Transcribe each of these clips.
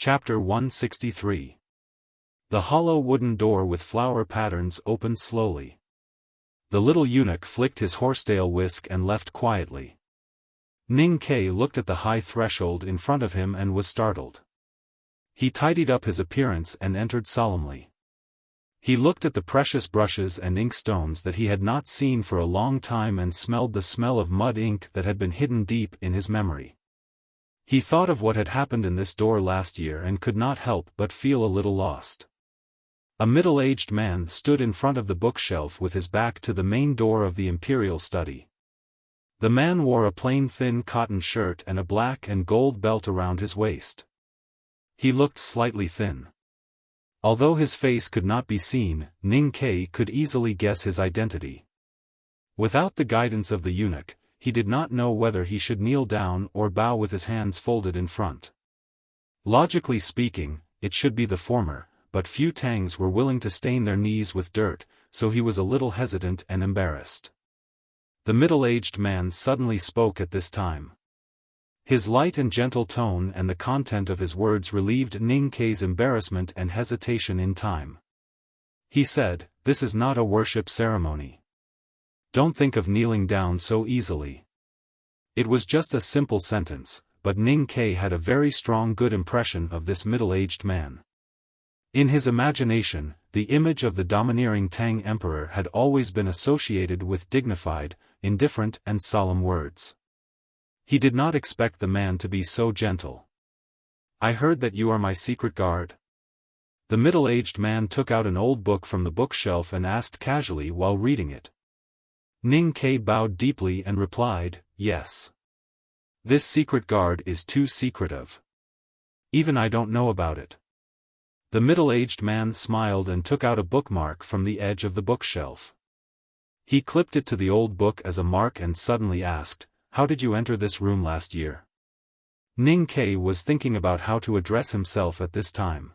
Chapter 163. The hollow wooden door with flower patterns opened slowly. The little eunuch flicked his horsetail whisk and left quietly. Ning Ke looked at the high threshold in front of him and was startled. He tidied up his appearance and entered solemnly. He looked at the precious brushes and inkstones that he had not seen for a long time and smelled the smell of mud ink that had been hidden deep in his memory. He thought of what had happened in this door last year and could not help but feel a little lost. A middle-aged man stood in front of the bookshelf with his back to the main door of the imperial study. The man wore a plain thin cotton shirt and a black and gold belt around his waist. He looked slightly thin. Although his face could not be seen, Ning Ke could easily guess his identity. Without the guidance of the eunuch, he did not know whether he should kneel down or bow with his hands folded in front. Logically speaking, it should be the former, but few Tangs were willing to stain their knees with dirt, so he was a little hesitant and embarrassed. The middle-aged man suddenly spoke at this time. His light and gentle tone and the content of his words relieved Ning Ke's embarrassment and hesitation in time. He said, "This is not a worship ceremony. Don't think of kneeling down so easily." It was just a simple sentence, but Ning Ke had a very strong good impression of this middle-aged man. In his imagination, the image of the domineering Tang emperor had always been associated with dignified, indifferent and solemn words. He did not expect the man to be so gentle. "I heard that you are my secret guard?" The middle-aged man took out an old book from the bookshelf and asked casually while reading it. Ning Ke bowed deeply and replied, "Yes. This secret guard is too secretive. Even I don't know about it." The middle-aged man smiled and took out a bookmark from the edge of the bookshelf. He clipped it to the old book as a mark and suddenly asked, "How did you enter this room last year?" Ning Ke was thinking about how to address himself at this time.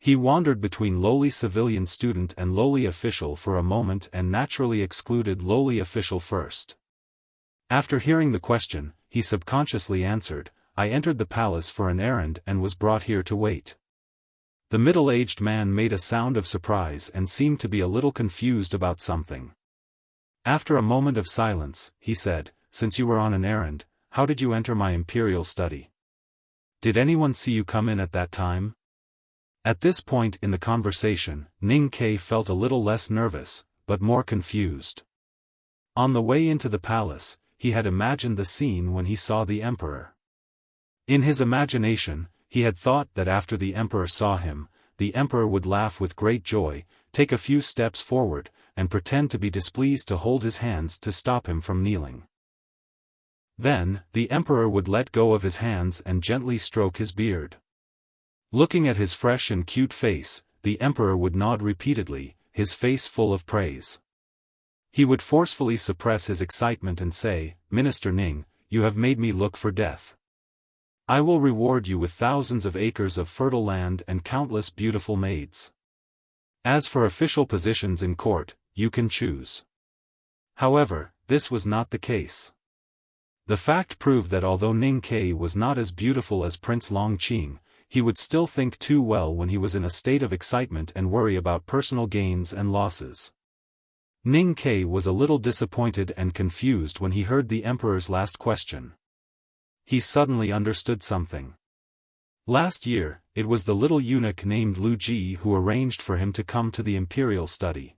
He wandered between lowly civilian student and lowly official for a moment and naturally excluded lowly official first. After hearing the question, he subconsciously answered, "I entered the palace for an errand and was brought here to wait." The middle-aged man made a sound of surprise and seemed to be a little confused about something. After a moment of silence, he said, "Since you were on an errand, how did you enter my imperial study? Did anyone see you come in at that time?" At this point in the conversation, Ning Ke felt a little less nervous, but more confused. On the way into the palace, he had imagined the scene when he saw the emperor. In his imagination, he had thought that after the emperor saw him, the emperor would laugh with great joy, take a few steps forward, and pretend to be displeased to hold his hands to stop him from kneeling. Then, the emperor would let go of his hands and gently stroke his beard. Looking at his fresh and cute face, the emperor would nod repeatedly, his face full of praise. He would forcefully suppress his excitement and say, "Minister Ning, you have made me look for death. I will reward you with thousands of acres of fertile land and countless beautiful maids. As for official positions in court, you can choose." However, this was not the case. The fact proved that although Ning Ke was not as beautiful as Prince Longqing, he would still think too well when he was in a state of excitement and worry about personal gains and losses. Ning Ke was a little disappointed and confused when he heard the emperor's last question. He suddenly understood something. Last year, it was the little eunuch named Lu Ji who arranged for him to come to the imperial study.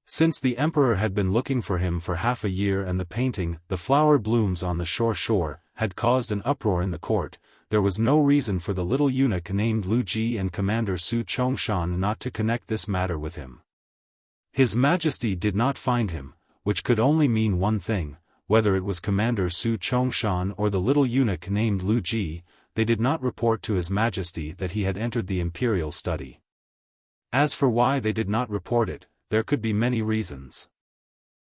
Since the emperor had been looking for him for half a year and the painting, "The Flower Blooms on the Shore," had caused an uproar in the court, there was no reason for the little eunuch named Lu Ji and Commander Su Chongshan not to connect this matter with him. His Majesty did not find him, which could only mean one thing: whether it was Commander Su Chongshan or the little eunuch named Lu Ji, they did not report to His Majesty that he had entered the imperial study. As for why they did not report it, there could be many reasons.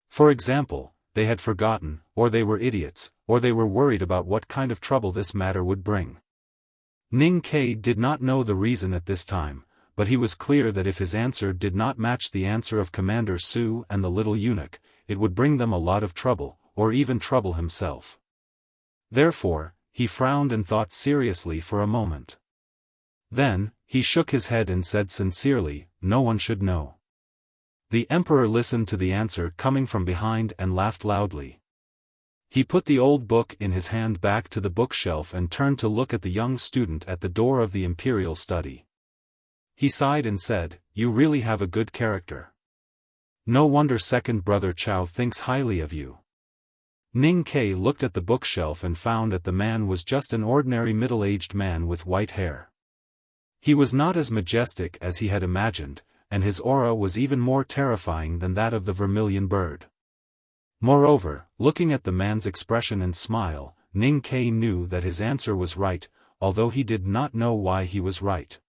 For example, they had forgotten, or they were idiots, or they were worried about what kind of trouble this matter would bring. Ning Ke did not know the reason at this time, but he was clear that if his answer did not match the answer of Commander Su and the little eunuch, it would bring them a lot of trouble, or even trouble himself. Therefore, he frowned and thought seriously for a moment. Then, he shook his head and said sincerely, "No one should know." The emperor listened to the answer coming from behind and laughed loudly. He put the old book in his hand back to the bookshelf and turned to look at the young student at the door of the imperial study. He sighed and said, "You really have a good character. No wonder second brother Chao thinks highly of you." Ning Ke looked at the bookshelf and found that the man was just an ordinary middle-aged man with white hair. He was not as majestic as he had imagined, and his aura was even more terrifying than that of the vermilion bird. Moreover, looking at the man's expression and smile, Ning Ke knew that his answer was right, although he did not know why he was right.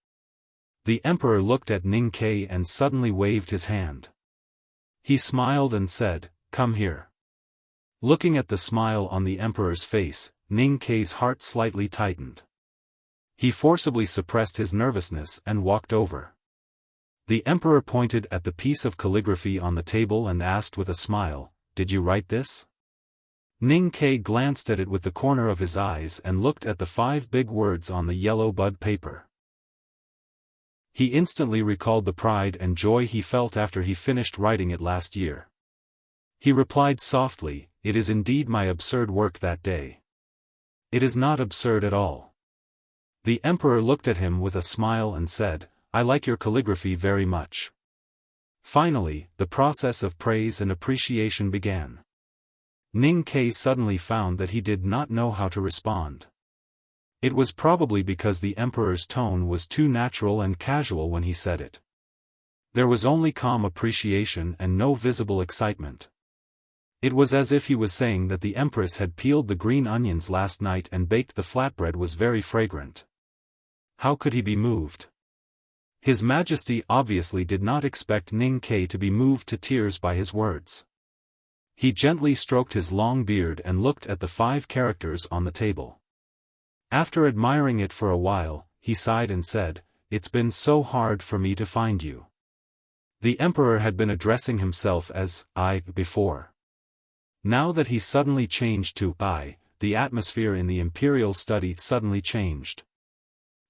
The emperor looked at Ning Ke and suddenly waved his hand. He smiled and said, "Come here." Looking at the smile on the emperor's face, Ning Ke's heart slightly tightened. He forcibly suppressed his nervousness and walked over. The emperor pointed at the piece of calligraphy on the table and asked with a smile, "Did you write this?" Ning Ke glanced at it with the corner of his eyes and looked at the 5 big words on the yellow bud paper. He instantly recalled the pride and joy he felt after he finished writing it last year. He replied softly, "It is indeed my absurd work that day." "It is not absurd at all." The emperor looked at him with a smile and said, "I like your calligraphy very much." Finally, the process of praise and appreciation began. Ning Ke suddenly found that he did not know how to respond. It was probably because the emperor's tone was too natural and casual when he said it. There was only calm appreciation and no visible excitement. It was as if he was saying that the empress had peeled the green onions last night and baked the flatbread was very fragrant. How could he be moved? His Majesty obviously did not expect Ning Ke to be moved to tears by his words. He gently stroked his long beard and looked at the 5 characters on the table. After admiring it for a while, he sighed and said, "It's been so hard for me to find you." The emperor had been addressing himself as I before. Now that he suddenly changed to I, the atmosphere in the imperial study suddenly changed.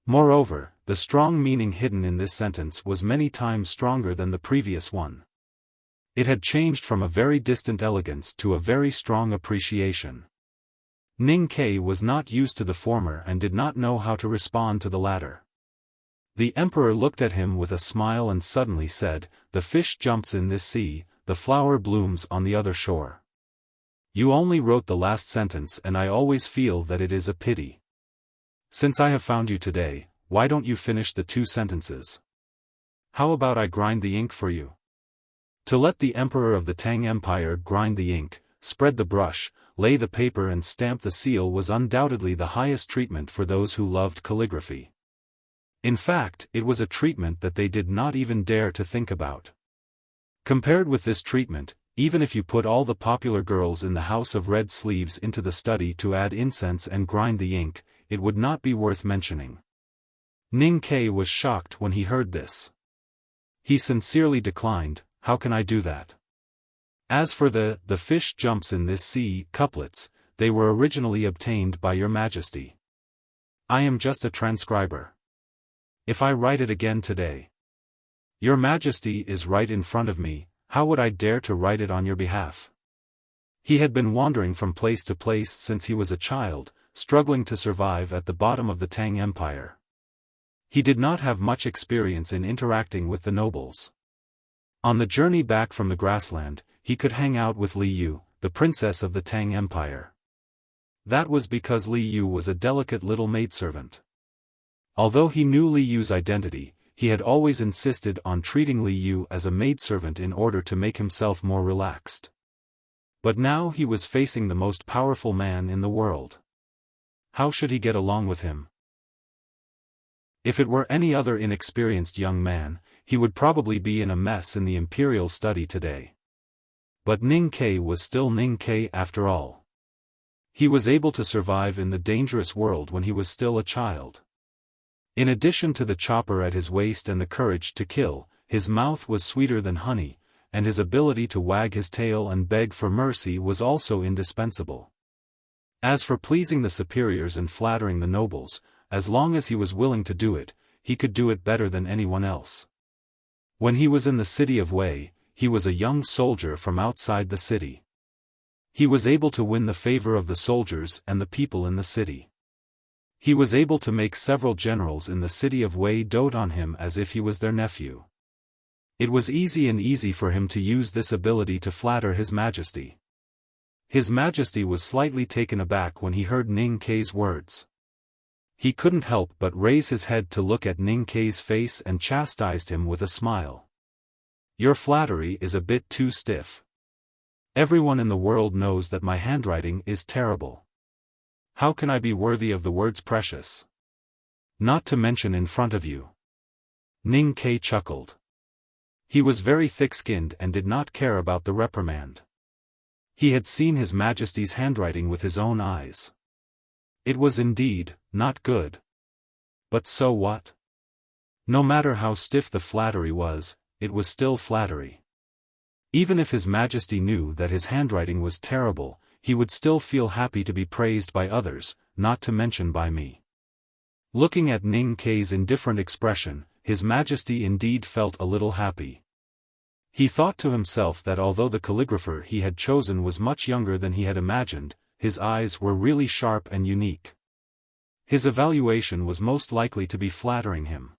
Moreover, the strong meaning hidden in this sentence was many times stronger than the previous one. It had changed from a very distant elegance to a very strong appreciation. Ning Ke was not used to the former and did not know how to respond to the latter. The emperor looked at him with a smile and suddenly said, "The fish jumps in this sea, the flower blooms on the other shore." You only wrote the last sentence and I always feel that it is a pity. Since I have found you today, why don't you finish the 2 sentences? How about I grind the ink for you? To let the emperor of the Tang Empire grind the ink, spread the brush, lay the paper and stamp the seal was undoubtedly the highest treatment for those who loved calligraphy. In fact, it was a treatment that they did not even dare to think about. Compared with this treatment, even if you put all the popular girls in the House of Red Sleeves into the study to add incense and grind the ink, it would not be worth mentioning. Ning Ke was shocked when he heard this. He sincerely declined, "How can I do that?" As for the fish jumps in this sea couplets, they were originally obtained by your Majesty. I am just a transcriber. If I write it again today, your Majesty is right in front of me, how would I dare to write it on your behalf? He had been wandering from place to place since he was a child, struggling to survive at the bottom of the Tang Empire. He did not have much experience in interacting with the nobles. On the journey back from the grassland, he could hang out with Li Yu, the princess of the Tang Empire. That was because Li Yu was a delicate little maidservant. Although he knew Li Yu's identity, he had always insisted on treating Li Yu as a maidservant in order to make himself more relaxed. But now he was facing the most powerful man in the world. How should he get along with him? If it were any other inexperienced young man, he would probably be in a mess in the imperial study today. But Ning Ke was still Ning Ke after all. He was able to survive in the dangerous world when he was still a child. In addition to the chopper at his waist and the courage to kill, his mouth was sweeter than honey, and his ability to wag his tail and beg for mercy was also indispensable. As for pleasing the superiors and flattering the nobles, as long as he was willing to do it, he could do it better than anyone else. When he was in the city of Wei, he was a young soldier from outside the city. He was able to win the favor of the soldiers and the people in the city. He was able to make several generals in the city of Wei dote on him as if he was their nephew. It was easy for him to use this ability to flatter His Majesty. His Majesty was slightly taken aback when he heard Ning Kei's words. He couldn't help but raise his head to look at Ning Kei's face and chastised him with a smile. "Your flattery is a bit too stiff. Everyone in the world knows that my handwriting is terrible. How can I be worthy of the words precious? Not to mention in front of you." Ning Kei chuckled. He was very thick-skinned and did not care about the reprimand. He had seen His Majesty's handwriting with his own eyes. It was indeed not good. But so what? No matter how stiff the flattery was, it was still flattery. Even if His Majesty knew that his handwriting was terrible, he would still feel happy to be praised by others, not to mention by me. Looking at Ning Kei's indifferent expression, His Majesty indeed felt a little happy. He thought to himself that although the calligrapher he had chosen was much younger than he had imagined, his eyes were really sharp and unique. His evaluation was most likely to be flattering him.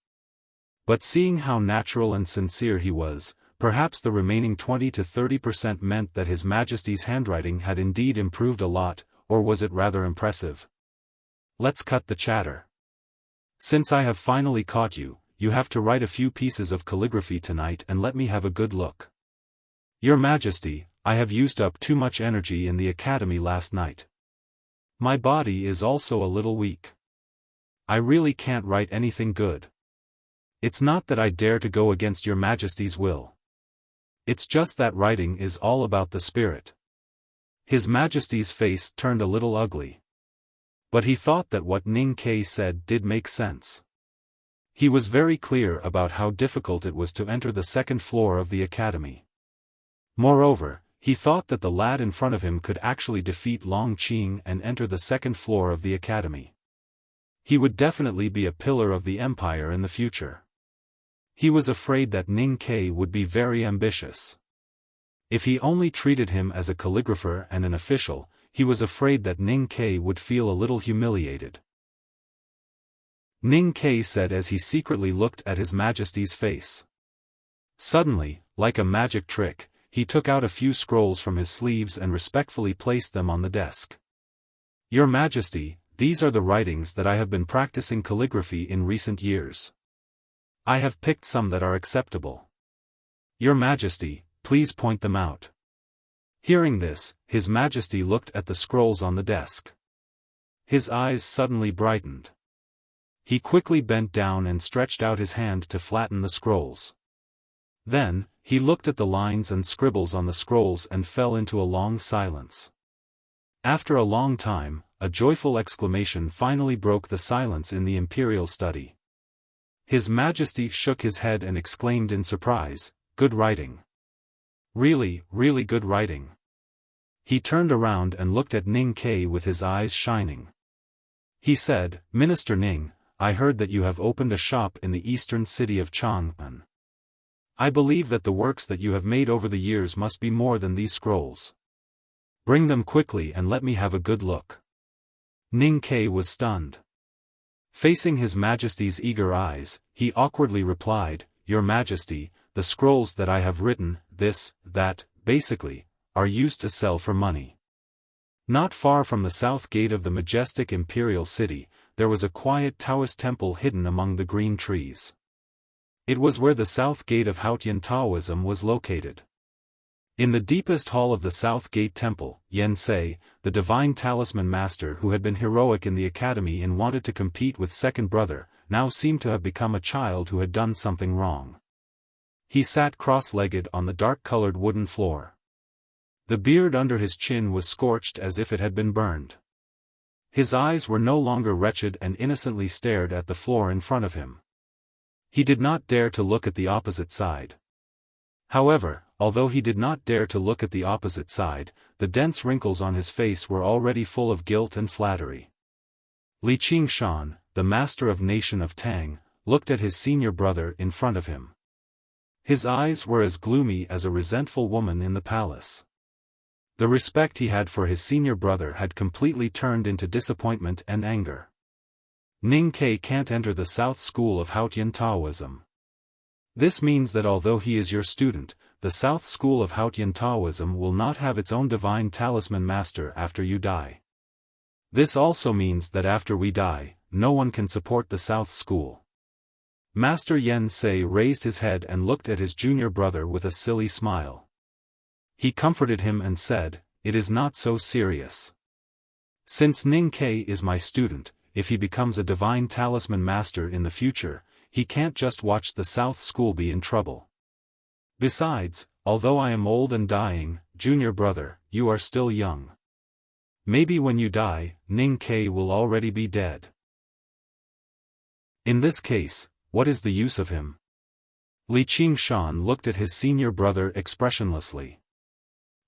But seeing how natural and sincere he was, perhaps the remaining 20 to 30% meant that His Majesty's handwriting had indeed improved a lot, or was it rather impressive? Let's cut the chatter. Since I have finally caught you, you have to write a few pieces of calligraphy tonight and let me have a good look. Your Majesty, I have used up too much energy in the academy last night. My body is also a little weak. I really can't write anything good. It's not that I dare to go against your Majesty's will. It's just that writing is all about the spirit. His Majesty's face turned a little ugly. But he thought that what Ning Kei said did make sense. He was very clear about how difficult it was to enter the second floor of the academy. Moreover, he thought that the lad in front of him could actually defeat Long Qing and enter the second floor of the academy. He would definitely be a pillar of the empire in the future. He was afraid that Ning Kei would be very ambitious. If he only treated him as a calligrapher and an official, he was afraid that Ning Kei would feel a little humiliated. Ning Kei said as he secretly looked at His Majesty's face. Suddenly, like a magic trick, he took out a few scrolls from his sleeves and respectfully placed them on the desk. Your Majesty, these are the writings that I have been practicing calligraphy in recent years. I have picked some that are acceptable. Your Majesty, please point them out. Hearing this, His Majesty looked at the scrolls on the desk. His eyes suddenly brightened. He quickly bent down and stretched out his hand to flatten the scrolls. Then, he looked at the lines and scribbles on the scrolls and fell into a long silence. After a long time, a joyful exclamation finally broke the silence in the imperial study. His Majesty shook his head and exclaimed in surprise, "Good writing. Really, really good writing." He turned around and looked at Ning Kei with his eyes shining. He said, "Minister Ning, I heard that you have opened a shop in the eastern city of Chang'an. I believe that the works that you have made over the years must be more than these scrolls. Bring them quickly and let me have a good look." Ning Kei was stunned. Facing His Majesty's eager eyes, he awkwardly replied, "Your Majesty, the scrolls that I have written, this, that, basically, are used to sell for money." Not far from the south gate of the majestic imperial city, there was a quiet Taoist temple hidden among the green trees. It was where the south gate of Haotian Taoism was located. In the deepest hall of the south gate temple, Yen Sei, the divine talisman master who had been heroic in the academy and wanted to compete with second brother, now seemed to have become a child who had done something wrong. He sat cross-legged on the dark-colored wooden floor. The beard under his chin was scorched as if it had been burned. His eyes were no longer wretched and innocently stared at the floor in front of him. He did not dare to look at the opposite side. However, although he did not dare to look at the opposite side, the dense wrinkles on his face were already full of guilt and flattery. Li Qingshan, the master of nation of Tang, looked at his senior brother in front of him. His eyes were as gloomy as a resentful woman in the palace. The respect he had for his senior brother had completely turned into disappointment and anger. Ning Ke can't enter the South School of Haotian Taoism. This means that although he is your student, the South School of Haotian Taoism will not have its own divine talisman master after you die. This also means that after we die, no one can support the South School. Master Yen Sei raised his head and looked at his junior brother with a silly smile. He comforted him and said, "It is not so serious. Since Ning Ke is my student, if he becomes a divine talisman master in the future, he can't just watch the South School be in trouble. Besides, although I am old and dying, junior brother, you are still young. Maybe when you die, Ning Ke will already be dead. In this case, what is the use of him?" Li Qingshan looked at his senior brother expressionlessly.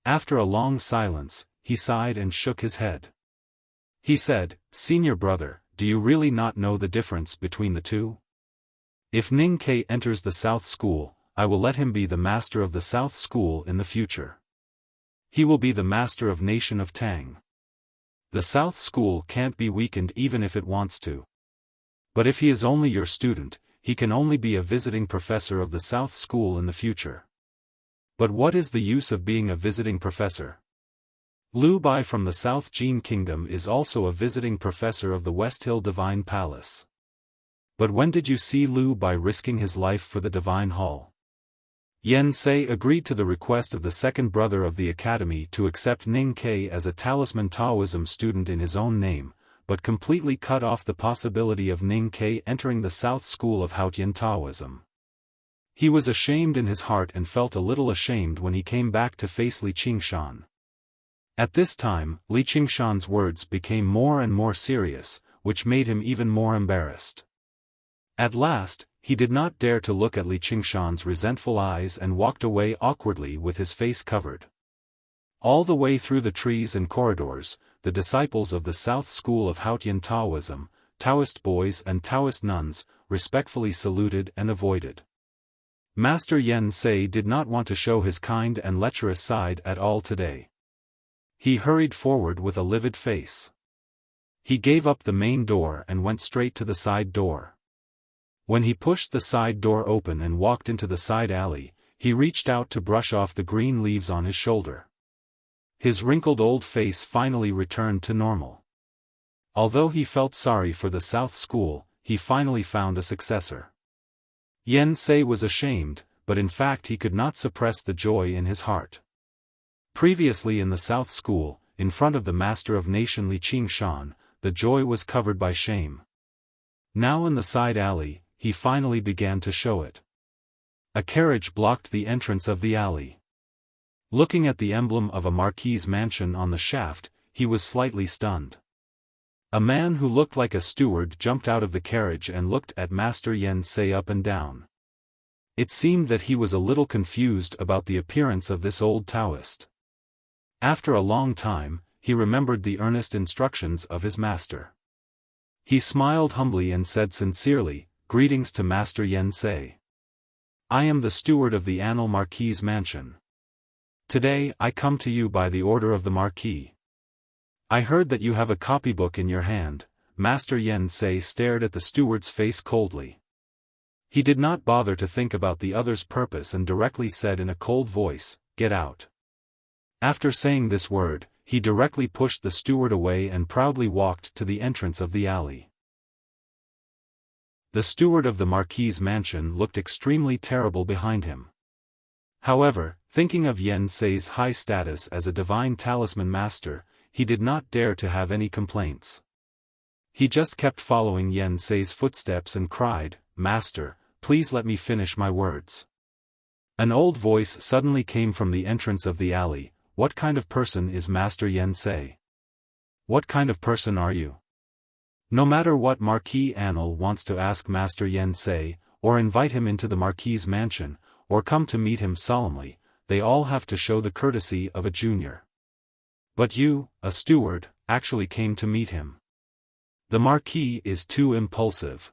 After a long silence, he sighed and shook his head. He said, "Senior brother, do you really not know the difference between the two? If Ning Ke enters the South School, I will let him be the master of the South School in the future. He will be the master of nation of Tang. The South School can't be weakened even if it wants to. But if he is only your student, he can only be a visiting professor of the South School in the future. But what is the use of being a visiting professor? Liu Bai from the South Jin Kingdom is also a visiting professor of the West Hill Divine Palace. But when did you see Liu Bai risking his life for the Divine Hall?" Yen Sei agreed to the request of the second brother of the academy to accept Ning Ke as a talisman Taoism student in his own name, but completely cut off the possibility of Ning Ke entering the South School of Haotian Taoism. He was ashamed in his heart and felt a little ashamed when he came back to face Li Qingshan. At this time, Li Qingshan's words became more and more serious, which made him even more embarrassed. At last, he did not dare to look at Li Qingshan's resentful eyes and walked away awkwardly with his face covered. All the way through the trees and corridors, the disciples of the South School of Haotian Taoism, Taoist boys and Taoist nuns, respectfully saluted and avoided. Master Yen Sei did not want to show his kind and lecherous side at all today. He hurried forward with a livid face. He gave up the main door and went straight to the side door. When he pushed the side door open and walked into the side alley, he reached out to brush off the green leaves on his shoulder. His wrinkled old face finally returned to normal. Although he felt sorry for the South School, he finally found a successor. Yen Sei was ashamed, but in fact he could not suppress the joy in his heart. Previously in the South School, in front of the Master of Nation Li Qingshan, the joy was covered by shame. Now in the side alley, he finally began to show it. A carriage blocked the entrance of the alley. Looking at the emblem of a marquis's mansion on the shaft, he was slightly stunned. A man who looked like a steward jumped out of the carriage and looked at Master Yen Sei up and down. It seemed that he was a little confused about the appearance of this old Taoist. After a long time, he remembered the earnest instructions of his master. He smiled humbly and said sincerely, "Greetings to Master Yen Sei. I am the steward of the Annal Marquis's mansion. Today I come to you by the order of the Marquis. I heard that you have a copybook in your hand." Master Yen Sei stared at the steward's face coldly. He did not bother to think about the other's purpose and directly said in a cold voice, "Get out." After saying this word, he directly pushed the steward away and proudly walked to the entrance of the alley. The steward of the Marquis's mansion looked extremely terrible behind him. However, thinking of Yen Sei's high status as a divine talisman master, he did not dare to have any complaints. He just kept following Yen Sei's footsteps and cried, "Master, please let me finish my words." An old voice suddenly came from the entrance of the alley. "What kind of person is Master Yen Sei? What kind of person are you?" No matter what Marquis Annal wants to ask Master Yen Sei, or invite him into the Marquis's mansion, or come to meet him solemnly, they all have to show the courtesy of a junior. But you, a steward, actually came to meet him. The Marquis is too impulsive.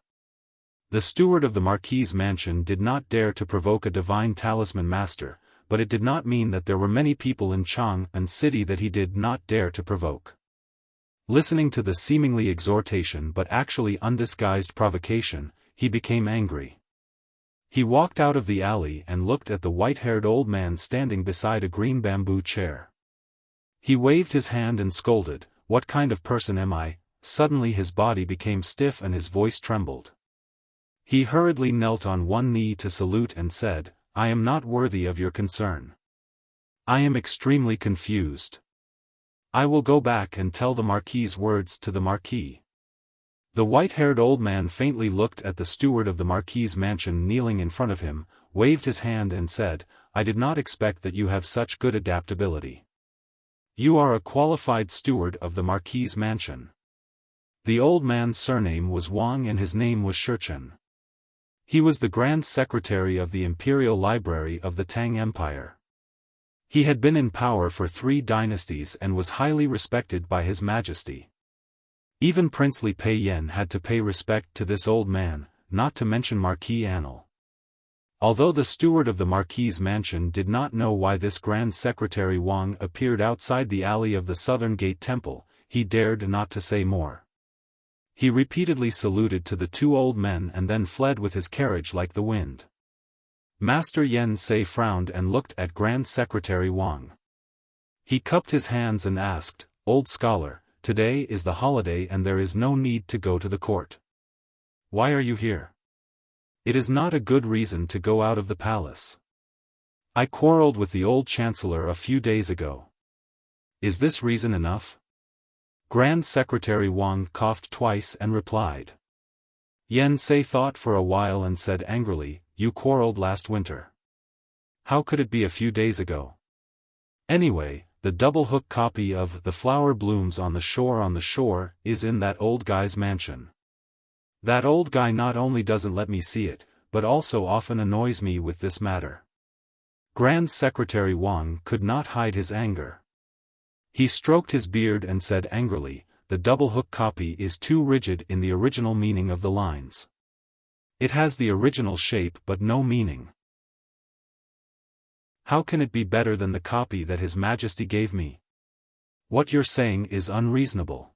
The steward of the Marquis's mansion did not dare to provoke a divine talisman master, but it did not mean that there were many people in Chang'an City that he did not dare to provoke. Listening to the seemingly exhortation but actually undisguised provocation, he became angry. He walked out of the alley and looked at the white-haired old man standing beside a green bamboo chair. He waved his hand and scolded, "What kind of person am I?" Suddenly his body became stiff and his voice trembled. He hurriedly knelt on one knee to salute and said, "I am not worthy of your concern. I am extremely confused. I will go back and tell the Marquis's words to the Marquis." The white-haired old man faintly looked at the steward of the Marquis's mansion kneeling in front of him, waved his hand and said, "I did not expect that you have such good adaptability. You are a qualified steward of the Marquis's mansion." The old man's surname was Wang and his name was Xiaofan. He was the Grand Secretary of the Imperial Library of the Tang Empire. He had been in power for 3 dynasties and was highly respected by His Majesty. Even princely Pei Yan had to pay respect to this old man, not to mention Marquis Anil. Although the steward of the Marquis's mansion did not know why this Grand Secretary Wang appeared outside the alley of the Southern Gate Temple, he dared not to say more. He repeatedly saluted to the 2 old men and then fled with his carriage like the wind. Master Yen Sei frowned and looked at Grand Secretary Wang. He cupped his hands and asked, "Old scholar, today is the holiday and there is no need to go to the court. Why are you here? It is not a good reason to go out of the palace. I quarreled with the old chancellor a few days ago. Is this reason enough?" Grand Secretary Wang coughed twice and replied. Yen Sei thought for a while and said angrily, "You quarreled last winter. How could it be a few days ago? Anyway, the double-hook copy of The Flower Blooms on the Shore is in that old guy's mansion. That old guy not only doesn't let me see it, but also often annoys me with this matter." Grand Secretary Wang could not hide his anger. He stroked his beard and said angrily, "The double-hook copy is too rigid in the original meaning of the lines. It has the original shape but no meaning. How can it be better than the copy that His Majesty gave me? What you're saying is unreasonable."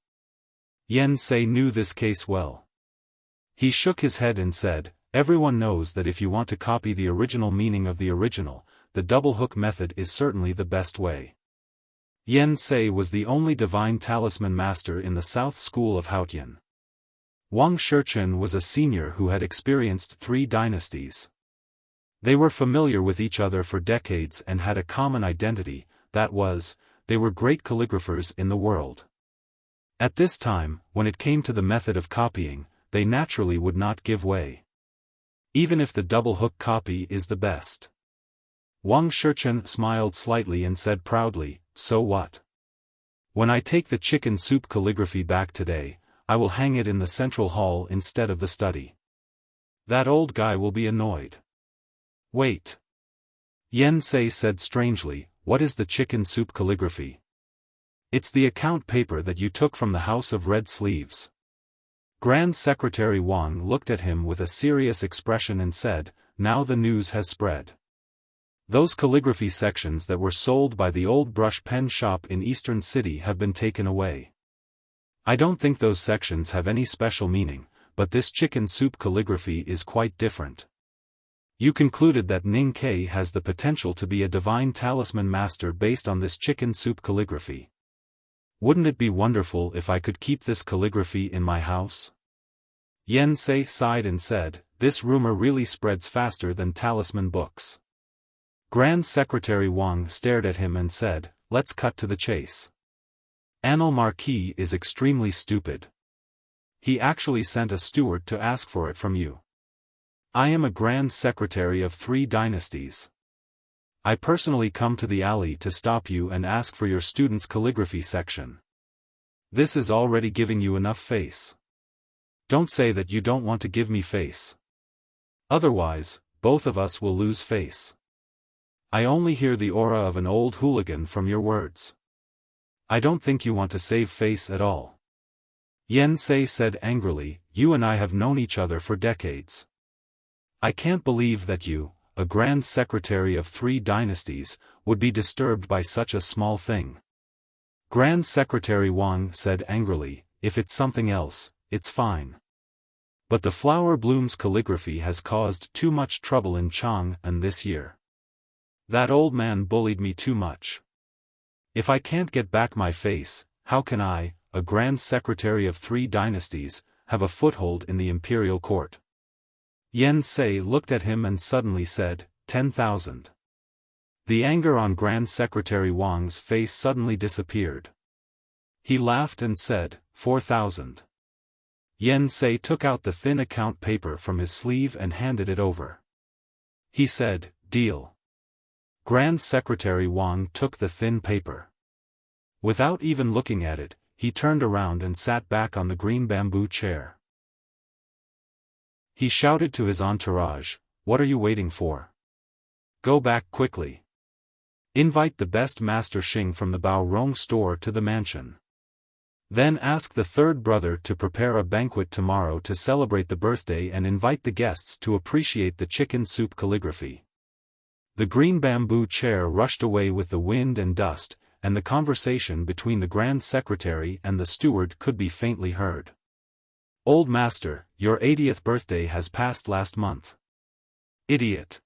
Yen Sei knew this case well. He shook his head and said, "Everyone knows that if you want to copy the original meaning of the original, the double-hook method is certainly the best way." Yen Sei was the only divine talisman master in the South School of Haotian. Wang Xiaofan was a senior who had experienced 3 dynasties. They were familiar with each other for decades and had a common identity, that was, they were great calligraphers in the world. At this time, when it came to the method of copying, they naturally would not give way. Even if the double-hook copy is the best. Wang Xiaofan smiled slightly and said proudly, "So what? When I take the chicken soup calligraphy back today, I will hang it in the central hall instead of the study. That old guy will be annoyed." "Wait." Yen Sei said strangely, "What is the chicken soup calligraphy?" "It's the account paper that you took from the House of Red Sleeves." Grand Secretary Wang looked at him with a serious expression and said, "Now the news has spread. Those calligraphy sections that were sold by the old brush pen shop in Eastern City have been taken away. I don't think those sections have any special meaning, but this chicken soup calligraphy is quite different. You concluded that Ning Kei has the potential to be a divine talisman master based on this chicken soup calligraphy. Wouldn't it be wonderful if I could keep this calligraphy in my house?" Yen Sei sighed and said, "This rumor really spreads faster than talisman books." Grand Secretary Wang stared at him and said, "Let's cut to the chase. Anil Marquis is extremely stupid. He actually sent a steward to ask for it from you. I am a Grand Secretary of 3 dynasties. I personally come to the alley to stop you and ask for your student's calligraphy section. This is already giving you enough face. Don't say that you don't want to give me face. Otherwise, both of us will lose face. I only hear the aura of an old hooligan from your words. I don't think you want to save face at all." Yen Sei said angrily, you and I have known each other for decades. I can't believe that you, a grand secretary of 3 dynasties, would be disturbed by such a small thing. Grand Secretary Wang said angrily, if it's something else, it's fine. But the flower blooms calligraphy has caused too much trouble in Chang'an this year. That old man bullied me too much. If I can't get back my face, how can I, a grand secretary of 3 dynasties, have a foothold in the imperial court? Yen Sei looked at him and suddenly said, 10,000. The anger on Grand Secretary Wang's face suddenly disappeared. He laughed and said, 4,000. Yen Sei took out the thin account paper from his sleeve and handed it over. He said, deal. Grand Secretary Wang took the thin paper. Without even looking at it, he turned around and sat back on the green bamboo chair. He shouted to his entourage, what are you waiting for? Go back quickly. Invite the best Master Xing from the Bao Rong store to the mansion. Then ask the 3rd brother to prepare a banquet tomorrow to celebrate the birthday and invite the guests to appreciate the chicken soup calligraphy. The green bamboo chair rushed away with the wind and dust, and the conversation between the Grand Secretary and the steward could be faintly heard. Old Master, your 80th birthday has passed last month. Idiot.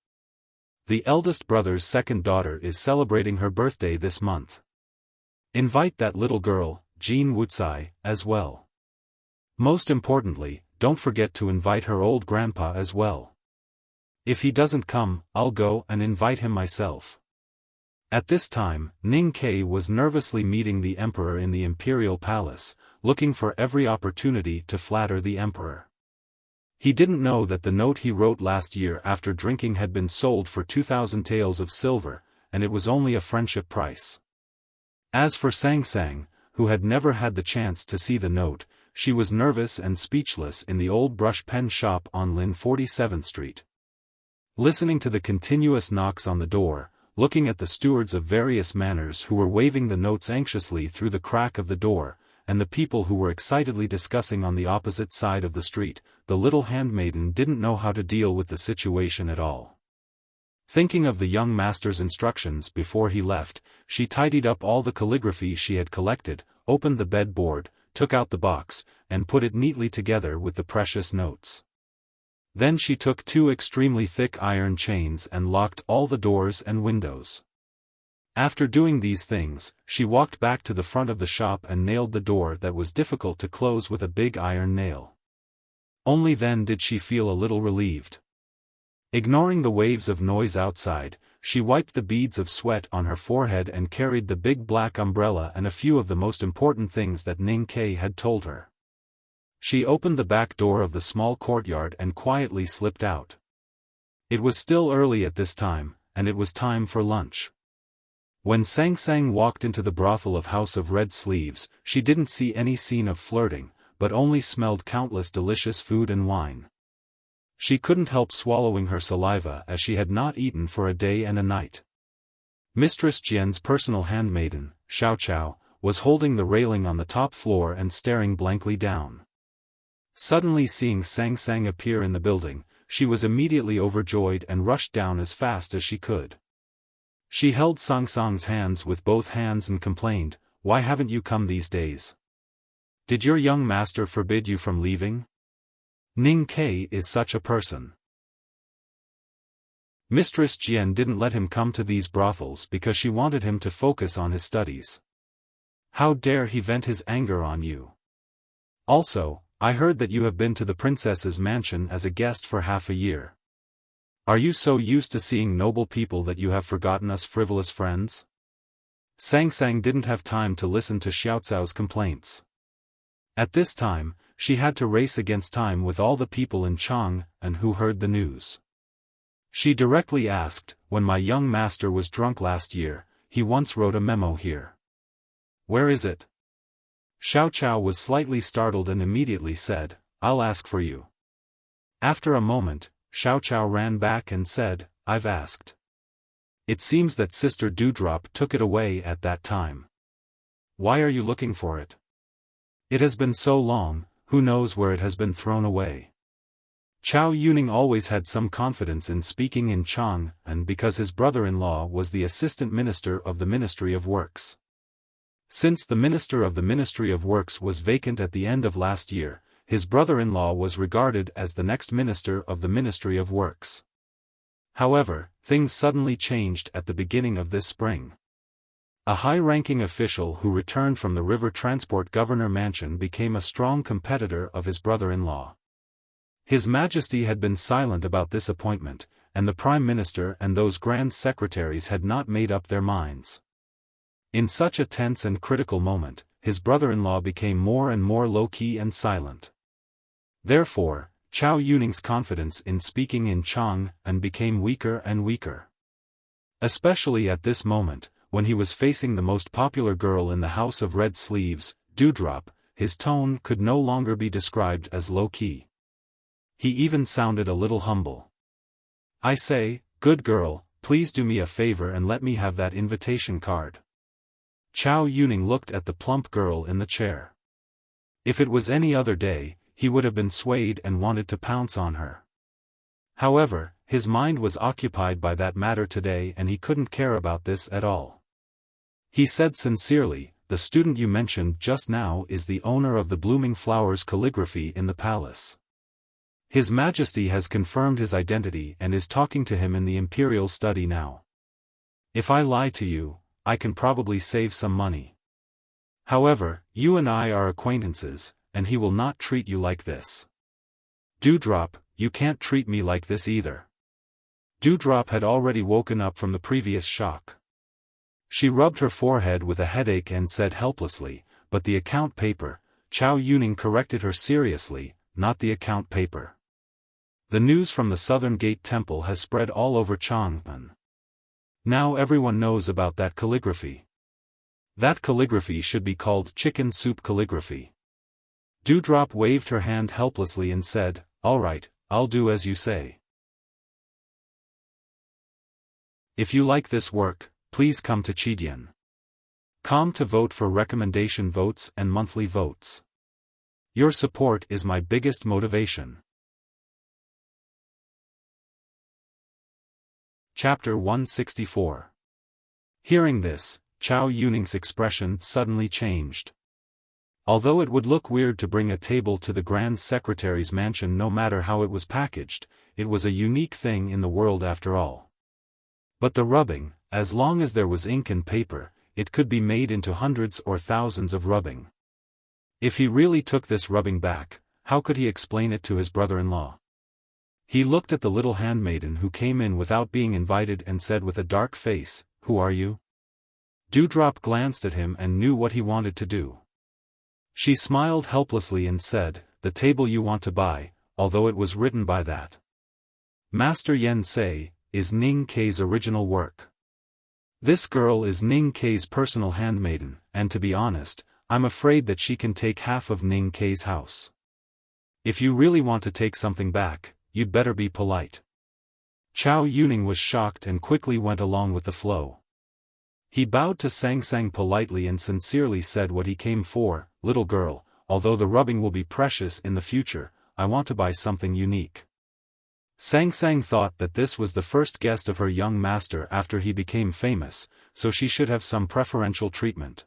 The eldest brother's 2nd daughter is celebrating her birthday this month. Invite that little girl, Jean Wuxia, as well. Most importantly, don't forget to invite her old grandpa as well. If he doesn't come, I'll go and invite him myself. At this time, Ning Kai was nervously meeting the emperor in the imperial palace, looking for every opportunity to flatter the emperor. He didn't know that the note he wrote last year after drinking had been sold for 2,000 taels of silver, and it was only a friendship price. As for Sang Sang, who had never had the chance to see the note, she was nervous and speechless in the old brush pen shop on Lin 47th Street. Listening to the continuous knocks on the door, looking at the stewards of various manners who were waving the notes anxiously through the crack of the door, and the people who were excitedly discussing on the opposite side of the street, the little handmaiden didn't know how to deal with the situation at all. Thinking of the young master's instructions before he left, she tidied up all the calligraphy she had collected, opened the bed board, took out the box, and put it neatly together with the precious notes. Then she took 2 extremely thick iron chains and locked all the doors and windows. After doing these things, she walked back to the front of the shop and nailed the door that was difficult to close with a big iron nail. Only then did she feel a little relieved. Ignoring the waves of noise outside, she wiped the beads of sweat on her forehead and carried the big black umbrella and a few of the most important things that Ning Kai had told her. She opened the back door of the small courtyard and quietly slipped out. It was still early at this time, and it was time for lunch. When Sang Sang walked into the brothel of House of Red Sleeves, she didn't see any scene of flirting, but only smelled countless delicious food and wine. She couldn't help swallowing her saliva as she had not eaten for a day and a night. Mistress Jian's personal handmaiden, Xiao, was holding the railing on the top floor and staring blankly down. Suddenly seeing Sang Sang appear in the building, she was immediately overjoyed and rushed down as fast as she could. She held Sang Sang's hands with both hands and complained, "Why haven't you come these days? Did your young master forbid you from leaving? Ning Kai is such a person." Mistress Jian didn't let him come to these brothels because she wanted him to focus on his studies. "How dare he vent his anger on you? Also, I heard that you have been to the princess's mansion as a guest for half a year. Are you so used to seeing noble people that you have forgotten us frivolous friends?" Sang Sang didn't have time to listen to Xiao Cao's complaints. At this time, she had to race against time with all the people in Chang and who heard the news. She directly asked, "When my young master was drunk last year, he once wrote a memo here. Where is it?" Xiao Cao was slightly startled and immediately said, "I'll ask for you." After a moment, Xiao Cao ran back and said, "I've asked. It seems that Sister Dewdrop took it away at that time. Why are you looking for it?" It has been so long, who knows where it has been thrown away. Chao Yuning always had some confidence in speaking in Chang, and because his brother-in-law was the assistant minister of the Ministry of Works. Since the minister of the Ministry of Works was vacant at the end of last year, his brother-in-law was regarded as the next minister of the Ministry of Works. However, things suddenly changed at the beginning of this spring. A high-ranking official who returned from the River Transport Governor Mansion became a strong competitor of his brother-in-law. His Majesty had been silent about this appointment, and the Prime Minister and those Grand Secretaries had not made up their minds. In such a tense and critical moment, his brother-in-law became more and more low-key and silent. Therefore, Chao Yuning's confidence in speaking in Chang and became weaker and weaker. Especially at this moment, when he was facing the most popular girl in the House of Red Sleeves, Dewdrop, his tone could no longer be described as low-key. He even sounded a little humble. "I say, good girl, please do me a favor and let me have that invitation card." Chao Yuning looked at the plump girl in the chair. If it was any other day, he would have been swayed and wanted to pounce on her. However, his mind was occupied by that matter today and he couldn't care about this at all. He said sincerely, "The student you mentioned just now is the owner of the Blooming Flowers calligraphy in the palace. His Majesty has confirmed his identity and is talking to him in the imperial study now. If I lie to you, I can probably save some money. However, you and I are acquaintances, and he will not treat you like this." "Dewdrop, you can't treat me like this either." Dewdrop had already woken up from the previous shock. She rubbed her forehead with a headache and said helplessly, "But the account paper." Chao Yuning corrected her seriously, "Not the account paper. The news from the Southern Gate Temple has spread all over Chang'an. Now everyone knows about that calligraphy. That calligraphy should be called chicken soup calligraphy." Dewdrop waved her hand helplessly and said, "All right, I'll do as you say. If you like this work, please come to Chidian. Come to vote for recommendation votes and monthly votes. Your support is my biggest motivation." Chapter 164. Hearing this, Chao Yuning's expression suddenly changed. Although it would look weird to bring a table to the Grand Secretary's mansion no matter how it was packaged, it was a unique thing in the world after all. But the rubbing, as long as there was ink and paper, it could be made into hundreds or thousands of rubbing. If he really took this rubbing back, how could he explain it to his brother-in-law? He looked at the little handmaiden who came in without being invited and said with a dark face, "Who are you?" Dewdrop glanced at him and knew what he wanted to do. She smiled helplessly and said, "The table you want to buy," although it was written by that Master Yen Sei, is Ning Kei's original work. This girl is Ning Kei's personal handmaiden, and to be honest, I'm afraid that she can take half of Ning Kei's house. If you really want to take something back, you'd better be polite." Chao Yuning was shocked and quickly went along with the flow. He bowed to Sang Sang politely and sincerely said what he came for, "Little girl, although the rubbing will be precious in the future, I want to buy something unique." Sang Sang thought that this was the first guest of her young master after he became famous, so she should have some preferential treatment.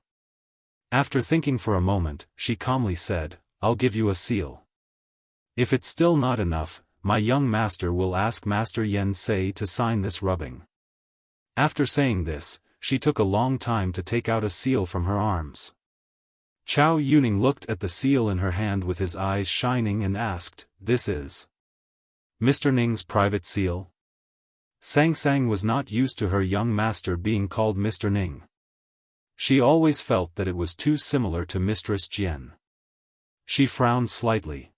After thinking for a moment, she calmly said, "I'll give you a seal. If it's still not enough, my young master will ask Master Yen Sei to sign this rubbing." After saying this, she took a long time to take out a seal from her arms. Chao Yuning looked at the seal in her hand with his eyes shining and asked, "This is Mr. Ning's private seal?" Sang Sang was not used to her young master being called Mr. Ning. She always felt that it was too similar to Mistress Jian. She frowned slightly.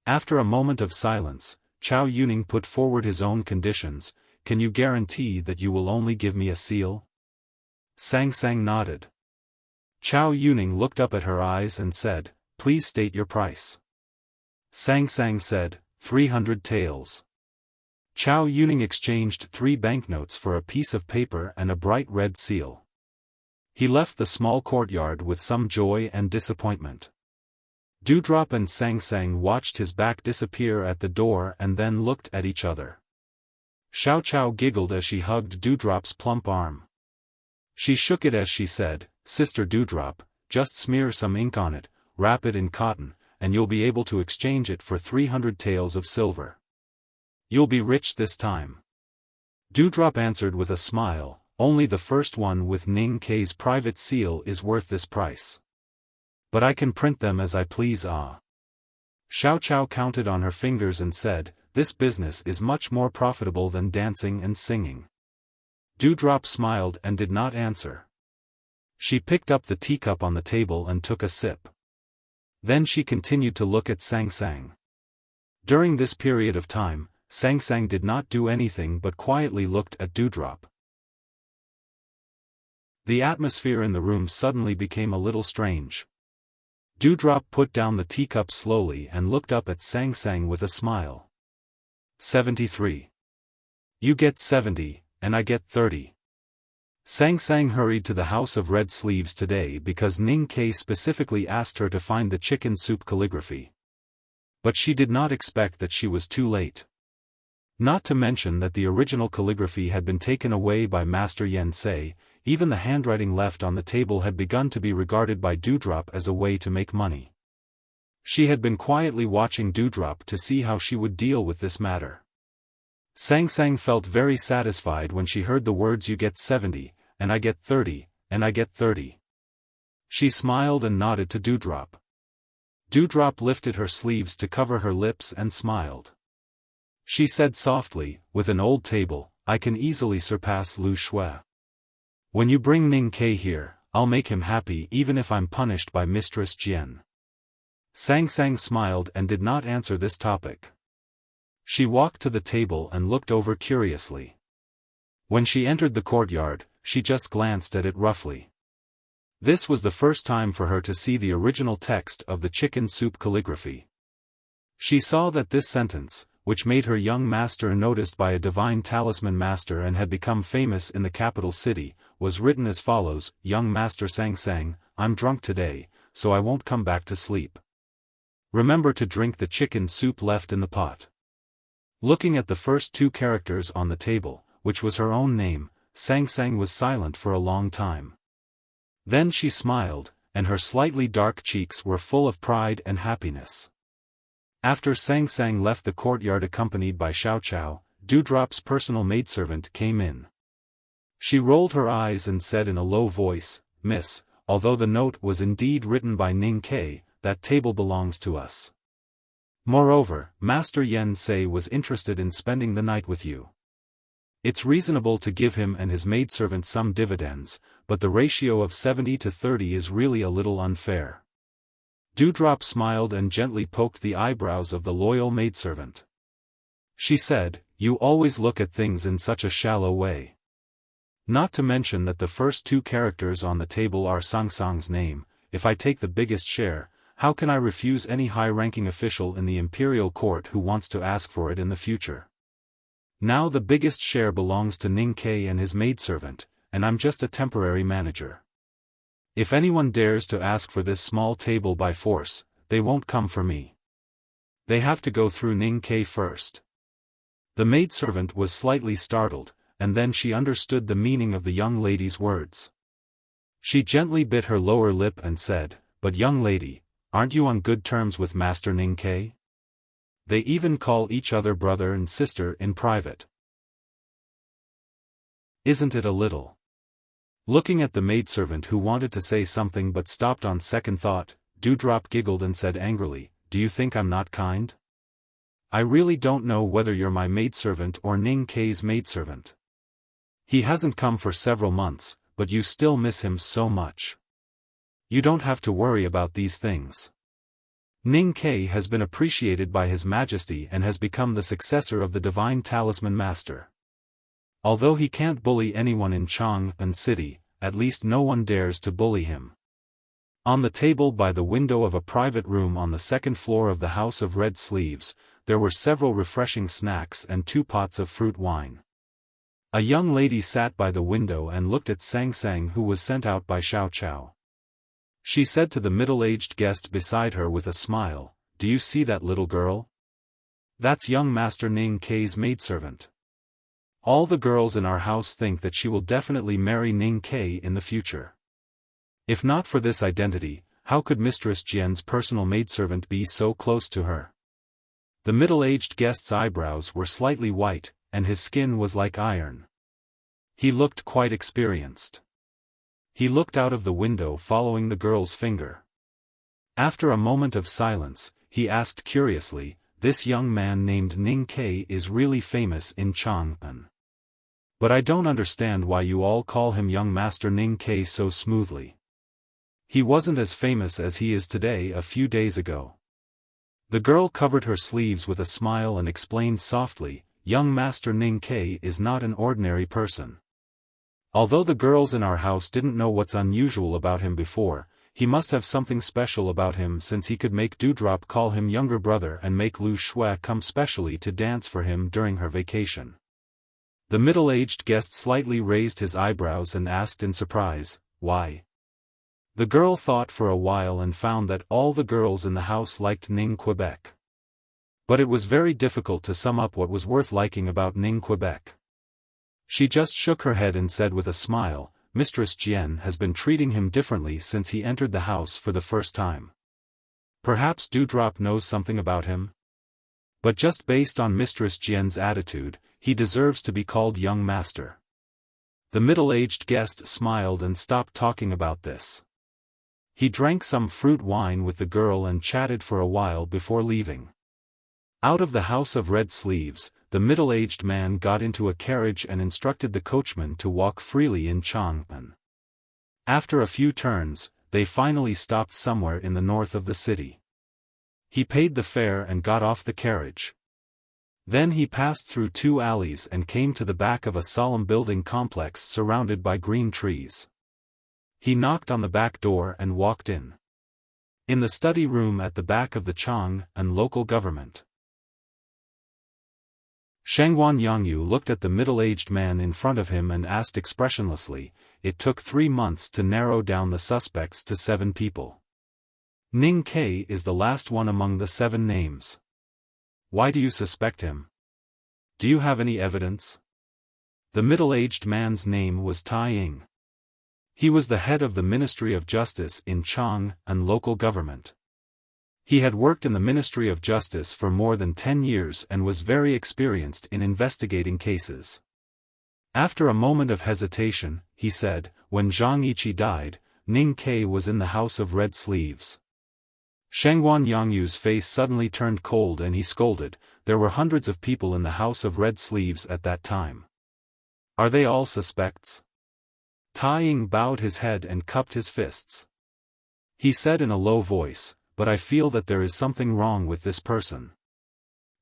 After a moment of silence, Chao Yuning put forward his own conditions. "Can you guarantee that you will only give me a seal?" Sang Sang nodded. Chao Yuning looked up at her eyes and said, "Please state your price." Sang Sang said, 300 taels. Chao Yuning exchanged 3 banknotes for a piece of paper and a bright red seal. He left the small courtyard with some joy and disappointment. Dewdrop and Sang Sang watched his back disappear at the door and then looked at each other. Xiao Chao giggled as she hugged Dewdrop's plump arm. She shook it as she said, "Sister Dewdrop, just smear some ink on it, wrap it in cotton, and you'll be able to exchange it for 300 taels of silver. You'll be rich this time." Dewdrop answered with a smile, "Only the first one with Ning Kei's private seal is worth this price. But I can print them as I please." Xiao Chao counted on her fingers and said, "This business is much more profitable than dancing and singing." Dewdrop smiled and did not answer. She picked up the teacup on the table and took a sip. Then she continued to look at Sang Sang. During this period of time, Sang Sang did not do anything but quietly looked at Dewdrop. The atmosphere in the room suddenly became a little strange. Dewdrop put down the teacup slowly and looked up at Sang Sang with a smile. 73. You get 70, and I get 30. Sang Sang hurried to the House of Red Sleeves today because Ning Kei specifically asked her to find the chicken soup calligraphy. But she did not expect that she was too late. Not to mention that the original calligraphy had been taken away by Master Yen Sei. Even the handwriting left on the table had begun to be regarded by Dewdrop as a way to make money. She had been quietly watching Dewdrop to see how she would deal with this matter. Sang Sang felt very satisfied when she heard the words "You get 70, and I get 30, and I get 30. She smiled and nodded to Dewdrop. Dewdrop lifted her sleeves to cover her lips and smiled. She said softly, "With an old table, I can easily surpass Lu Shui. When you bring Ning Kei here, I'll make him happy even if I'm punished by Mistress Jian." Sang Sang smiled and did not answer this topic. She walked to the table and looked over curiously. When she entered the courtyard, she just glanced at it roughly. This was the first time for her to see the original text of the chicken soup calligraphy. She saw that this sentence, which made her young master noticed by a divine talisman master and had become famous in the capital city, was written as follows: "Young Master Sang Sang, I'm drunk today, so I won't come back to sleep. Remember to drink the chicken soup left in the pot." Looking at the first two characters on the table, which was her own name, Sang Sang was silent for a long time. Then she smiled, and her slightly dark cheeks were full of pride and happiness. After Sang Sang left the courtyard accompanied by Xiao Chao, Dewdrop's personal maidservant came in. She rolled her eyes and said in a low voice, "Miss, although the note was indeed written by Ning Kei, that table belongs to us. Moreover, Master Yen Sei was interested in spending the night with you. It's reasonable to give him and his maidservant some dividends, but the ratio of 70 to 30 is really a little unfair." Dewdrop smiled and gently poked the eyebrows of the loyal maidservant. She said, "You always look at things in such a shallow way. Not to mention that the first two characters on the table are Sang Sang's name. If I take the biggest share, how can I refuse any high-ranking official in the imperial court who wants to ask for it in the future? Now the biggest share belongs to Ning Kei and his maidservant, and I'm just a temporary manager. If anyone dares to ask for this small table by force, they won't come for me. They have to go through Ning Kei first." The maidservant was slightly startled, and then she understood the meaning of the young lady's words. She gently bit her lower lip and said, "But young lady, aren't you on good terms with Master Ning Kei? They even call each other brother and sister in private. Isn't it a little?" Looking at the maidservant who wanted to say something but stopped on second thought, Dewdrop giggled and said angrily, "Do you think I'm not kind? I really don't know whether you're my maidservant or Ning Kei's maidservant. He hasn't come for several months, but you still miss him so much. You don't have to worry about these things. Ning Kei has been appreciated by His Majesty and has become the successor of the Divine Talisman Master. Although he can't bully anyone in Chang'an City, at least no one dares to bully him." On the table by the window of a private room on the second floor of the House of Red Sleeves, there were several refreshing snacks and 2 pots of fruit wine. A young lady sat by the window and looked at Sang Sang, who was sent out by Xiao Chao. She said to the middle-aged guest beside her with a smile, "Do you see that little girl? That's young Master Ning Kei's maidservant. All the girls in our house think that she will definitely marry Ning Kei in the future. If not for this identity, how could Mistress Jian's personal maidservant be so close to her?" The middle-aged guest's eyebrows were slightly white, and his skin was like iron. He looked quite experienced. He looked out of the window following the girl's finger. After a moment of silence, he asked curiously, "This young man named Ning Kei is really famous in Chang'an. But I don't understand why you all call him young Master Ning Kei so smoothly. He wasn't as famous as he is today a few days ago." The girl covered her sleeves with a smile and explained softly, "Young Master Ning Kei is not an ordinary person. Although the girls in our house didn't know what's unusual about him before, he must have something special about him since he could make Dewdrop call him younger brother and make Lu Shui come specially to dance for him during her vacation." The middle-aged guest slightly raised his eyebrows and asked in surprise, "Why?" The girl thought for a while and found that all the girls in the house liked Ning Quebec. But it was very difficult to sum up what was worth liking about Ning Quebec. She just shook her head and said with a smile, "Mistress Jian has been treating him differently since he entered the house for the first time. Perhaps Dewdrop knows something about him? But just based on Mistress Jian's attitude, he deserves to be called young master." The middle-aged guest smiled and stopped talking about this. He drank some fruit wine with the girl and chatted for a while before leaving. Out of the House of Red Sleeves, the middle-aged man got into a carriage and instructed the coachman to walk freely in Chang'an. After a few turns, they finally stopped somewhere in the north of the city. He paid the fare and got off the carriage. Then he passed through 2 alleys and came to the back of a solemn building complex surrounded by green trees. He knocked on the back door and walked in. In the study room at the back of the Chang'an local government. Shangguan Yangyu looked at the middle-aged man in front of him and asked expressionlessly, "It took 3 months to narrow down the suspects to 7 people. Ning Kei is the last one among the 7 names. Why do you suspect him? Do you have any evidence?" The middle-aged man's name was Tai Ying. He was the head of the Ministry of Justice in Chang'an local government. He had worked in the Ministry of Justice for more than 10 years and was very experienced in investigating cases. After a moment of hesitation, he said, "When Zhang Yiqi died, Ning Kei was in the House of Red Sleeves." Shangguan Yangyu's face suddenly turned cold and he scolded, "There were hundreds of people in the House of Red Sleeves at that time. Are they all suspects?" Tai Ying bowed his head and cupped his fists. He said in a low voice, "But I feel that there is something wrong with this person."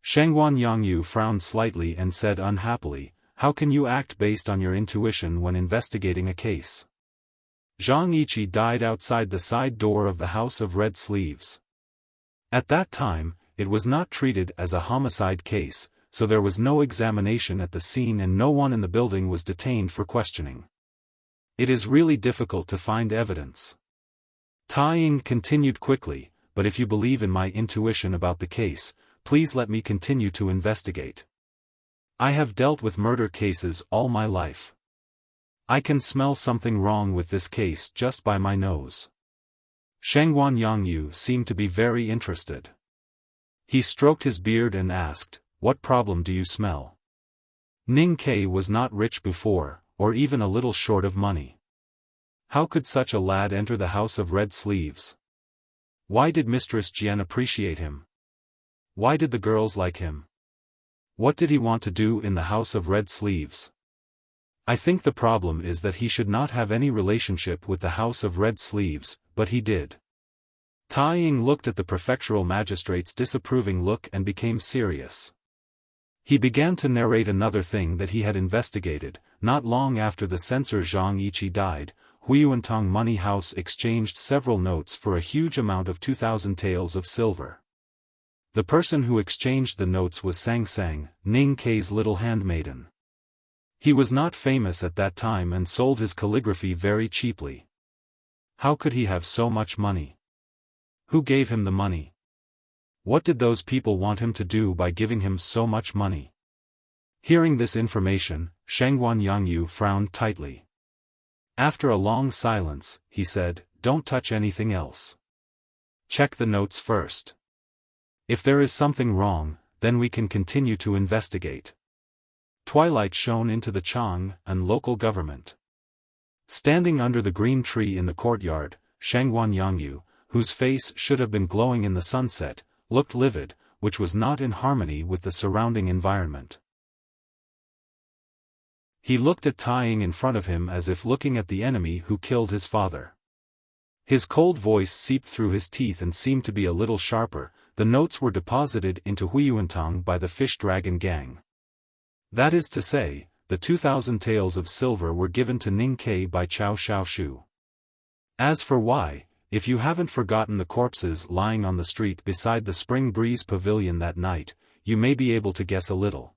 Shangguan Yangyu frowned slightly and said unhappily, "How can you act based on your intuition when investigating a case? Zhang Yiqi died outside the side door of the House of Red Sleeves. At that time, it was not treated as a homicide case, so there was no examination at the scene and no one in the building was detained for questioning. It is really difficult to find evidence." Tai Ying continued quickly, "But if you believe in my intuition about the case, please let me continue to investigate. I have dealt with murder cases all my life. I can smell something wrong with this case just by my nose." Shangguan Yangyu seemed to be very interested. He stroked his beard and asked, "What problem do you smell? Ning Kei was not rich before, or even a little short of money. How could such a lad enter the House of Red Sleeves? Why did Mistress Jian appreciate him? Why did the girls like him? What did he want to do in the House of Red Sleeves? I think the problem is that he should not have any relationship with the House of Red Sleeves, but he did." Tai Ying looked at the prefectural magistrate's disapproving look and became serious. He began to narrate another thing that he had investigated. Not long after the censor Zhang Yiqi died, Huiyuantong Money House exchanged several notes for a huge amount of 2,000 taels of silver. The person who exchanged the notes was Sang Sang, Ning Kei's little handmaiden. He was not famous at that time and sold his calligraphy very cheaply. How could he have so much money? Who gave him the money? What did those people want him to do by giving him so much money? Hearing this information, Shangguan Yangyu frowned tightly. After a long silence, he said, "Don't touch anything else. Check the notes first. If there is something wrong, then we can continue to investigate." Twilight shone into the Chang and local government. Standing under the green tree in the courtyard, Shangguan Yangyu, whose face should have been glowing in the sunset, looked livid, which was not in harmony with the surrounding environment. He looked at Tai Ying in front of him as if looking at the enemy who killed his father. His cold voice seeped through his teeth and seemed to be a little sharper. The notes were deposited into Huiyuantang by the Fish Dragon gang. That is to say, the 2,000 taels of silver were given to Ning Ke by Cao Xiaoshu. As for why, if you haven't forgotten the corpses lying on the street beside the Spring Breeze Pavilion that night, you may be able to guess a little.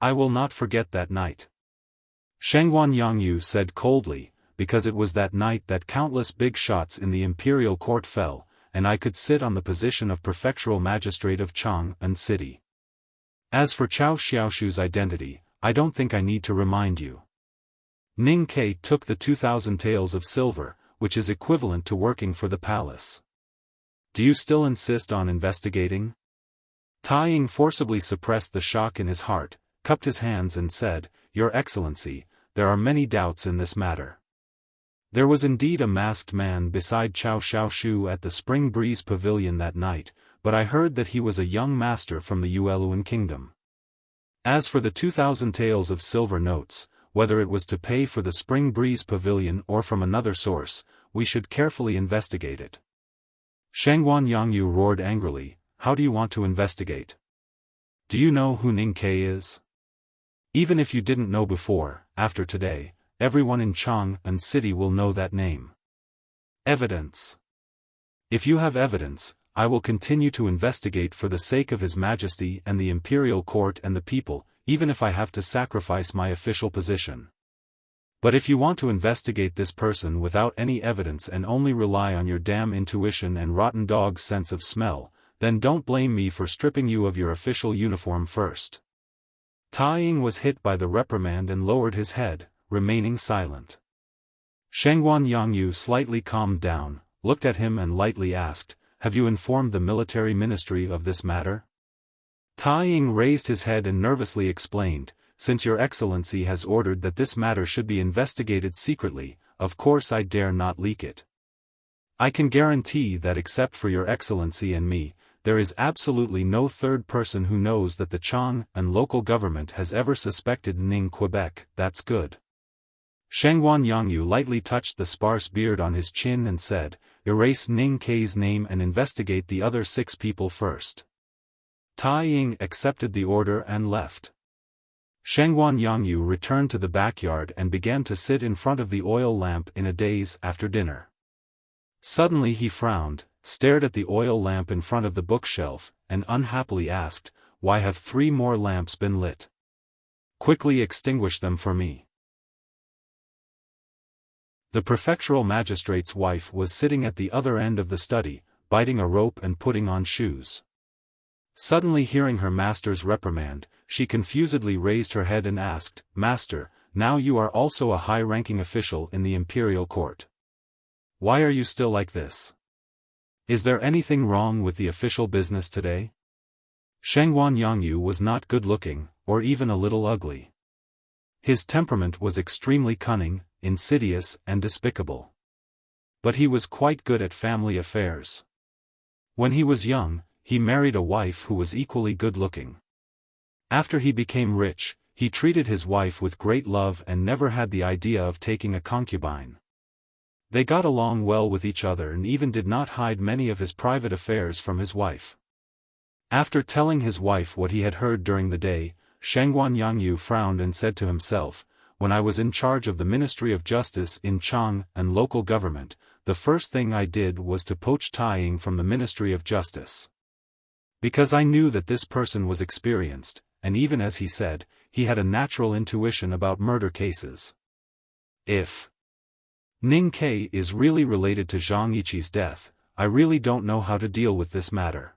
I will not forget that night. Shangguan Yangyu said coldly, because it was that night that countless big shots in the imperial court fell, and I could sit on the position of prefectural magistrate of Chang'an City. As for Cao Xiaoshu's identity, I don't think I need to remind you. Ning Ke took the 2,000 taels of silver, which is equivalent to working for the palace. Do you still insist on investigating? Tai Ying forcibly suppressed the shock in his heart, cupped his hands and said, "Your Excellency, there are many doubts in this matter." There was indeed a masked man beside Cao Xiaoshu at the Spring Breeze Pavilion that night, but I heard that he was a young master from the Yueluan kingdom. As for the 2,000 taels of silver notes, whether it was to pay for the Spring Breeze Pavilion or from another source, we should carefully investigate it. Shangguan Yangyu roared angrily, "How do you want to investigate? Do you know who Ning Ke is? Even if you didn't know before, after today, everyone in Chang'an City will know that name. Evidence. If you have evidence, I will continue to investigate for the sake of His Majesty and the imperial court and the people, even if I have to sacrifice my official position. But if you want to investigate this person without any evidence and only rely on your damn intuition and rotten dog's sense of smell, then don't blame me for stripping you of your official uniform first." Tai Ying was hit by the reprimand and lowered his head, remaining silent. Shangguan Yangyu slightly calmed down, looked at him and lightly asked, "Have you informed the military ministry of this matter?" Tai Ying raised his head and nervously explained, "Since Your Excellency has ordered that this matter should be investigated secretly, of course I dare not leak it. I can guarantee that except for Your Excellency and me, there is absolutely no third person who knows that the Chang'an local government has ever suspected Ning Quebec. That's good." Shangguan Yangyu lightly touched the sparse beard on his chin and said, "Erase Ning Ke's name and investigate the other 6 people first." Tai Ying accepted the order and left. Shangguan Yangyu returned to the backyard and began to sit in front of the oil lamp in a daze after dinner. Suddenly he frowned, stared at the oil lamp in front of the bookshelf, and unhappily asked, "Why have 3 more lamps been lit? Quickly extinguish them for me." The prefectural magistrate's wife was sitting at the other end of the study, biting a rope and putting on shoes. Suddenly hearing her master's reprimand, she confusedly raised her head and asked, "Master, now you are also a high-ranking official in the imperial court. Why are you still like this? Is there anything wrong with the official business today?" Shangguan Yangyu was not good-looking, or even a little ugly. His temperament was extremely cunning, insidious and despicable. But he was quite good at family affairs. When he was young, he married a wife who was equally good-looking. After he became rich, he treated his wife with great love and never had the idea of taking a concubine. They got along well with each other and even did not hide many of his private affairs from his wife. After telling his wife what he had heard during the day, Shangguan Yangyu frowned and said to himself, "When I was in charge of the Ministry of Justice in Chang'an local government, the first thing I did was to poach Tai Ying from the Ministry of Justice. Because I knew that this person was experienced, and even as he said, he had a natural intuition about murder cases. If Ning Ke is really related to Zhang Yiqi's death. I really don't know how to deal with this matter.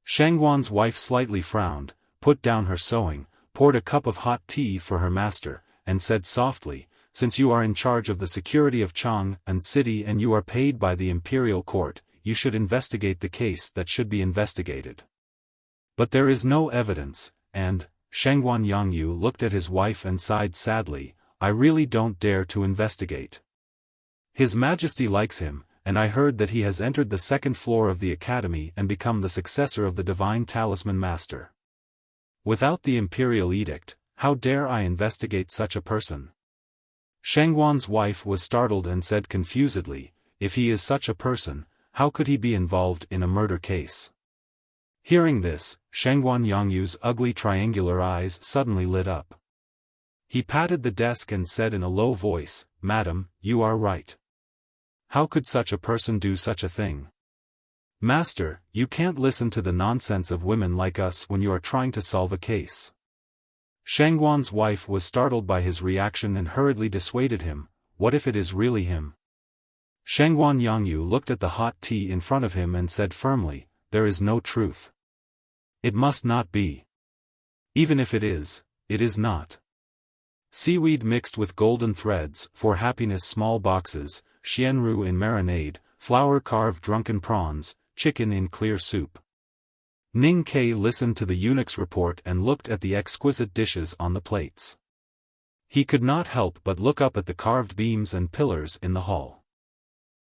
Shangguan's wife slightly frowned, put down her sewing, poured a cup of hot tea for her master, and said softly, since you are in charge of the security of Chang'an City and you are paid by the imperial court, you should investigate the case that should be investigated. But there is no evidence, and, Shangguan Yangyu looked at his wife and sighed sadly, I really don't dare to investigate. His Majesty likes him, and I heard that he has entered the second floor of the academy and become the successor of the divine talisman master. Without the imperial edict, how dare I investigate such a person? Shangguan's wife was startled and said confusedly, if he is such a person, how could he be involved in a murder case? Hearing this, Shangguan Yangyu's ugly triangular eyes suddenly lit up. He patted the desk and said in a low voice, Madam, you are right. How could such a person do such a thing? Master, you can't listen to the nonsense of women like us when you are trying to solve a case. Shangguan's wife was startled by his reaction and hurriedly dissuaded him, what if it is really him? Shangguan Yangyu looked at the hot tea in front of him and said firmly, there is no truth. It must not be. Even if it is not. Seaweed mixed with golden threads, for happiness small boxes, xianru in marinade, flour-carved drunken prawns, chicken in clear soup. Ning Ke listened to the eunuch's report and looked at the exquisite dishes on the plates. He could not help but look up at the carved beams and pillars in the hall.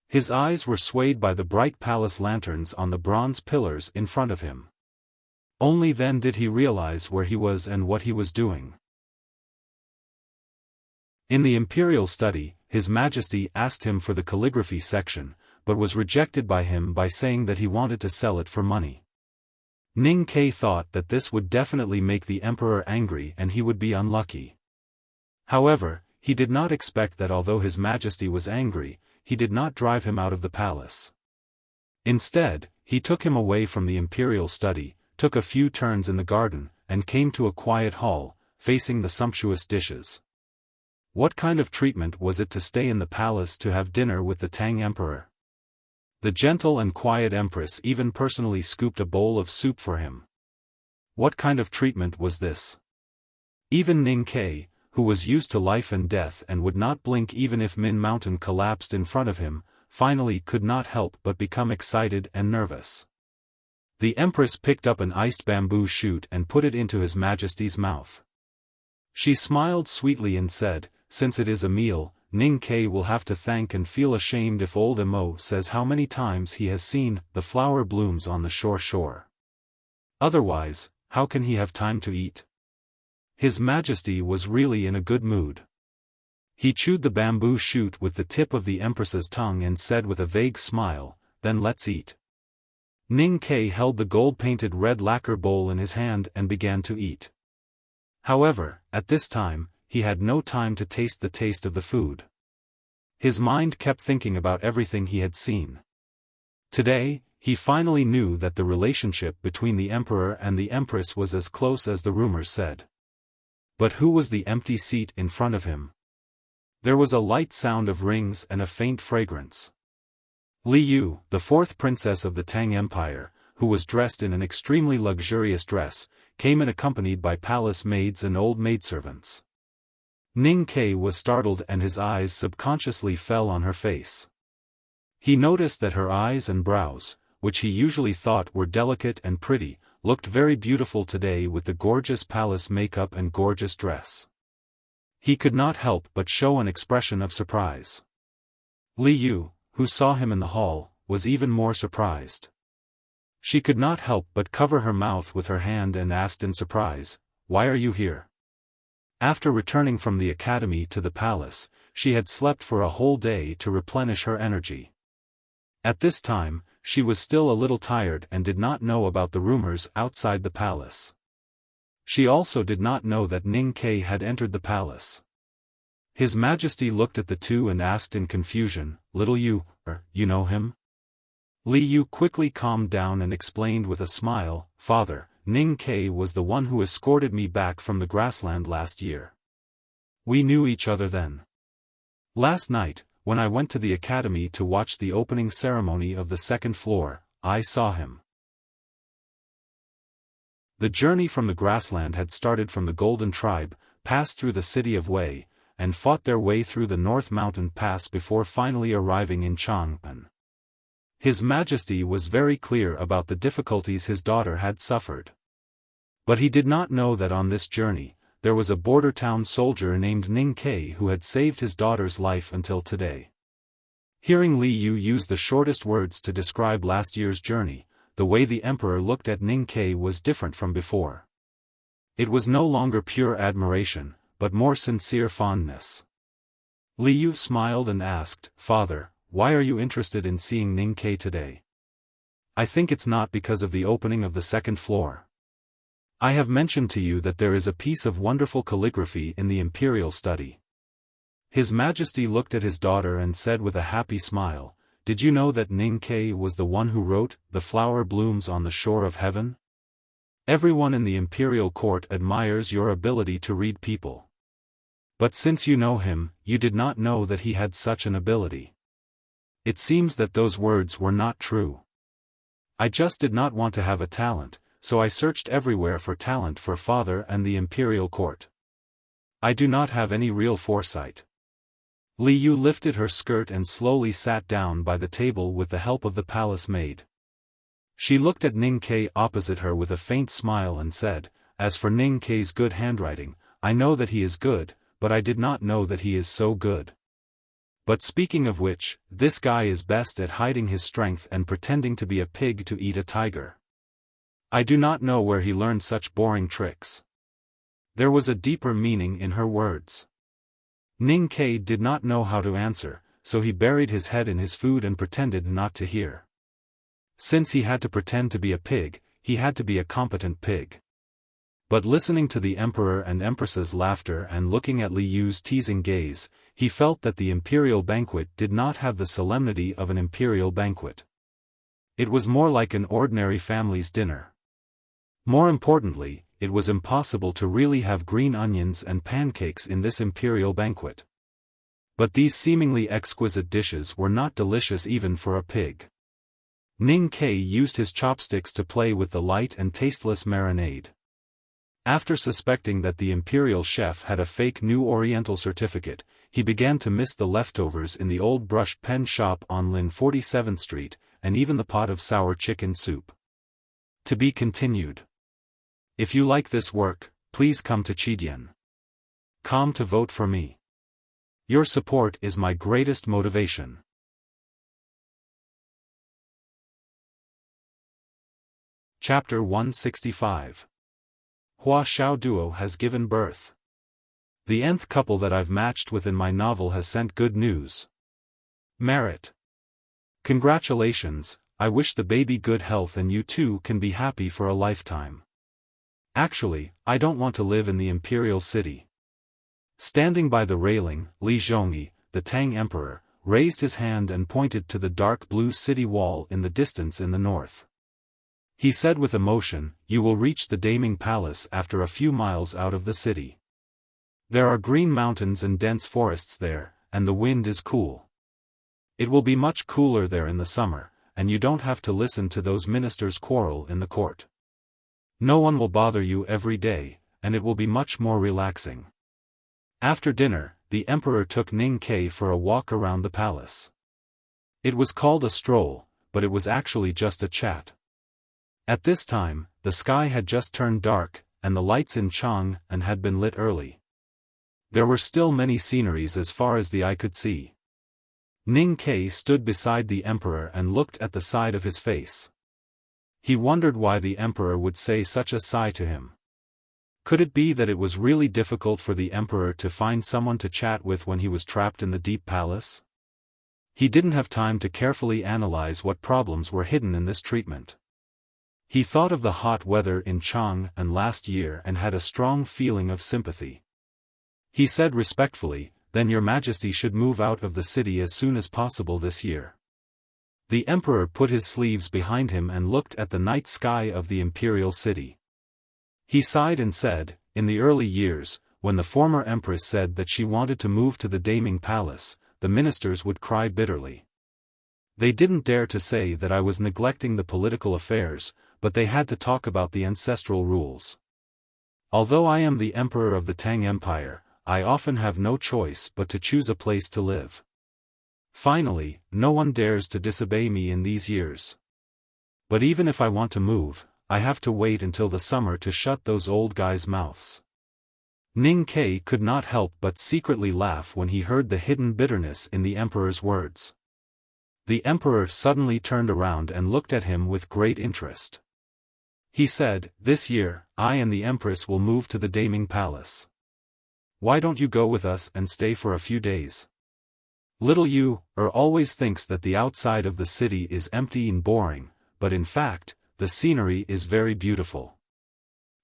His eyes were swayed by the bright palace lanterns on the bronze pillars in front of him. Only then did he realize where he was and what he was doing. In the imperial study, His Majesty asked him for the calligraphy section, but was rejected by him by saying that he wanted to sell it for money. Ning Ke thought that this would definitely make the emperor angry and he would be unlucky. However, he did not expect that although His Majesty was angry, he did not drive him out of the palace. Instead, he took him away from the imperial study, took a few turns in the garden, and came to a quiet hall, facing the sumptuous dishes. What kind of treatment was it to stay in the palace to have dinner with the Tang Emperor? The gentle and quiet empress even personally scooped a bowl of soup for him. What kind of treatment was this? Even Ning Ke, who was used to life and death and would not blink even if Min Mountain collapsed in front of him, finally could not help but become excited and nervous. The empress picked up an iced bamboo shoot and put it into His Majesty's mouth. She smiled sweetly and said, since it is a meal, Ning Ke will have to thank and feel ashamed if old Emo says how many times he has seen the flower blooms on the shore. Otherwise, how can he have time to eat? His Majesty was really in a good mood. He chewed the bamboo shoot with the tip of the empress's tongue and said with a vague smile, then let's eat. Ning Ke held the gold-painted red lacquer bowl in his hand and began to eat. However, at this time, he had no time to taste the taste of the food. His mind kept thinking about everything he had seen. Today, he finally knew that the relationship between the emperor and the empress was as close as the rumors said. But who was the empty seat in front of him? There was a light sound of rings and a faint fragrance. Li Yu, the fourth princess of the Tang Empire, who was dressed in an extremely luxurious dress, came in accompanied by palace maids and old maidservants. Ning Ke was startled and his eyes subconsciously fell on her face. He noticed that her eyes and brows, which he usually thought were delicate and pretty, looked very beautiful today with the gorgeous palace makeup and gorgeous dress. He could not help but show an expression of surprise. Li Yu, who saw him in the hall, was even more surprised. She could not help but cover her mouth with her hand and asked in surprise, "Why are you here?" After returning from the academy to the palace, she had slept for a whole day to replenish her energy. At this time, she was still a little tired and did not know about the rumors outside the palace. She also did not know that Ning Ke had entered the palace. His Majesty looked at the two and asked in confusion, "Little Yu, you know him?" Li Yu quickly calmed down and explained with a smile, "Father, Ning Ke was the one who escorted me back from the grassland last year. We knew each other then. Last night, when I went to the academy to watch the opening ceremony of the second floor, I saw him. The journey from the grassland had started from the Golden Tribe, passed through the city of Wei, and fought their way through the North Mountain Pass before finally arriving in Chang'an. His Majesty was very clear about the difficulties his daughter had suffered. But he did not know that on this journey, there was a border town soldier named Ning Kai who had saved his daughter's life until today. Hearing Li Yu use the shortest words to describe last year's journey, the way the emperor looked at Ning Kai was different from before. It was no longer pure admiration, but more sincere fondness. Li Yu smiled and asked, "Father, why are you interested in seeing Ning Kai today?" "I think it's not because of the opening of the second floor. I have mentioned to you that there is a piece of wonderful calligraphy in the imperial study." His Majesty looked at his daughter and said with a happy smile, "Did you know that Ning Kai was the one who wrote, 'The flower blooms on the shore of heaven'? Everyone in the imperial court admires your ability to read people. But since you know him, you did not know that he had such an ability. It seems that those words were not true. I just did not want to have a talent, so I searched everywhere for talent for father and the imperial court. I do not have any real foresight." Li Yu lifted her skirt and slowly sat down by the table with the help of the palace maid. She looked at Ning Kai opposite her with a faint smile and said, "As for Ning Kai's good handwriting, I know that he is good, but I did not know that he is so good. But speaking of which, this guy is best at hiding his strength and pretending to be a pig to eat a tiger. I do not know where he learned such boring tricks." There was a deeper meaning in her words. Ning Kai did not know how to answer, so he buried his head in his food and pretended not to hear. Since he had to pretend to be a pig, he had to be a competent pig. But listening to the emperor and empress's laughter and looking at Li Yu's teasing gaze, he felt that the imperial banquet did not have the solemnity of an imperial banquet. It was more like an ordinary family's dinner. More importantly, it was impossible to really have green onions and pancakes in this imperial banquet. But these seemingly exquisite dishes were not delicious even for a pig. Ning Kai used his chopsticks to play with the light and tasteless marinade. After suspecting that the imperial chef had a fake New Oriental certificate, he began to miss the leftovers in the old brushed pen shop on Lin 47th Street, and even the pot of sour chicken soup. To be continued. If you like this work, please come to Chidian.com to vote for me. Your support is my greatest motivation. Chapter 165. Hua Xiao Duo has given birth. The nth couple that I've matched with in my novel has sent good news. Merit. Congratulations, I wish the baby good health and you too can be happy for a lifetime. Actually, I don't want to live in the imperial city. Standing by the railing, Li Zhongyi, the Tang emperor, raised his hand and pointed to the dark blue city wall in the distance in the north. He said with emotion, "You will reach the Daming Palace after a few miles out of the city. There are green mountains and dense forests there, and the wind is cool. It will be much cooler there in the summer, and you don't have to listen to those ministers quarrel in the court. No one will bother you every day, and it will be much more relaxing." After dinner, the emperor took Ning Kai for a walk around the palace. It was called a stroll, but it was actually just a chat. At this time, the sky had just turned dark, and the lights in Chang'an had been lit early. There were still many sceneries as far as the eye could see. Ning Kai stood beside the emperor and looked at the side of his face. He wondered why the emperor would say such a sigh to him. Could it be that it was really difficult for the emperor to find someone to chat with when he was trapped in the deep palace? He didn't have time to carefully analyze what problems were hidden in this treatment. He thought of the hot weather in Chang'an last year and had a strong feeling of sympathy. He said respectfully, "Then your Majesty should move out of the city as soon as possible this year." The emperor put his sleeves behind him and looked at the night sky of the imperial city. He sighed and said, "In the early years, when the former empress said that she wanted to move to the Daming Palace, the ministers would cry bitterly. They didn't dare to say that I was neglecting the political affairs, but they had to talk about the ancestral rules. Although I am the emperor of the Tang Empire, I often have no choice but to choose a place to live. Finally, no one dares to disobey me in these years. But even if I want to move, I have to wait until the summer to shut those old guys' mouths. Ning Kai could not help but secretly laugh when he heard the hidden bitterness in the emperor's words. The emperor suddenly turned around and looked at him with great interest. He said, "This year, I and the empress will move to the Daming Palace. Why don't you go with us and stay for a few days? Little you, always thinks that the outside of the city is empty and boring, but in fact, the scenery is very beautiful."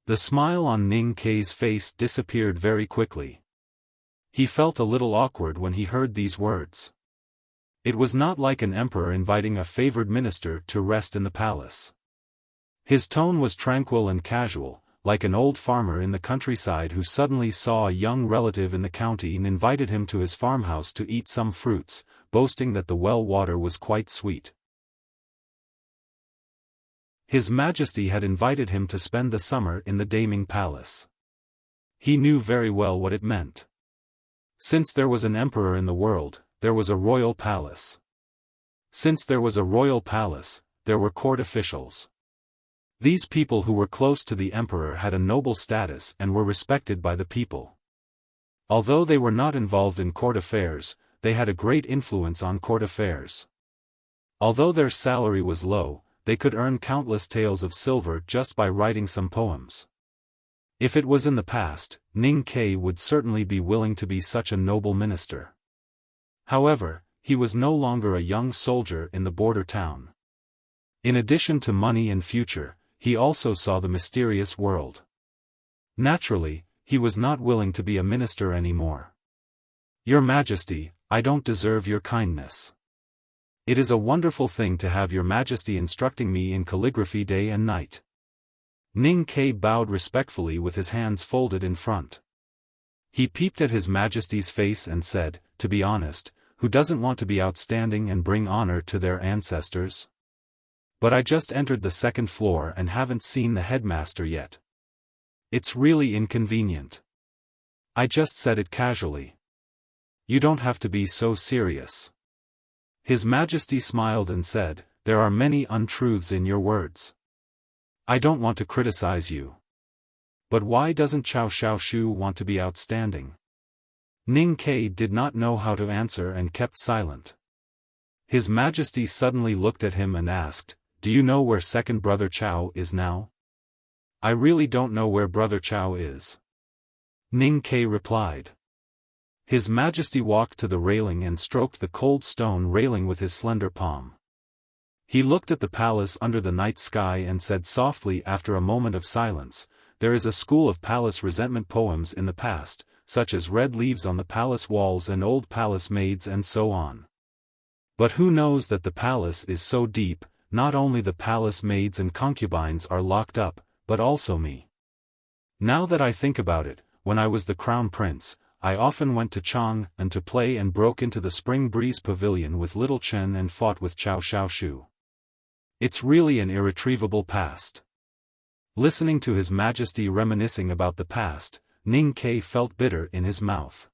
The smile on Ning Kai's face disappeared very quickly. He felt a little awkward when he heard these words. It was not like an emperor inviting a favored minister to rest in the palace. His tone was tranquil and casual, like an old farmer in the countryside who suddenly saw a young relative in the county and invited him to his farmhouse to eat some fruits, boasting that the well water was quite sweet. His Majesty had invited him to spend the summer in the Daming Palace. He knew very well what it meant. Since there was an emperor in the world, there was a royal palace. Since there was a royal palace, there were court officials. These people who were close to the emperor had a noble status and were respected by the people. Although they were not involved in court affairs, they had a great influence on court affairs. Although their salary was low, they could earn countless taels of silver just by writing some poems. If it was in the past, Ning Kai would certainly be willing to be such a noble minister. However, he was no longer a young soldier in the border town. In addition to money and future, he also saw the mysterious world. Naturally, he was not willing to be a minister anymore. "Your Majesty, I don't deserve your kindness. It is a wonderful thing to have your Majesty instructing me in calligraphy day and night." Ning Kai bowed respectfully with his hands folded in front. He peeped at his Majesty's face and said, "To be honest, who doesn't want to be outstanding and bring honor to their ancestors? But I just entered the second floor and haven't seen the headmaster yet. It's really inconvenient." I just said it casually. "You don't have to be so serious." His Majesty smiled and said, "There are many untruths in your words. I don't want to criticize you. But why doesn't Cao Xiaoshu want to be outstanding?" Ning Kai did not know how to answer and kept silent. His Majesty suddenly looked at him and asked, "Do you know where second brother Cao is now?" "I really don't know where brother Cao is," Ning Kai replied. His Majesty walked to the railing and stroked the cold stone railing with his slender palm. He looked at the palace under the night sky and said softly after a moment of silence, "There is a school of palace resentment poems in the past, such as red leaves on the palace walls and old palace maids and so on. But who knows that the palace is so deep, not only the palace maids and concubines are locked up, but also me. Now that I think about it, when I was the crown prince, I often went to Chang and to play and broke into the Spring Breeze Pavilion with Little Chen and fought with Cao Xiaoshu. It's really an irretrievable past." Listening to His Majesty reminiscing about the past, Ning Kai felt bitter in his mouth.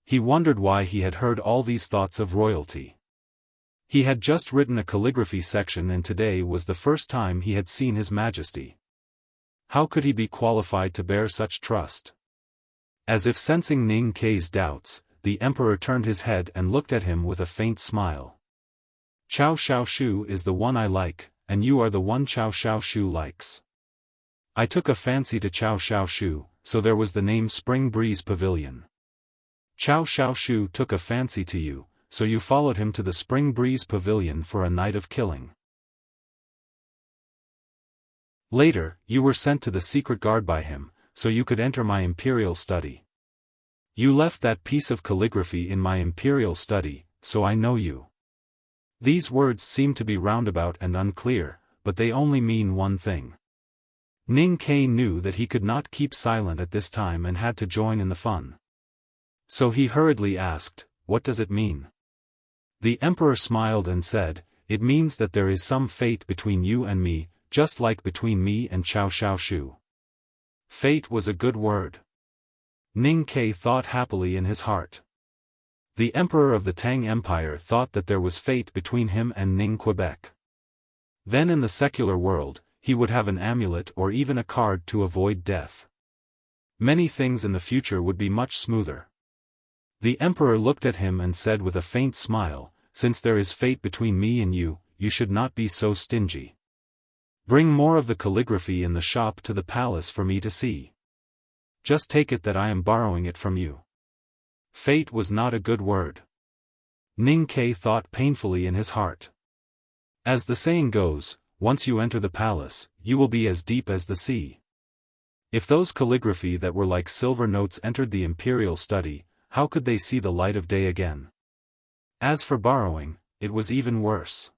He wondered why he had heard all these thoughts of royalty. He had just written a calligraphy section and today was the first time he had seen His Majesty. How could he be qualified to bear such trust? As if sensing Ning Kai's doubts, the emperor turned his head and looked at him with a faint smile. "Cao Xiaoshu is the one I like, and you are the one Cao Xiaoshu likes. I took a fancy to Cao Xiaoshu, so there was the name Spring Breeze Pavilion. Cao Xiaoshu took a fancy to you, so you followed him to the Spring Breeze Pavilion for a night of killing. Later, you were sent to the secret guard by him, so you could enter my imperial study. You left that piece of calligraphy in my imperial study, so I know you." These words seem to be roundabout and unclear, but they only mean one thing. Ning Kai knew that he could not keep silent at this time and had to join in the fun. So he hurriedly asked, what does it mean? The emperor smiled and said, it means that there is some fate between you and me, just like between me and Xiao Xiaoshu. Fate was a good word. Ning Ke thought happily in his heart. The emperor of the Tang Empire thought that there was fate between him and Ning Quebec. Then in the secular world, he would have an amulet or even a card to avoid death. Many things in the future would be much smoother. The emperor looked at him and said with a faint smile, since there is fate between me and you, you should not be so stingy. Bring more of the calligraphy in the shop to the palace for me to see. Just take it that I am borrowing it from you. Fate was not a good word. Ning Ke thought painfully in his heart. As the saying goes, once you enter the palace, you will be as deep as the sea. If those calligraphy that were like silver notes entered the imperial study, how could they see the light of day again? As for borrowing, it was even worse.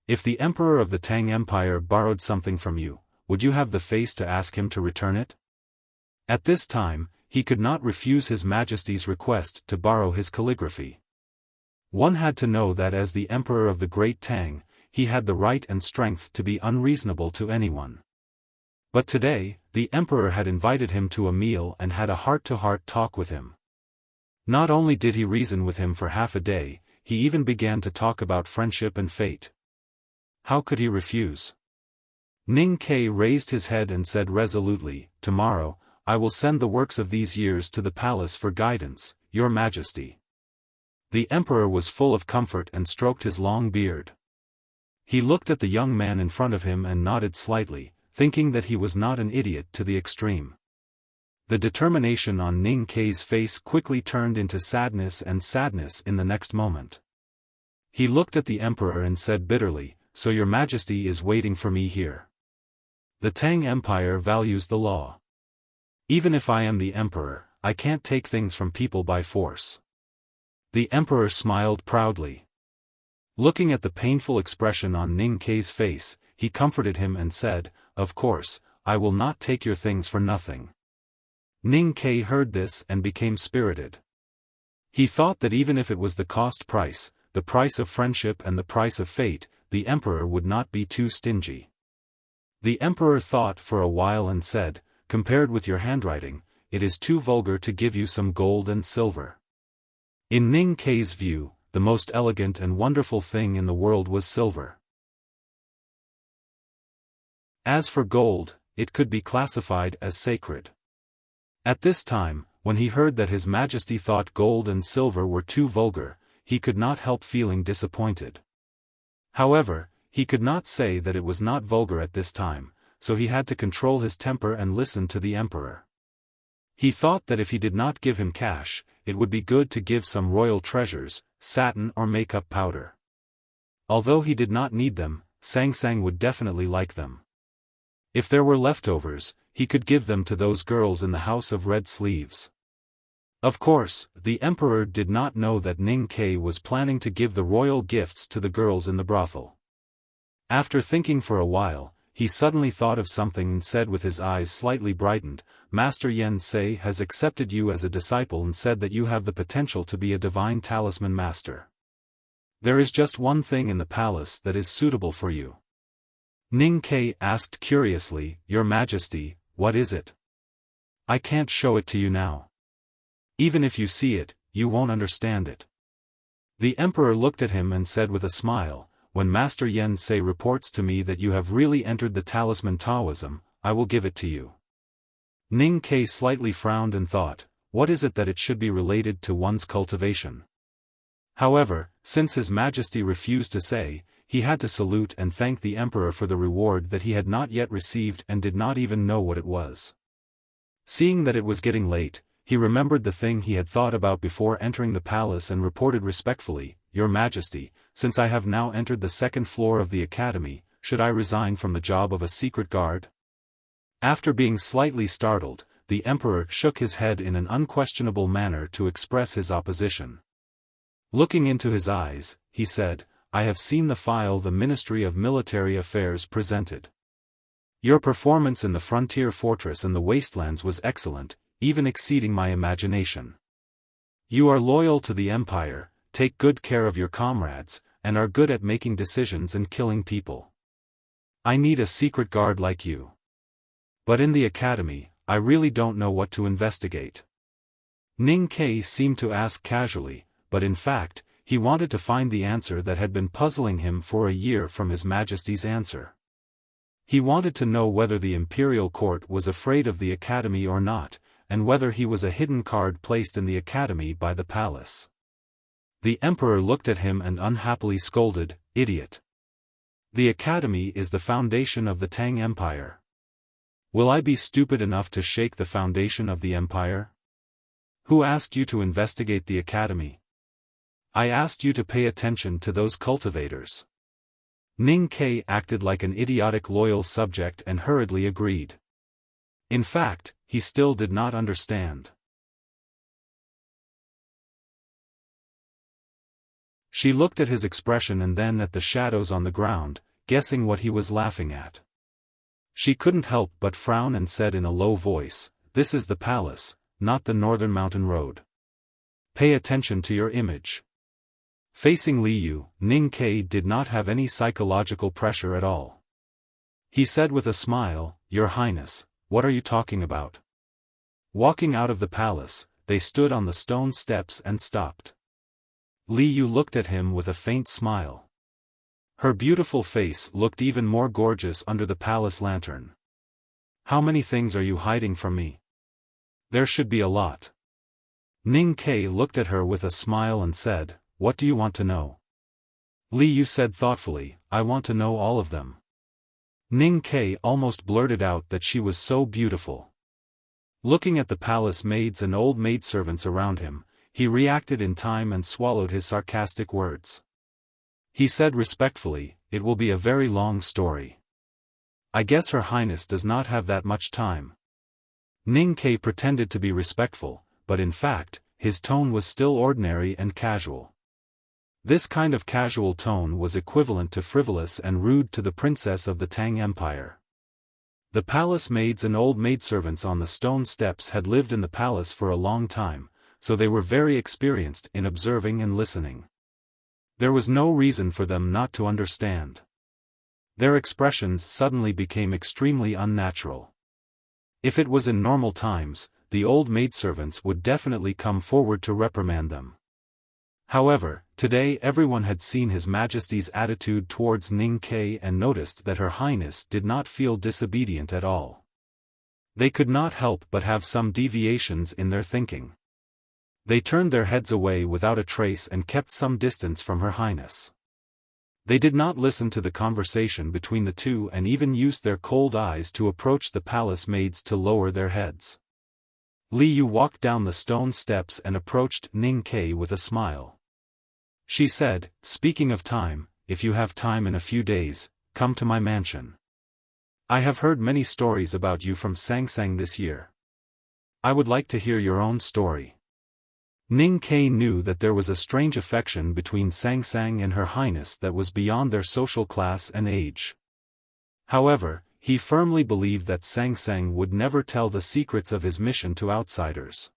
If the emperor of the Tang Empire borrowed something from you, would you have the face to ask him to return it? At this time, he could not refuse His Majesty's request to borrow his calligraphy. One had to know that as the emperor of the Great Tang, he had the right and strength to be unreasonable to anyone. But today, the emperor had invited him to a meal and had a heart-to-heart talk with him. Not only did he reason with him for half a day, he even began to talk about friendship and fate. How could he refuse? Ning Ke raised his head and said resolutely, tomorrow, I will send the works of these years to the palace for guidance, Your Majesty. The emperor was full of comfort and stroked his long beard. He looked at the young man in front of him and nodded slightly, thinking that he was not an idiot to the extreme. The determination on Ning Ke's face quickly turned into sadness and sadness in the next moment. He looked at the emperor and said bitterly, so Your Majesty is waiting for me here. The Tang Empire values the law. Even if I am the emperor, I can't take things from people by force. The emperor smiled proudly. Looking at the painful expression on Ning Ke's face, he comforted him and said, of course, I will not take your things for nothing. Ning Ke heard this and became spirited. He thought that even if it was the cost price, the price of friendship and the price of fate, the emperor would not be too stingy. The emperor thought for a while and said, compared with your handwriting, it is too vulgar to give you some gold and silver. In Ning Ke's view, the most elegant and wonderful thing in the world was silver. As for gold, it could be classified as sacred. At this time, when he heard that His Majesty thought gold and silver were too vulgar, he could not help feeling disappointed. However, he could not say that it was not vulgar at this time, so he had to control his temper and listen to the emperor. He thought that if he did not give him cash, it would be good to give some royal treasures, satin or makeup powder. Although he did not need them, Sang Sang would definitely like them. If there were leftovers, he could give them to those girls in the House of Red Sleeves. Of course, the emperor did not know that Ning Ke was planning to give the royal gifts to the girls in the brothel. After thinking for a while, he suddenly thought of something and said with his eyes slightly brightened, Master Yen Sei has accepted you as a disciple and said that you have the potential to be a divine talisman master. There is just one thing in the palace that is suitable for you. Ning Ke asked curiously, Your Majesty, what is it? I can't show it to you now. Even if you see it, you won't understand it. The emperor looked at him and said with a smile, when Master Yen Sei reports to me that you have really entered the talisman Taoism, I will give it to you. Ning Ke slightly frowned and thought, what is it that it should be related to one's cultivation? However, since His Majesty refused to say, he had to salute and thank the emperor for the reward that he had not yet received and did not even know what it was. Seeing that it was getting late, he remembered the thing he had thought about before entering the palace and reported respectfully, Your Majesty, since I have now entered the second floor of the academy, should I resign from the job of a secret guard? After being slightly startled, the emperor shook his head in an unquestionable manner to express his opposition. Looking into his eyes, he said, I have seen the file the Ministry of Military Affairs presented. Your performance in the frontier fortress and the wastelands was excellent, even exceeding my imagination. You are loyal to the empire, take good care of your comrades, and are good at making decisions and killing people. I need a secret guard like you. But in the academy, I really don't know what to investigate. Ning Ke seemed to ask casually, but in fact, he wanted to find the answer that had been puzzling him for a year from His Majesty's answer. He wanted to know whether the imperial court was afraid of the academy or not, and whether he was a hidden card placed in the academy by the palace. The emperor looked at him and unhappily scolded, "Idiot! The academy is the foundation of the Tang Empire. Will I be stupid enough to shake the foundation of the empire? Who asked you to investigate the academy? I asked you to pay attention to those cultivators." Ning Ke acted like an idiotic loyal subject and hurriedly agreed. In fact, he still did not understand. She looked at his expression and then at the shadows on the ground, guessing what he was laughing at. She couldn't help but frown and said in a low voice, "This is the palace, not the Northern Mountain Road. Pay attention to your image." Facing Li Yu, Ning Ke did not have any psychological pressure at all. He said with a smile, "Your Highness, what are you talking about?" Walking out of the palace, they stood on the stone steps and stopped. Li Yu looked at him with a faint smile. Her beautiful face looked even more gorgeous under the palace lantern. "How many things are you hiding from me? There should be a lot." Ning Ke looked at her with a smile and said, "What do you want to know?" Li Yu said thoughtfully, "I want to know all of them." Ning Ke almost blurted out that she was so beautiful. Looking at the palace maids and old maidservants around him, he reacted in time and swallowed his sarcastic words. He said respectfully, "It will be a very long story. I guess Her Highness does not have that much time." Ning Ke pretended to be respectful, but in fact, his tone was still ordinary and casual. This kind of casual tone was equivalent to frivolous and rude to the princess of the Tang Empire. The palace maids and old maidservants on the stone steps had lived in the palace for a long time, so they were very experienced in observing and listening. There was no reason for them not to understand. Their expressions suddenly became extremely unnatural. If it was in normal times, the old maidservants would definitely come forward to reprimand them. However, today everyone had seen His Majesty's attitude towards Ning Ke and noticed that Her Highness did not feel disobedient at all. They could not help but have some deviations in their thinking. They turned their heads away without a trace and kept some distance from Her Highness. They did not listen to the conversation between the two and even used their cold eyes to approach the palace maids to lower their heads. Li Yu walked down the stone steps and approached Ning Ke with a smile. She said, "Speaking of time, if you have time in a few days, come to my mansion. I have heard many stories about you from Sangsang this year. I would like to hear your own story." Ning Ke knew that there was a strange affection between Sangsang and Her Highness that was beyond their social class and age. However, he firmly believed that Sangsang would never tell the secrets of his mission to outsiders.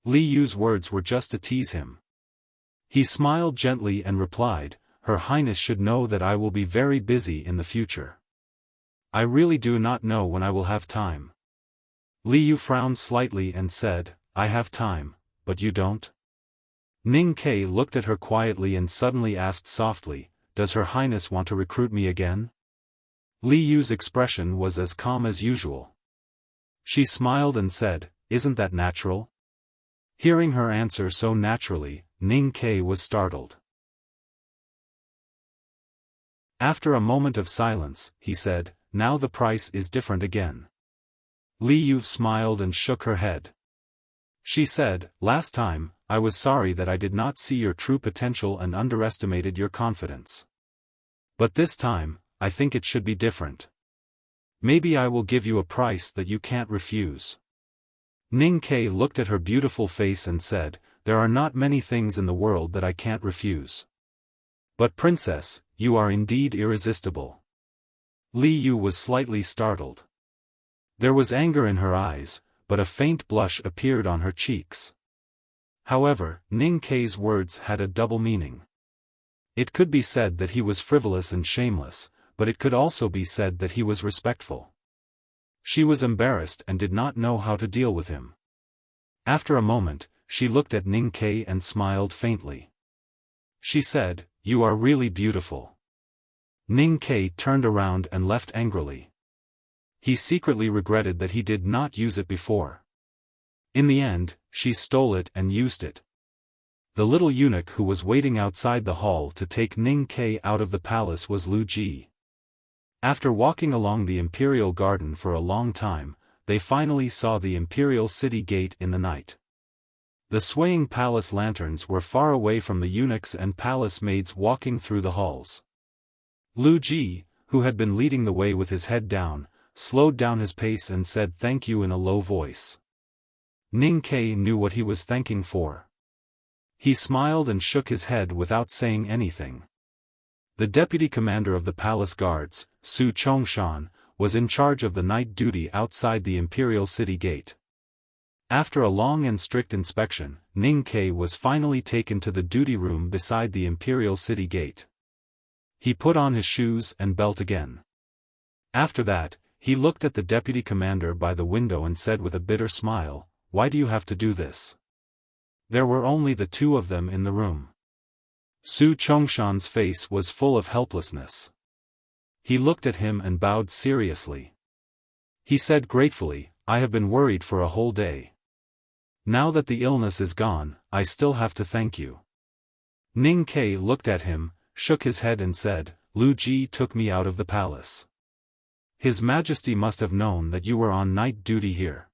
Li Yu's words were just to tease him. He smiled gently and replied, "Her Highness should know that I will be very busy in the future. I really do not know when I will have time." Li Yu frowned slightly and said, "I have time, but you don't?" Ning Ke looked at her quietly and suddenly asked softly, "Does Her Highness want to recruit me again?" Li Yu's expression was as calm as usual. She smiled and said, "Isn't that natural?" Hearing her answer so naturally, Ning Ke was startled. After a moment of silence, he said, "Now the price is different again." Li Yu smiled and shook her head. She said, "Last time, I was sorry that I did not see your true potential and underestimated your confidence. But this time, I think it should be different. Maybe I will give you a price that you can't refuse." Ning Ke looked at her beautiful face and said, "There are not many things in the world that I can't refuse. But Princess, you are indeed irresistible." Li Yu was slightly startled. There was anger in her eyes, but a faint blush appeared on her cheeks. However, Ning Kei's words had a double meaning. It could be said that he was frivolous and shameless, but it could also be said that he was respectful. She was embarrassed and did not know how to deal with him. After a moment, she looked at Ning Kei and smiled faintly. She said, "You are really beautiful." Ning Kei turned around and left angrily. He secretly regretted that he did not use it before. In the end, she stole it and used it. The little eunuch who was waiting outside the hall to take Ning Kei out of the palace was Lu Ji. After walking along the imperial garden for a long time, they finally saw the imperial city gate in the night. The swaying palace lanterns were far away from the eunuchs and palace maids walking through the halls. Lu Ji, who had been leading the way with his head down, slowed down his pace and said thank you in a low voice. Ning Kei knew what he was thanking for. He smiled and shook his head without saying anything. The deputy commander of the palace guards, Su Chongshan, was in charge of the night duty outside the imperial city gate. After a long and strict inspection, Ning Kei was finally taken to the duty room beside the imperial city gate. He put on his shoes and belt again. After that, he looked at the deputy commander by the window and said with a bitter smile, "Why do you have to do this?" There were only the two of them in the room. Su Chongshan's face was full of helplessness. He looked at him and bowed seriously. He said gratefully, "I have been worried for a whole day. Now that the illness is gone, I still have to thank you." Ning Kei looked at him, shook his head and said, "Lu Ji took me out of the palace. His Majesty must have known that you were on night duty here.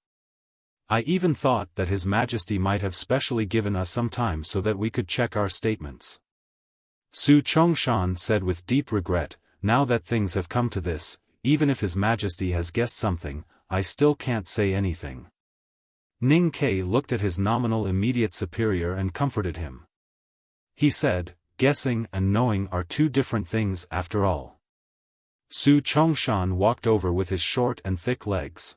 I even thought that His Majesty might have specially given us some time so that we could check our statements." Su Chongshan said with deep regret, "Now that things have come to this, even if His Majesty has guessed something, I still can't say anything." Ning Kei looked at his nominal immediate superior and comforted him. He said, "Guessing and knowing are two different things after all." Su Chongshan walked over with his short and thick legs.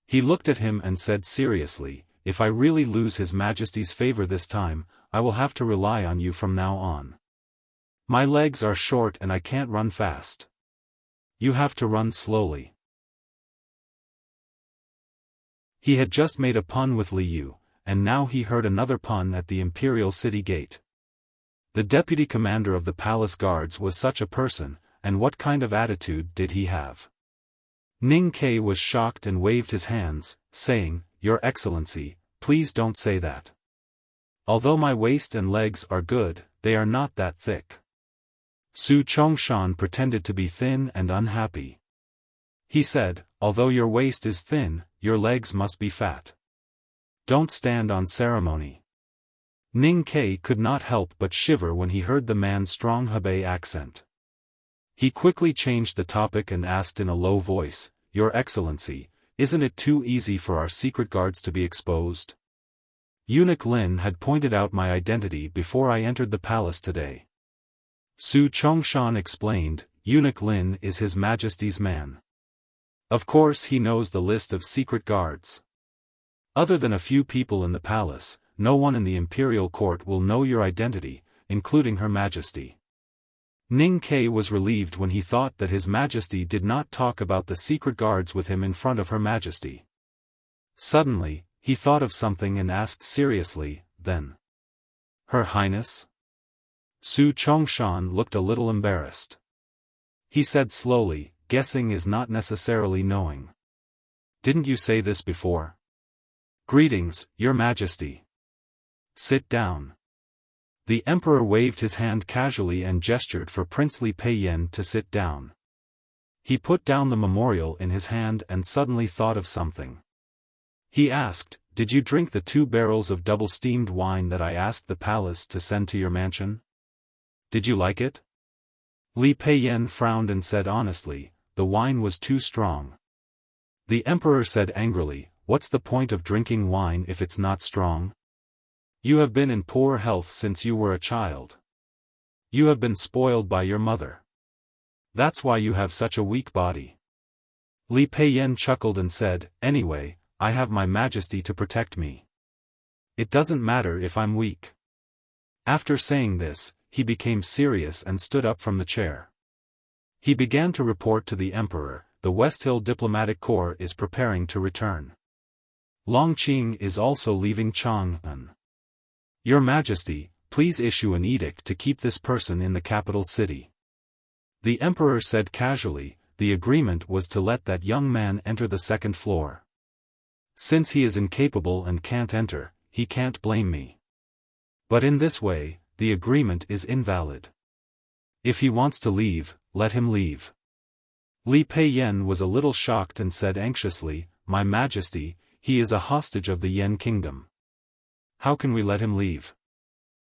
He looked at him and said seriously, "If I really lose His Majesty's favor this time, I will have to rely on you from now on. My legs are short and I can't run fast. You have to run slowly." He had just made a pun with Liu, and now he heard another pun at the imperial city gate. The deputy commander of the palace guards was such a person, and what kind of attitude did he have? Ning Kei was shocked and waved his hands, saying, "Your Excellency, please don't say that. Although my waist and legs are good, they are not that thick." Su Chongshan pretended to be thin and unhappy. He said, "Although your waist is thin, your legs must be fat. Don't stand on ceremony." Ning Kei could not help but shiver when he heard the man's strong Hebei accent. He quickly changed the topic and asked in a low voice, "Your Excellency, isn't it too easy for our secret guards to be exposed? Eunuch Lin had pointed out my identity before I entered the palace today." Su Chongshan explained, "Eunuch Lin is His Majesty's man. Of course he knows the list of secret guards. Other than a few people in the palace, no one in the imperial court will know your identity, including Her Majesty." Ning Kei was relieved when he thought that His Majesty did not talk about the secret guards with him in front of Her Majesty. Suddenly, he thought of something and asked seriously, "Then, Her Highness?" Su Chongshan looked a little embarrassed. He said slowly, "Guessing is not necessarily knowing. Didn't you say this before? Greetings, Your Majesty. Sit down." The emperor waved his hand casually and gestured for Princely Peiyan to sit down. He put down the memorial in his hand and suddenly thought of something. He asked, "Did you drink the 2 barrels of double-steamed wine that I asked the palace to send to your mansion? Did you like it?" Li Peiyan frowned and said honestly, "The wine was too strong." The emperor said angrily, "What's the point of drinking wine if it's not strong? You have been in poor health since you were a child. You have been spoiled by your mother. That's why you have such a weak body." Li Peiyan chuckled and said, "Anyway, I have my Majesty to protect me. It doesn't matter if I'm weak. After saying this, he became serious and stood up from the chair. He began to report to the emperor, the West Hill Diplomatic Corps is preparing to return. Longqing is also leaving Chang'an. Your Majesty, please issue an edict to keep this person in the capital city. The emperor said casually, the agreement was to let that young man enter the second floor. Since he is incapable and can't enter, he can't blame me. But in this way, the agreement is invalid. If he wants to leave, let him leave. Li Peiyan was a little shocked and said anxiously, My Majesty, he is a hostage of the Yan kingdom. How can we let him leave?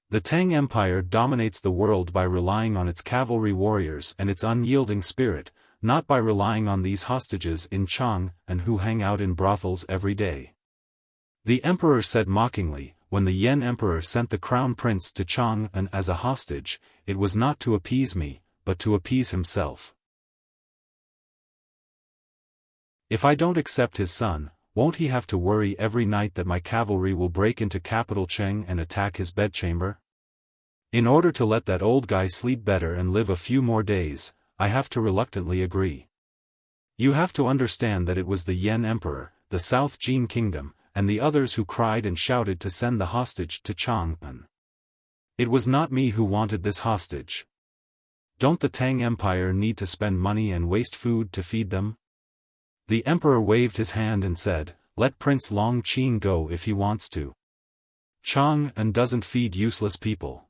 The Tang Empire dominates the world by relying on its cavalry warriors and its unyielding spirit, not by relying on these hostages in Chang and who hang out in brothels every day. The emperor said mockingly, when the Yan emperor sent the crown prince to Chang'an as a hostage, it was not to appease me, but to appease himself. If I don't accept his son, won't he have to worry every night that my cavalry will break into capital Cheng and attack his bedchamber? In order to let that old guy sleep better and live a few more days, I have to reluctantly agree. You have to understand that it was the Yan emperor, the South Jin kingdom, and the others who cried and shouted to send the hostage to Chang'an. It was not me who wanted this hostage. Don't the Tang Empire need to spend money and waste food to feed them? The emperor waved his hand and said, let Prince Longqing go if he wants to. Chang'an doesn't feed useless people.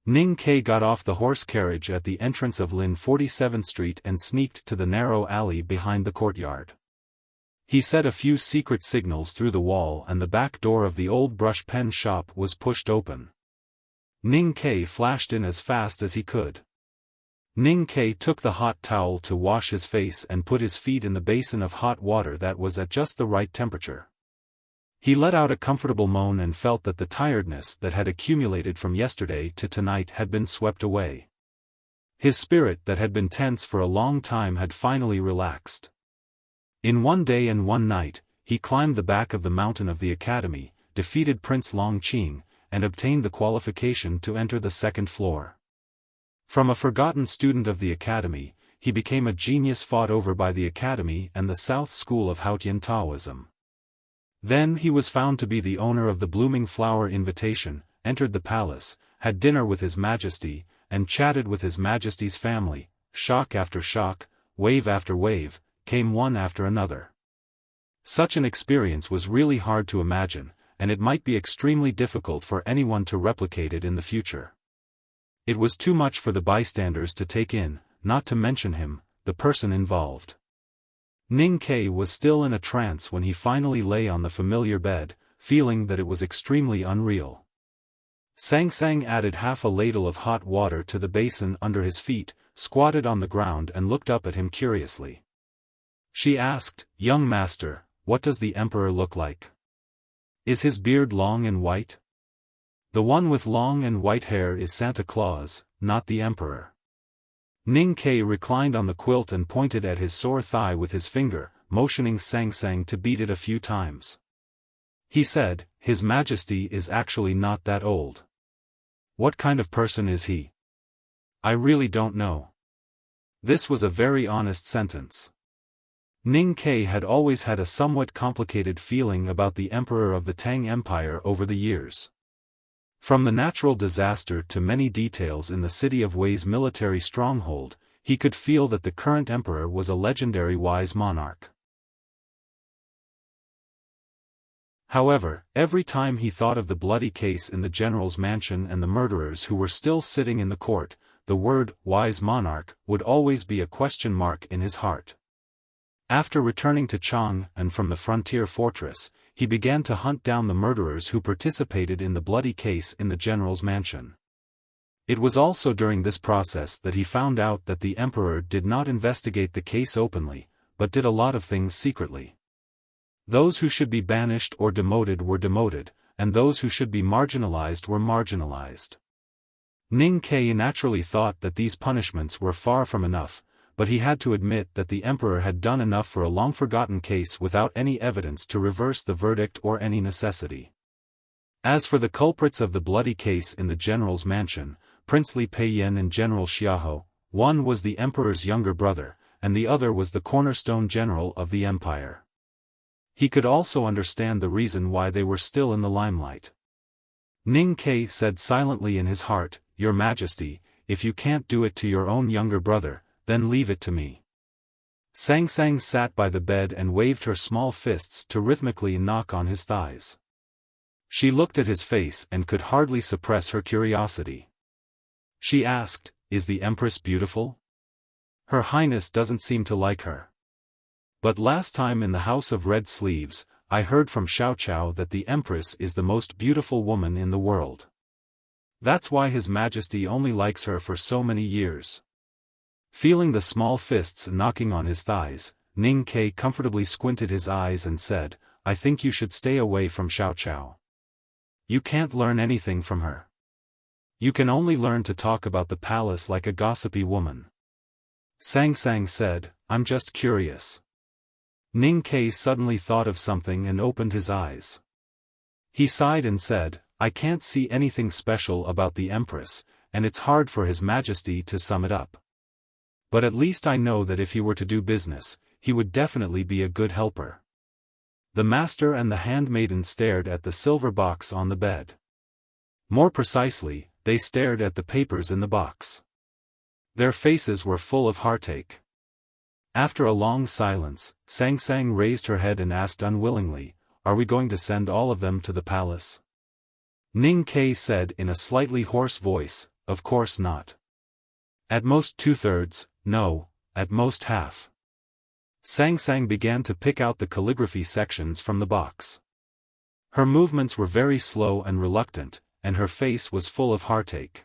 Ning Ke got off the horse carriage at the entrance of Lin 47th Street and sneaked to the narrow alley behind the courtyard. He said a few secret signals through the wall and the back door of the old brush pen shop was pushed open. Ning Ke flashed in as fast as he could. Ning Ke took the hot towel to wash his face and put his feet in the basin of hot water that was at just the right temperature. He let out a comfortable moan and felt that the tiredness that had accumulated from yesterday to tonight had been swept away. His spirit that had been tense for a long time had finally relaxed. In one day and one night, he climbed the back of the mountain of the academy, defeated Prince Longqing, and obtained the qualification to enter the second floor. From a forgotten student of the academy, he became a genius fought over by the academy and the South School of Haotian Taoism. Then he was found to be the owner of the Blooming Flower Invitation, entered the palace, had dinner with His Majesty, and chatted with His Majesty's family. Shock after shock, wave after wave, came one after another. Such an experience was really hard to imagine, and it might be extremely difficult for anyone to replicate it in the future. It was too much for the bystanders to take in, not to mention him, the person involved. Ning Ke was still in a trance when he finally lay on the familiar bed, feeling that it was extremely unreal. Sang Sang added half a ladle of hot water to the basin under his feet, squatted on the ground and looked up at him curiously. She asked, Young master, what does the emperor look like? Is his beard long and white? The one with long and white hair is Santa Claus, not the emperor. Ning Ke reclined on the quilt and pointed at his sore thigh with his finger, motioning Sang Sang to beat it a few times. He said, His Majesty is actually not that old. What kind of person is he? I really don't know. This was a very honest sentence. Ning Ke had always had a somewhat complicated feeling about the emperor of the Tang Empire over the years. From the natural disaster to many details in the city of Wei's military stronghold, he could feel that the current emperor was a legendary wise monarch. However, every time he thought of the bloody case in the general's mansion and the murderers who were still sitting in the court, the word, wise monarch, would always be a question mark in his heart. After returning to Chang'an from the frontier fortress, he began to hunt down the murderers who participated in the bloody case in the general's mansion. It was also during this process that he found out that the emperor did not investigate the case openly, but did a lot of things secretly. Those who should be banished or demoted were demoted, and those who should be marginalized were marginalized. Ning Ke naturally thought that these punishments were far from enough, but he had to admit that the emperor had done enough for a long-forgotten case without any evidence to reverse the verdict or any necessity. As for the culprits of the bloody case in the general's mansion, Prince Li Peiyan and General Xiaofan, one was the emperor's younger brother, and the other was the cornerstone general of the empire. He could also understand the reason why they were still in the limelight. Ning Ke said silently in his heart, "Your Majesty, if you can't do it to your own younger brother, then leave it to me." Sang Sang sat by the bed and waved her small fists to rhythmically knock on his thighs. She looked at his face and could hardly suppress her curiosity. She asked, "Is the Empress beautiful? Her Highness doesn't seem to like her. But last time in the House of Red Sleeves, I heard from Xiao Chao that the Empress is the most beautiful woman in the world. That's why His Majesty only likes her for so many years." Feeling the small fists knocking on his thighs, Ning Ke comfortably squinted his eyes and said, "I think you should stay away from Xiao Chao. You can't learn anything from her. You can only learn to talk about the palace like a gossipy woman." Sang Sang said, "I'm just curious." Ning Ke suddenly thought of something and opened his eyes. He sighed and said, "I can't see anything special about the Empress, and it's hard for His Majesty to sum it up. But at least I know that if he were to do business, he would definitely be a good helper." The master and the handmaiden stared at the silver box on the bed. More precisely, they stared at the papers in the box. Their faces were full of heartache. After a long silence, Sang Sang raised her head and asked unwillingly, "Are we going to send all of them to the palace?" Ning Ke said in a slightly hoarse voice, "Of course not. At most 2/3, no, at most half." Sang Sang began to pick out the calligraphy sections from the box. Her movements were very slow and reluctant, and her face was full of heartache.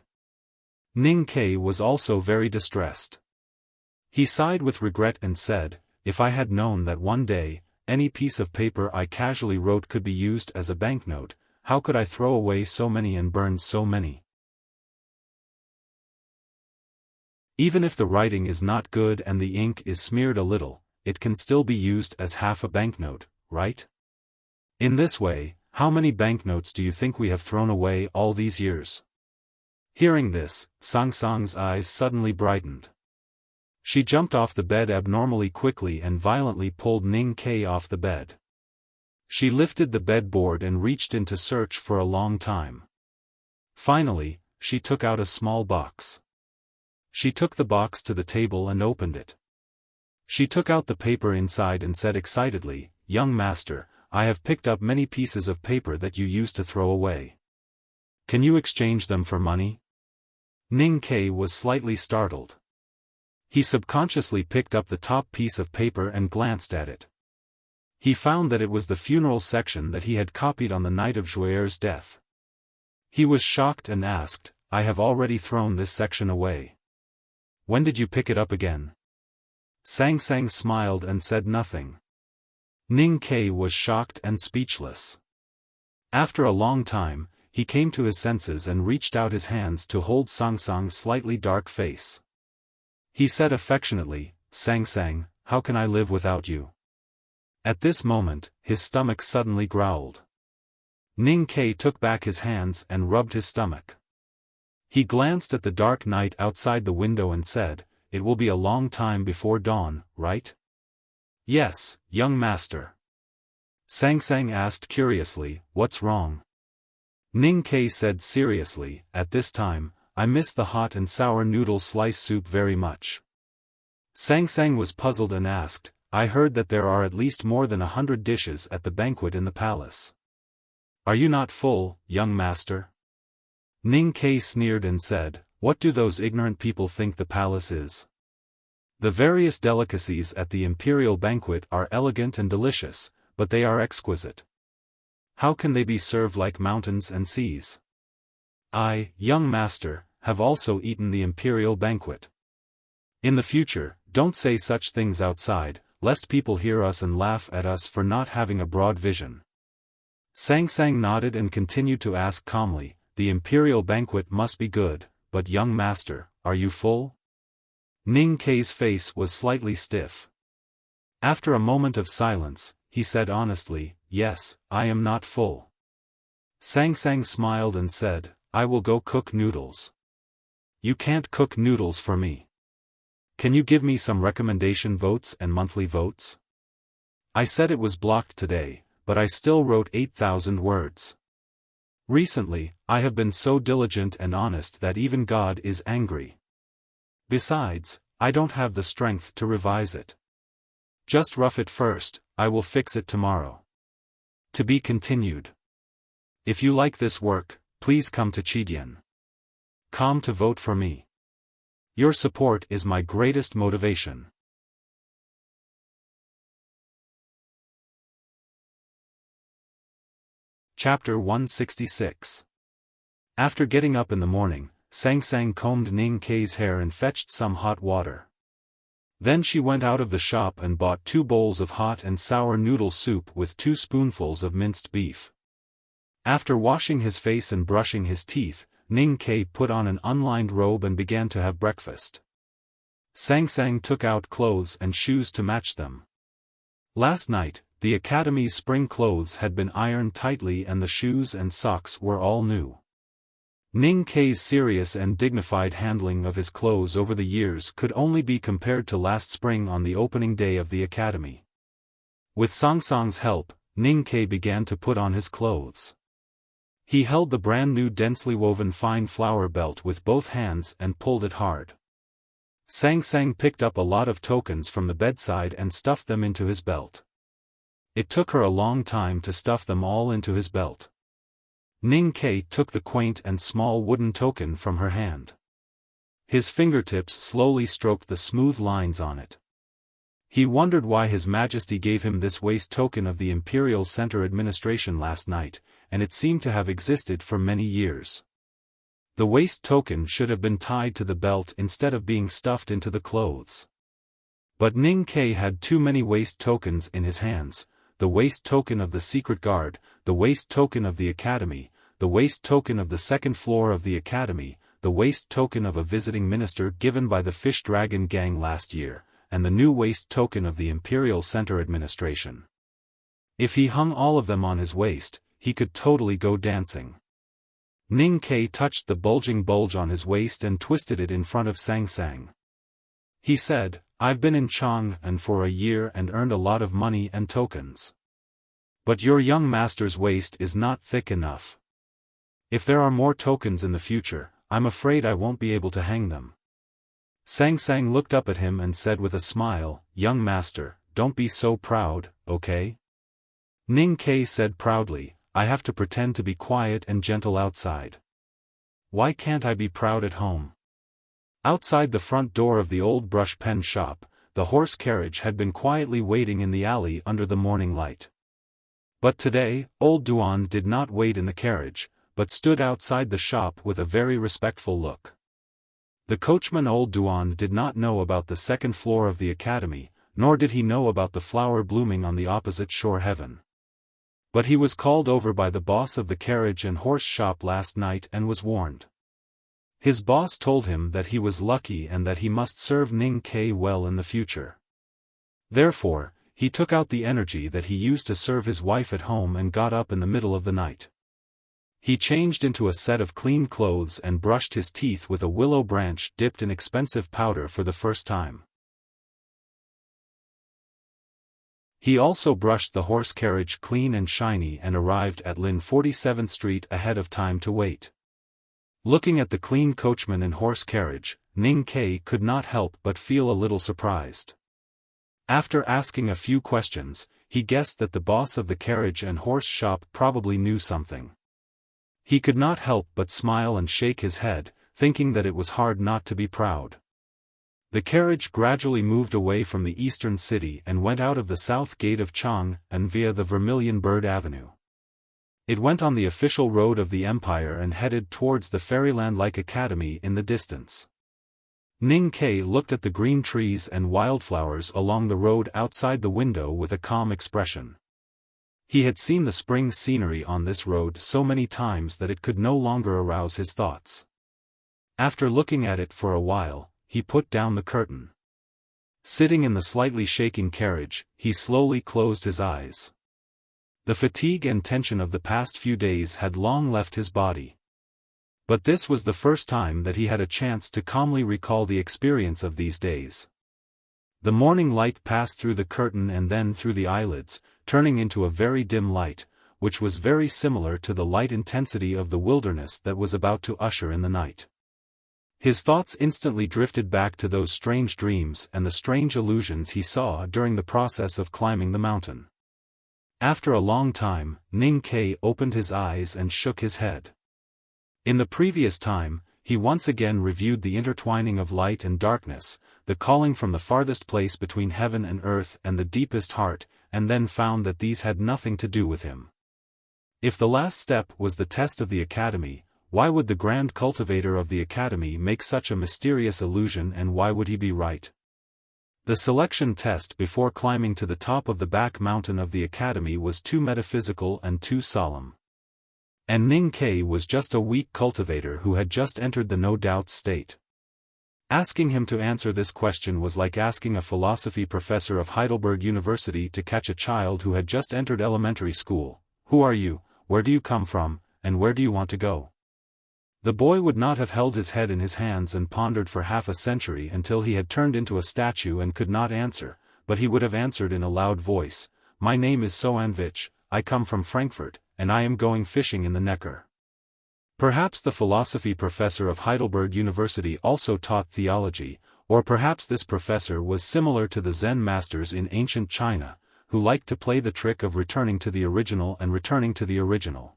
Ning Ke was also very distressed. He sighed with regret and said, "If I had known that one day, any piece of paper I casually wrote could be used as a banknote, how could I throw away so many and burn so many? Even if the writing is not good and the ink is smeared a little, it can still be used as half a banknote, right? In this way, how many banknotes do you think we have thrown away all these years?" Hearing this, Sang Sang's eyes suddenly brightened. She jumped off the bed abnormally quickly and violently pulled Ning Ke off the bed. She lifted the bed board and reached in to search for a long time. Finally, she took out a small box. She took the box to the table and opened it. She took out the paper inside and said excitedly, "Young master, I have picked up many pieces of paper that you used to throw away. Can you exchange them for money?" Ning Ke was slightly startled. He subconsciously picked up the top piece of paper and glanced at it. He found that it was the funeral section that he had copied on the night of Zhuer's death. He was shocked and asked, "I have already thrown this section away. When did you pick it up again?" Sang Sang smiled and said nothing. Ning Ke was shocked and speechless. After a long time, he came to his senses and reached out his hands to hold Sang Sang's slightly dark face. He said affectionately, "Sang Sang, how can I live without you?" At this moment, his stomach suddenly growled. Ning Ke took back his hands and rubbed his stomach. He glanced at the dark night outside the window and said, "It will be a long time before dawn, right?" "Yes, young master." Sang Sang asked curiously, "What's wrong?" Ning Ke said seriously, "At this time, I miss the hot and sour noodle slice soup very much." Sang Sang was puzzled and asked, "I heard that there are at least more than 100 dishes at the banquet in the palace. Are you not full, young master?" Ning Ke sneered and said, "What do those ignorant people think the palace is? The various delicacies at the imperial banquet are elegant and delicious, but they are exquisite. How can they be served like mountains and seas? I, young master, have also eaten the imperial banquet. In the future, don't say such things outside, lest people hear us and laugh at us for not having a broad vision." Sang Sang nodded and continued to ask calmly, "The imperial banquet must be good, but young master, are you full?" Ning Ke's face was slightly stiff. After a moment of silence, he said honestly, "Yes, I am not full." Sang Sang smiled and said, I will go cook noodles. You can't cook noodles for me. Can you give me some recommendation votes and monthly votes? I said it was blocked today, but I still wrote 8,000 words. Recently, I have been so diligent and honest that even God is angry. Besides, I don't have the strength to revise it. Just rough it first, I will fix it tomorrow. To be continued. If you like this work, please come to Chidian.com to vote for me. Your support is my greatest motivation. Chapter 166. After getting up in the morning, Sang Sang combed Ning Kei's hair and fetched some hot water. Then she went out of the shop and bought 2 bowls of hot and sour noodle soup with 2 spoonfuls of minced beef. After washing his face and brushing his teeth, Ning Kei put on an unlined robe and began to have breakfast. Sang Sang took out clothes and shoes to match them. Last night, the academy's spring clothes had been ironed tightly and the shoes and socks were all new. Ning Kei's serious and dignified handling of his clothes over the years could only be compared to last spring on the opening day of the academy. With Sang Sang's help, Ning Kei began to put on his clothes. He held the brand new densely woven fine flower belt with both hands and pulled it hard. Sang Sang picked up a lot of tokens from the bedside and stuffed them into his belt. It took her a long time to stuff them all into his belt. Ning Kei took the quaint and small wooden token from her hand. His fingertips slowly stroked the smooth lines on it. He wondered why His Majesty gave him this waist token of the Imperial Center Administration last night, and it seemed to have existed for many years. The waist token should have been tied to the belt instead of being stuffed into the clothes. But Ning Kei had too many waist tokens in his hands: the waist token of the secret guard, the waist token of the academy, the waist token of the second floor of the academy, the waist token of a visiting minister given by the Fish Dragon Gang last year, and the new waist token of the Imperial Center Administration. If he hung all of them on his waist, he could totally go dancing. Ning Kei touched the bulging bulge on his waist and twisted it in front of Sang Sang. He said, I've been in Chang'an for a year and earned a lot of money and tokens. But your young master's waist is not thick enough. If there are more tokens in the future, I'm afraid I won't be able to hang them. Sang Sang looked up at him and said with a smile, Young master, don't be so proud, okay? Ning Kei said proudly, I have to pretend to be quiet and gentle outside. Why can't I be proud at home? Outside the front door of the old brush pen shop, the horse carriage had been quietly waiting in the alley under the morning light. But today, old Duan did not wait in the carriage, but stood outside the shop with a very respectful look. The coachman old Duan did not know about the second floor of the academy, nor did he know about the flower blooming on the opposite shore heaven. But he was called over by the boss of the carriage and horse shop last night and was warned. His boss told him that he was lucky and that he must serve Ning Kei well in the future. Therefore, he took out the energy that he used to serve his wife at home and got up in the middle of the night. He changed into a set of clean clothes and brushed his teeth with a willow branch dipped in expensive powder for the first time. He also brushed the horse carriage clean and shiny and arrived at Lin 47th Street ahead of time to wait. Looking at the clean coachman and horse carriage, Ning Kei could not help but feel a little surprised. After asking a few questions, he guessed that the boss of the carriage and horse shop probably knew something. He could not help but smile and shake his head, thinking that it was hard not to be proud. The carriage gradually moved away from the eastern city and went out of the south gate of Chang'an via the Vermilion Bird Avenue. It went on the official road of the empire and headed towards the fairyland-like academy in the distance. Ning Kei looked at the green trees and wildflowers along the road outside the window with a calm expression. He had seen the spring scenery on this road so many times that it could no longer arouse his thoughts. After looking at it for a while, he put down the curtain. Sitting in the slightly shaking carriage, he slowly closed his eyes. The fatigue and tension of the past few days had long left his body. But this was the first time that he had a chance to calmly recall the experience of these days. The morning light passed through the curtain and then through the eyelids, turning into a very dim light, which was very similar to the light intensity of the wilderness that was about to usher in the night. His thoughts instantly drifted back to those strange dreams and the strange illusions he saw during the process of climbing the mountain. After a long time, Ning Kai opened his eyes and shook his head. In the previous time, he once again reviewed the intertwining of light and darkness, the calling from the farthest place between heaven and earth and the deepest heart, and then found that these had nothing to do with him. If the last step was the test of the academy, why would the grand cultivator of the academy make such a mysterious illusion, and why would he be right? The selection test before climbing to the top of the back mountain of the academy was too metaphysical and too solemn. And Ning Kai was just a weak cultivator who had just entered the no-doubt state. Asking him to answer this question was like asking a philosophy professor of Heidelberg University to catch a child who had just entered elementary school. Who are you, where do you come from, and where do you want to go? The boy would not have held his head in his hands and pondered for half a century until he had turned into a statue and could not answer, but he would have answered in a loud voice, "My name is Soanvich, I come from Frankfurt, and I am going fishing in the Neckar." Perhaps the philosophy professor of Heidelberg University also taught theology, or perhaps this professor was similar to the Zen masters in ancient China, who liked to play the trick of returning to the original and returning to the original.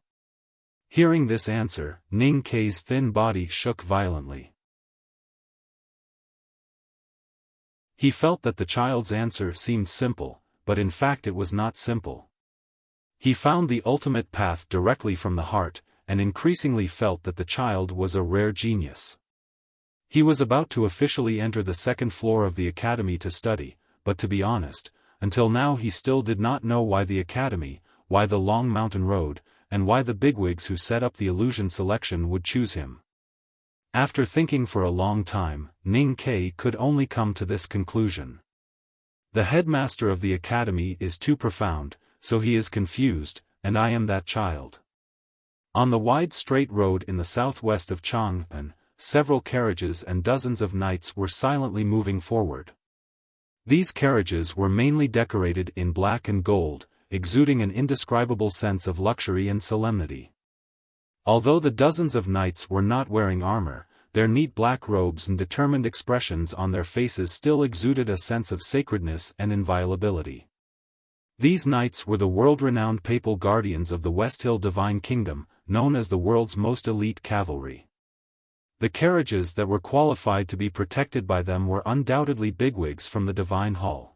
Hearing this answer, Ning Kai's thin body shook violently. He felt that the child's answer seemed simple, but in fact it was not simple. He found the ultimate path directly from the heart, and increasingly felt that the child was a rare genius. He was about to officially enter the second floor of the academy to study, but to be honest, until now he still did not know why the academy, why the long mountain road, and why the bigwigs who set up the illusion selection would choose him. After thinking for a long time, Ning Kai could only come to this conclusion. The headmaster of the academy is too profound, so he is confused, and I am that child. On the wide straight road in the southwest of Chang'an, several carriages and dozens of knights were silently moving forward. These carriages were mainly decorated in black and gold, exuding an indescribable sense of luxury and solemnity. Although the dozens of knights were not wearing armor, their neat black robes and determined expressions on their faces still exuded a sense of sacredness and inviolability. These knights were the world-renowned papal guardians of the West Hill Divine Kingdom, known as the world's most elite cavalry. The carriages that were qualified to be protected by them were undoubtedly bigwigs from the Divine Hall.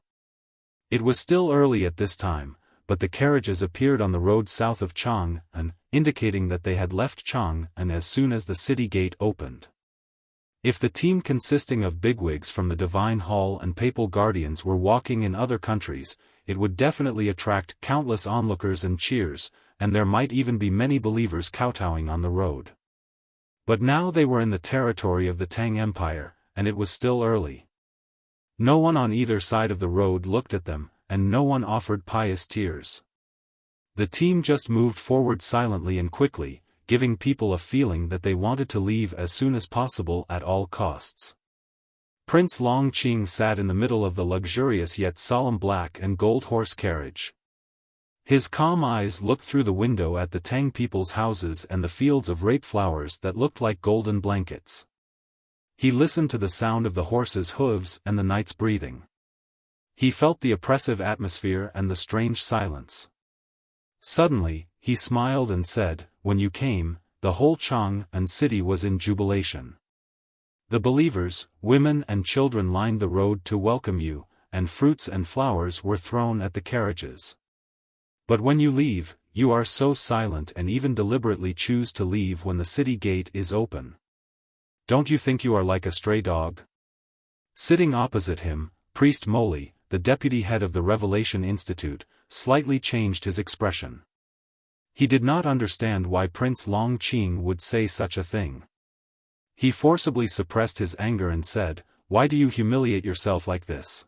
It was still early at this time, but the carriages appeared on the road south of Chang'an, indicating that they had left Chang'an as soon as the city gate opened. If the team consisting of bigwigs from the Divine Hall and papal guardians were walking in other countries, it would definitely attract countless onlookers and cheers, and there might even be many believers kowtowing on the road. But now they were in the territory of the Tang Empire, and it was still early. No one on either side of the road looked at them, and no one offered pious tears. The team just moved forward silently and quickly, giving people a feeling that they wanted to leave as soon as possible at all costs. Prince Longqing sat in the middle of the luxurious yet solemn black and gold horse carriage. His calm eyes looked through the window at the Tang people's houses and the fields of rape flowers that looked like golden blankets. He listened to the sound of the horses' hooves and the night's breathing. He felt the oppressive atmosphere and the strange silence. Suddenly, he smiled and said, "When you came, the whole Chang'an city was in jubilation. The believers, women and children lined the road to welcome you, and fruits and flowers were thrown at the carriages. But when you leave, you are so silent and even deliberately choose to leave when the city gate is open. Don't you think you are like a stray dog?" Sitting opposite him, Priest Moli, the deputy head of the Revelation Institute, slightly changed his expression. He did not understand why Prince Longqing would say such a thing. He forcibly suppressed his anger and said, "Why do you humiliate yourself like this?"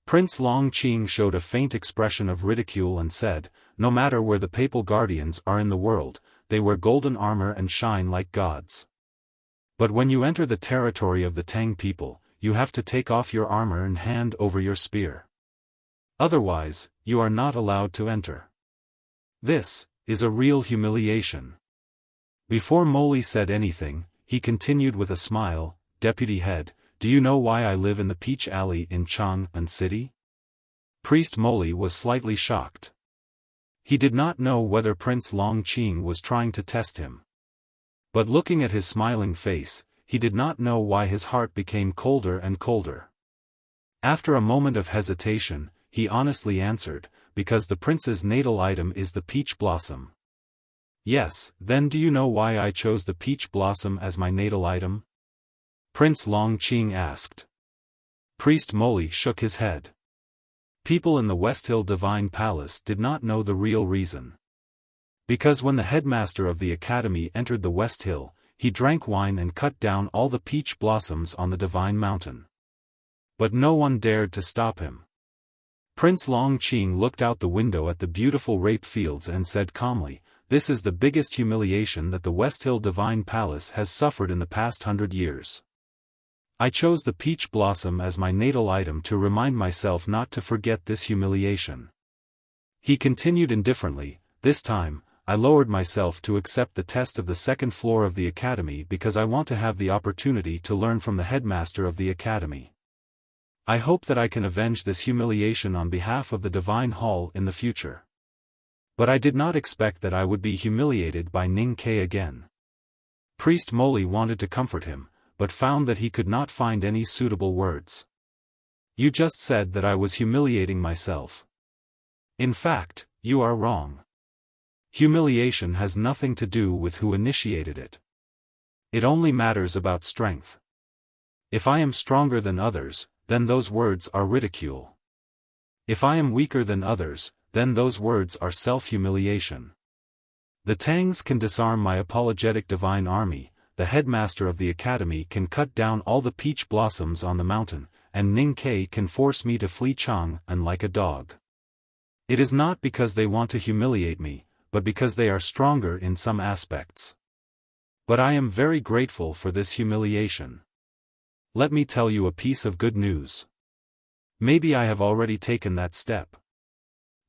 Prince Longqing showed a faint expression of ridicule and said, "No matter where the papal guardians are in the world, they wear golden armor and shine like gods. But when you enter the territory of the Tang people, you have to take off your armor and hand over your spear. Otherwise, you are not allowed to enter. This is a real humiliation." Before Moli said anything, he continued with a smile, "Deputy head, do you know why I live in the Peach Alley in Chang'an City?" Priest Moli was slightly shocked. He did not know whether Prince Longqing was trying to test him. But looking at his smiling face, he did not know why his heart became colder and colder. After a moment of hesitation, he honestly answered, "Because the prince's natal item is the peach blossom." "Yes, then do you know why I chose the peach blossom as my natal item?" Prince Longqing asked. Priest Moli shook his head. People in the West Hill Divine Palace did not know the real reason. Because when the headmaster of the academy entered the West Hill, he drank wine and cut down all the peach blossoms on the Divine Mountain. But no one dared to stop him. Prince Longqing looked out the window at the beautiful rape fields and said calmly, "This is the biggest humiliation that the West Hill Divine Palace has suffered in the past 100 years. I chose the peach blossom as my natal item to remind myself not to forget this humiliation." He continued indifferently, "This time, I lowered myself to accept the test of the second floor of the academy because I want to have the opportunity to learn from the headmaster of the academy. I hope that I can avenge this humiliation on behalf of the Divine Hall in the future. But I did not expect that I would be humiliated by Ning Ke again." Priest Moli wanted to comfort him, but found that he could not find any suitable words. "You just said that I was humiliating myself. In fact, you are wrong. Humiliation has nothing to do with who initiated it. It only matters about strength. If I am stronger than others, then those words are ridicule. If I am weaker than others, then those words are self-humiliation. The Tangs can disarm my apologetic divine army, the headmaster of the academy can cut down all the peach blossoms on the mountain, and Ning Ke can force me to flee Chang'an like a dog. It is not because they want to humiliate me, but because they are stronger in some aspects. But I am very grateful for this humiliation. Let me tell you a piece of good news. Maybe I have already taken that step.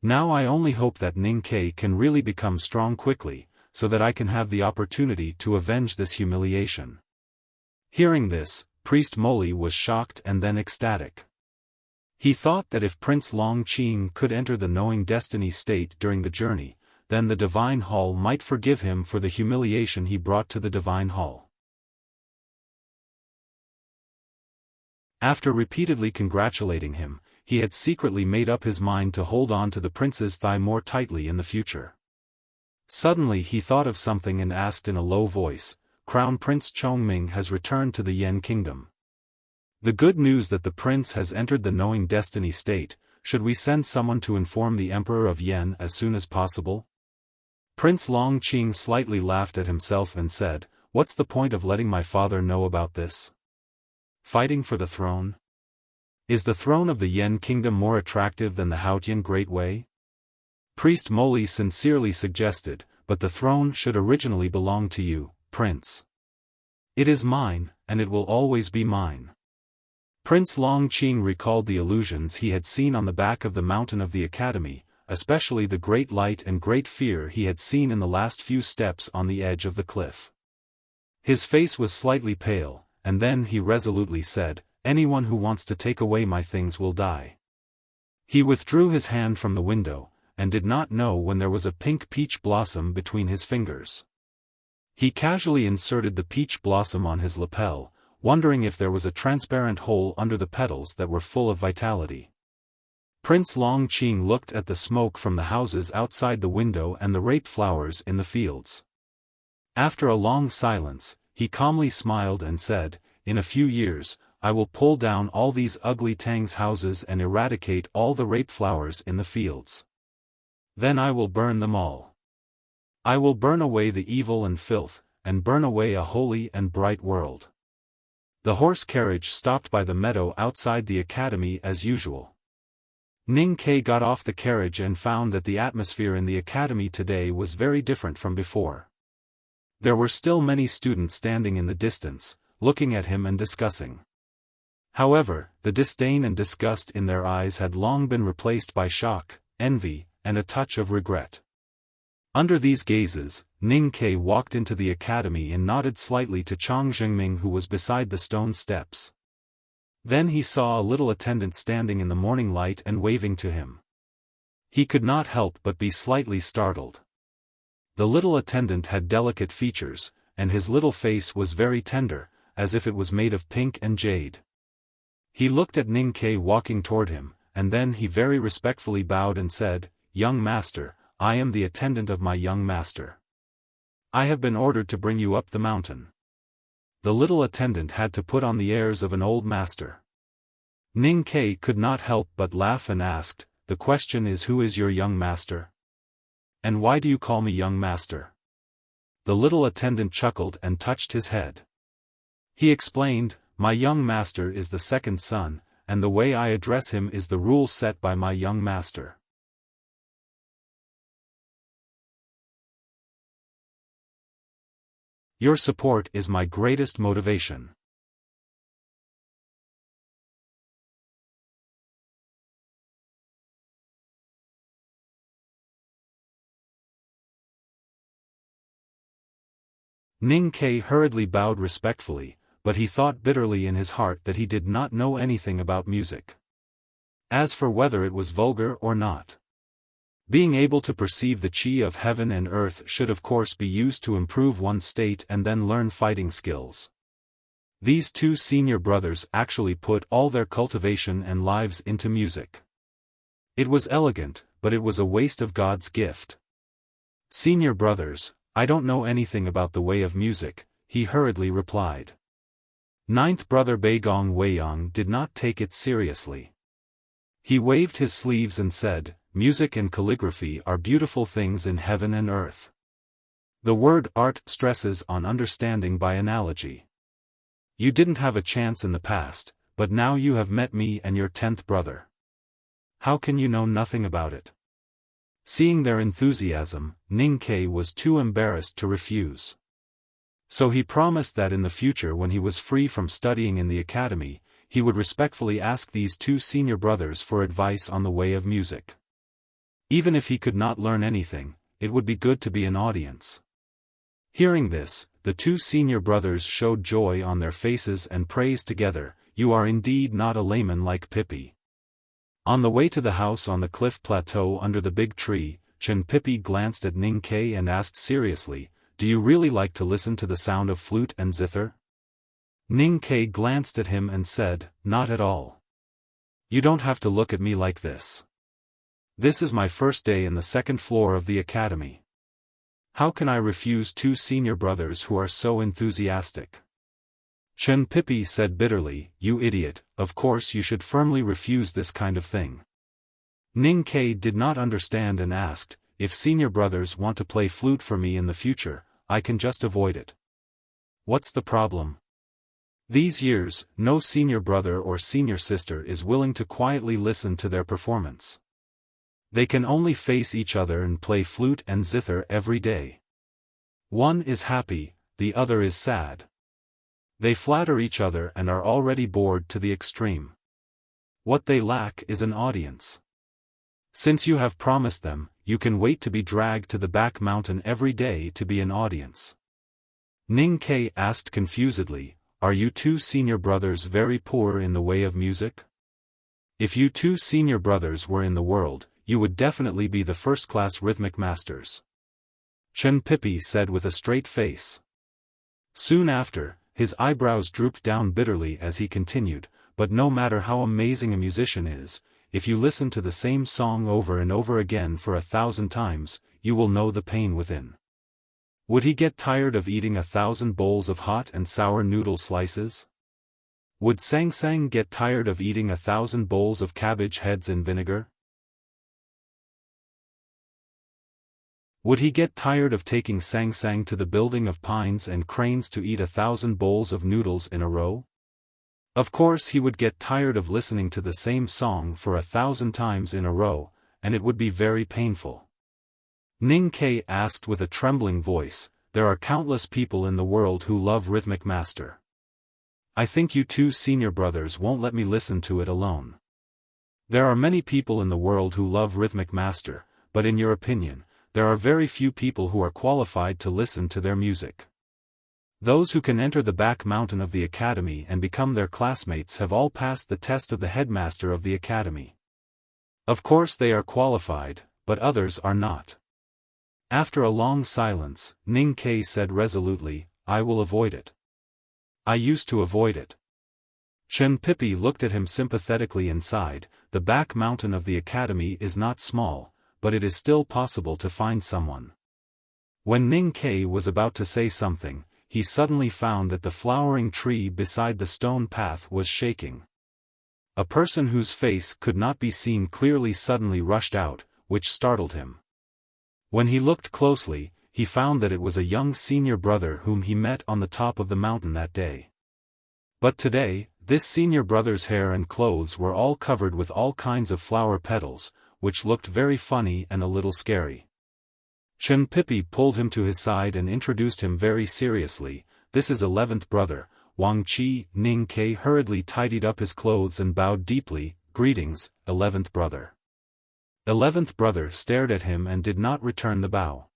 Now I only hope that Ning Ke can really become strong quickly, so that I can have the opportunity to avenge this humiliation." Hearing this, Priest Moli was shocked and then ecstatic. He thought that if Prince Longqing could enter the knowing destiny state during the journey, then the Divine Hall might forgive him for the humiliation he brought to the Divine Hall. After repeatedly congratulating him, he had secretly made up his mind to hold on to the prince's thigh more tightly in the future. Suddenly he thought of something and asked in a low voice, "Crown Prince Chongming has returned to the Yen Kingdom. The good news that the prince has entered the knowing destiny state, should we send someone to inform the Emperor of Yen as soon as possible?" Prince Longqing slightly laughed at himself and said, "What's the point of letting my father know about this? Fighting for the throne? Is the throne of the Yen Kingdom more attractive than the Haotian Great Way?" Priest Moli sincerely suggested, "But the throne should originally belong to you, Prince. It is mine, and it will always be mine." Prince Longqing recalled the illusions he had seen on the back of the mountain of the academy, especially the great light and great fear he had seen in the last few steps on the edge of the cliff. His face was slightly pale, and then he resolutely said, "Anyone who wants to take away my things will die." He withdrew his hand from the window, and did not know when there was a pink peach blossom between his fingers. He casually inserted the peach blossom on his lapel, wondering if there was a transparent hole under the petals that were full of vitality. Prince Longqing looked at the smoke from the houses outside the window and the rape flowers in the fields. After a long silence, he calmly smiled and said, "In a few years, I will pull down all these ugly Tang's houses and eradicate all the rape flowers in the fields. Then I will burn them all. I will burn away the evil and filth, and burn away a holy and bright world." The horse carriage stopped by the meadow outside the academy as usual. Ning Ke got off the carriage and found that the atmosphere in the academy today was very different from before. There were still many students standing in the distance, looking at him and discussing. However, the disdain and disgust in their eyes had long been replaced by shock, envy, and a touch of regret. Under these gazes, Ning Ke walked into the academy and nodded slightly to Chang Zhengming, who was beside the stone steps. Then he saw a little attendant standing in the morning light and waving to him. He could not help but be slightly startled. The little attendant had delicate features, and his little face was very tender, as if it was made of pink and jade. He looked at Ning Ke walking toward him, and then he very respectfully bowed and said, "Young master, I am the attendant of my young master. I have been ordered to bring you up the mountain." The little attendant had to put on the airs of an old master. Ning Ke could not help but laugh and asked, "The question is, who is your young master? And why do you call me young master?" The little attendant chuckled and touched his head. He explained, "My young master is the second son, and the way I address him is the rule set by my young master." Your support is my greatest motivation. Ning Ke hurriedly bowed respectfully, but he thought bitterly in his heart that he did not know anything about music. As for whether it was vulgar or not, being able to perceive the chi of heaven and earth should of course be used to improve one's state and then learn fighting skills. These two senior brothers actually put all their cultivation and lives into music. It was elegant, but it was a waste of God's gift. "Senior brothers, I don't know anything about the way of music," he hurriedly replied. Ninth brother Beigong Weiyang did not take it seriously. He waved his sleeves and said, "Music and calligraphy are beautiful things in heaven and earth. The word art stresses on understanding by analogy. You didn't have a chance in the past, but now you have met me and your 10th brother. How can you know nothing about it?" Seeing their enthusiasm, Ning Ke was too embarrassed to refuse. So he promised that in the future, when he was free from studying in the academy, he would respectfully ask these two senior brothers for advice on the way of music. Even if he could not learn anything, it would be good to be an audience. Hearing this, the two senior brothers showed joy on their faces and praised together, "You are indeed not a layman like Pippi." On the way to the house on the cliff plateau under the big tree, Chen Pippi glanced at Ning Ke and asked seriously, "Do you really like to listen to the sound of flute and zither?" Ning Ke glanced at him and said, "Not at all. You don't have to look at me like this. This is my first day in the second floor of the academy. How can I refuse two senior brothers who are so enthusiastic?" Chen Pippi said bitterly, "You idiot, of course you should firmly refuse this kind of thing." Ning Ke did not understand and asked, "If senior brothers want to play flute for me in the future, I can just avoid it. What's the problem?" These years, no senior brother or senior sister is willing to quietly listen to their performance. They can only face each other and play flute and zither every day. One is happy, the other is sad. They flatter each other and are already bored to the extreme. What they lack is an audience. Since you have promised them, you can wait to be dragged to the back mountain every day to be an audience. Ning Ke asked confusedly, "Are you two senior brothers very poor in the way of music? If you two senior brothers were in the world, you would definitely be the first-class rhythmic masters." Chen Pippi said with a straight face. Soon after, his eyebrows drooped down bitterly as he continued, "But no matter how amazing a musician is, if you listen to the same song over and over again for 1,000 times, you will know the pain within. Would he get tired of eating 1,000 bowls of hot and sour noodle slices? Would Sang Sang get tired of eating 1,000 bowls of cabbage heads in vinegar? Would he get tired of taking Sang Sang to the building of pines and cranes to eat 1,000 bowls of noodles in a row? Of course he would get tired of listening to the same song for 1,000 times in a row, and it would be very painful. Ning Ke asked with a trembling voice, "There are countless people in the world who love Rhythmic Master. I think you two senior brothers won't let me listen to it alone. There are many people in the world who love Rhythmic Master, but in your opinion, there are very few people who are qualified to listen to their music. Those who can enter the back mountain of the academy and become their classmates have all passed the test of the headmaster of the academy. Of course they are qualified, but others are not." After a long silence, Ning Ke said resolutely, "I will avoid it. I used to avoid it." Chen Pippi looked at him sympathetically and sighed. The back mountain of the academy is not small, but it is still possible to find someone. When Ning Ke was about to say something, he suddenly found that the flowering tree beside the stone path was shaking. A person whose face could not be seen clearly suddenly rushed out, which startled him. When he looked closely, he found that it was a young senior brother whom he met on the top of the mountain that day. But today, this senior brother's hair and clothes were all covered with all kinds of flower petals, which looked very funny and a little scary. Chen Pippi pulled him to his side and introduced him very seriously. "This is 11th brother, Wang Qi." Ning Ke hurriedly tidied up his clothes and bowed deeply. "Greetings, 11th brother." 11th brother stared at him and did not return the bow.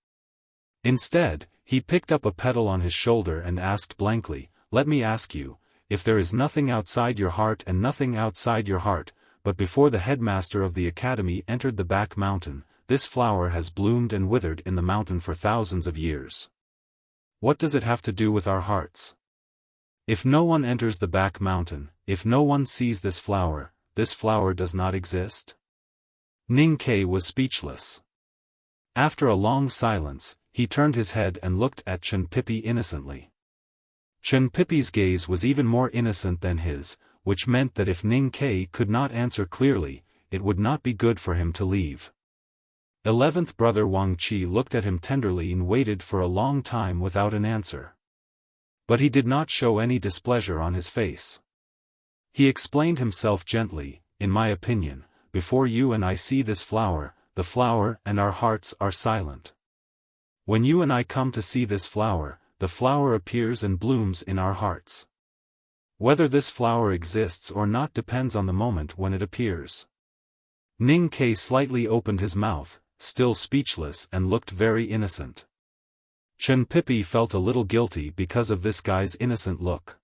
Instead, he picked up a petal on his shoulder and asked blankly, "Let me ask you, if there is nothing outside your heart and nothing outside your heart, but before the headmaster of the academy entered the back mountain, this flower has bloomed and withered in the mountain for thousands of years. What does it have to do with our hearts? If no one enters the back mountain, if no one sees this flower does not exist?" Ning Ke was speechless. After a long silence, he turned his head and looked at Chen Pippi innocently. Chen Pippi's gaze was even more innocent than his, which meant that if Ning Ke could not answer clearly, it would not be good for him to leave. 11th brother Wang Qi looked at him tenderly and waited for a long time without an answer. But he did not show any displeasure on his face. He explained himself gently, "In my opinion, before you and I see this flower, the flower and our hearts are silent. When you and I come to see this flower, the flower appears and blooms in our hearts. Whether this flower exists or not depends on the moment when it appears." Ning Ke slightly opened his mouth, still speechless, and looked very innocent. Chen Pippi felt a little guilty because of this guy's innocent look.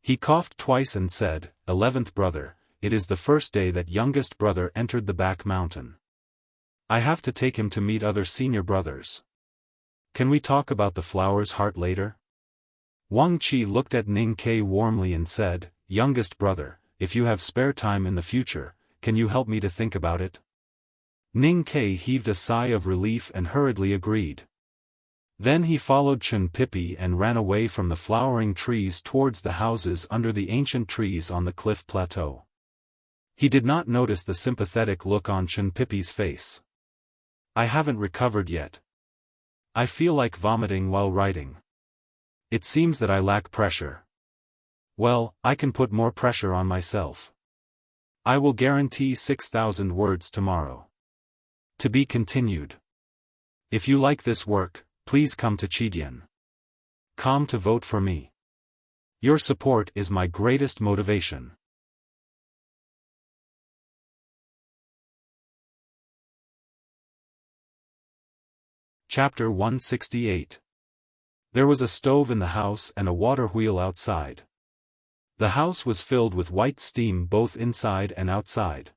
He coughed twice and said, 11th brother, it is the first day that youngest brother entered the back mountain. I have to take him to meet other senior brothers. Can we talk about the flower's heart later?" Wang Qi looked at Ning Ke warmly and said, "Youngest brother, if you have spare time in the future, can you help me to think about it?" Ning Ke heaved a sigh of relief and hurriedly agreed. Then he followed Chen Pippi and ran away from the flowering trees towards the houses under the ancient trees on the cliff plateau. He did not notice the sympathetic look on Chen Pippi's face. "I haven't recovered yet. I feel like vomiting while writing. It seems that I lack pressure. Well, I can put more pressure on myself. I will guarantee 6,000 words tomorrow. To be continued. If you like this work, please come to Chidian.com to vote for me. Your support is my greatest motivation." Chapter 168. There was a stove in the house and a water wheel outside. The house was filled with white steam both inside and outside.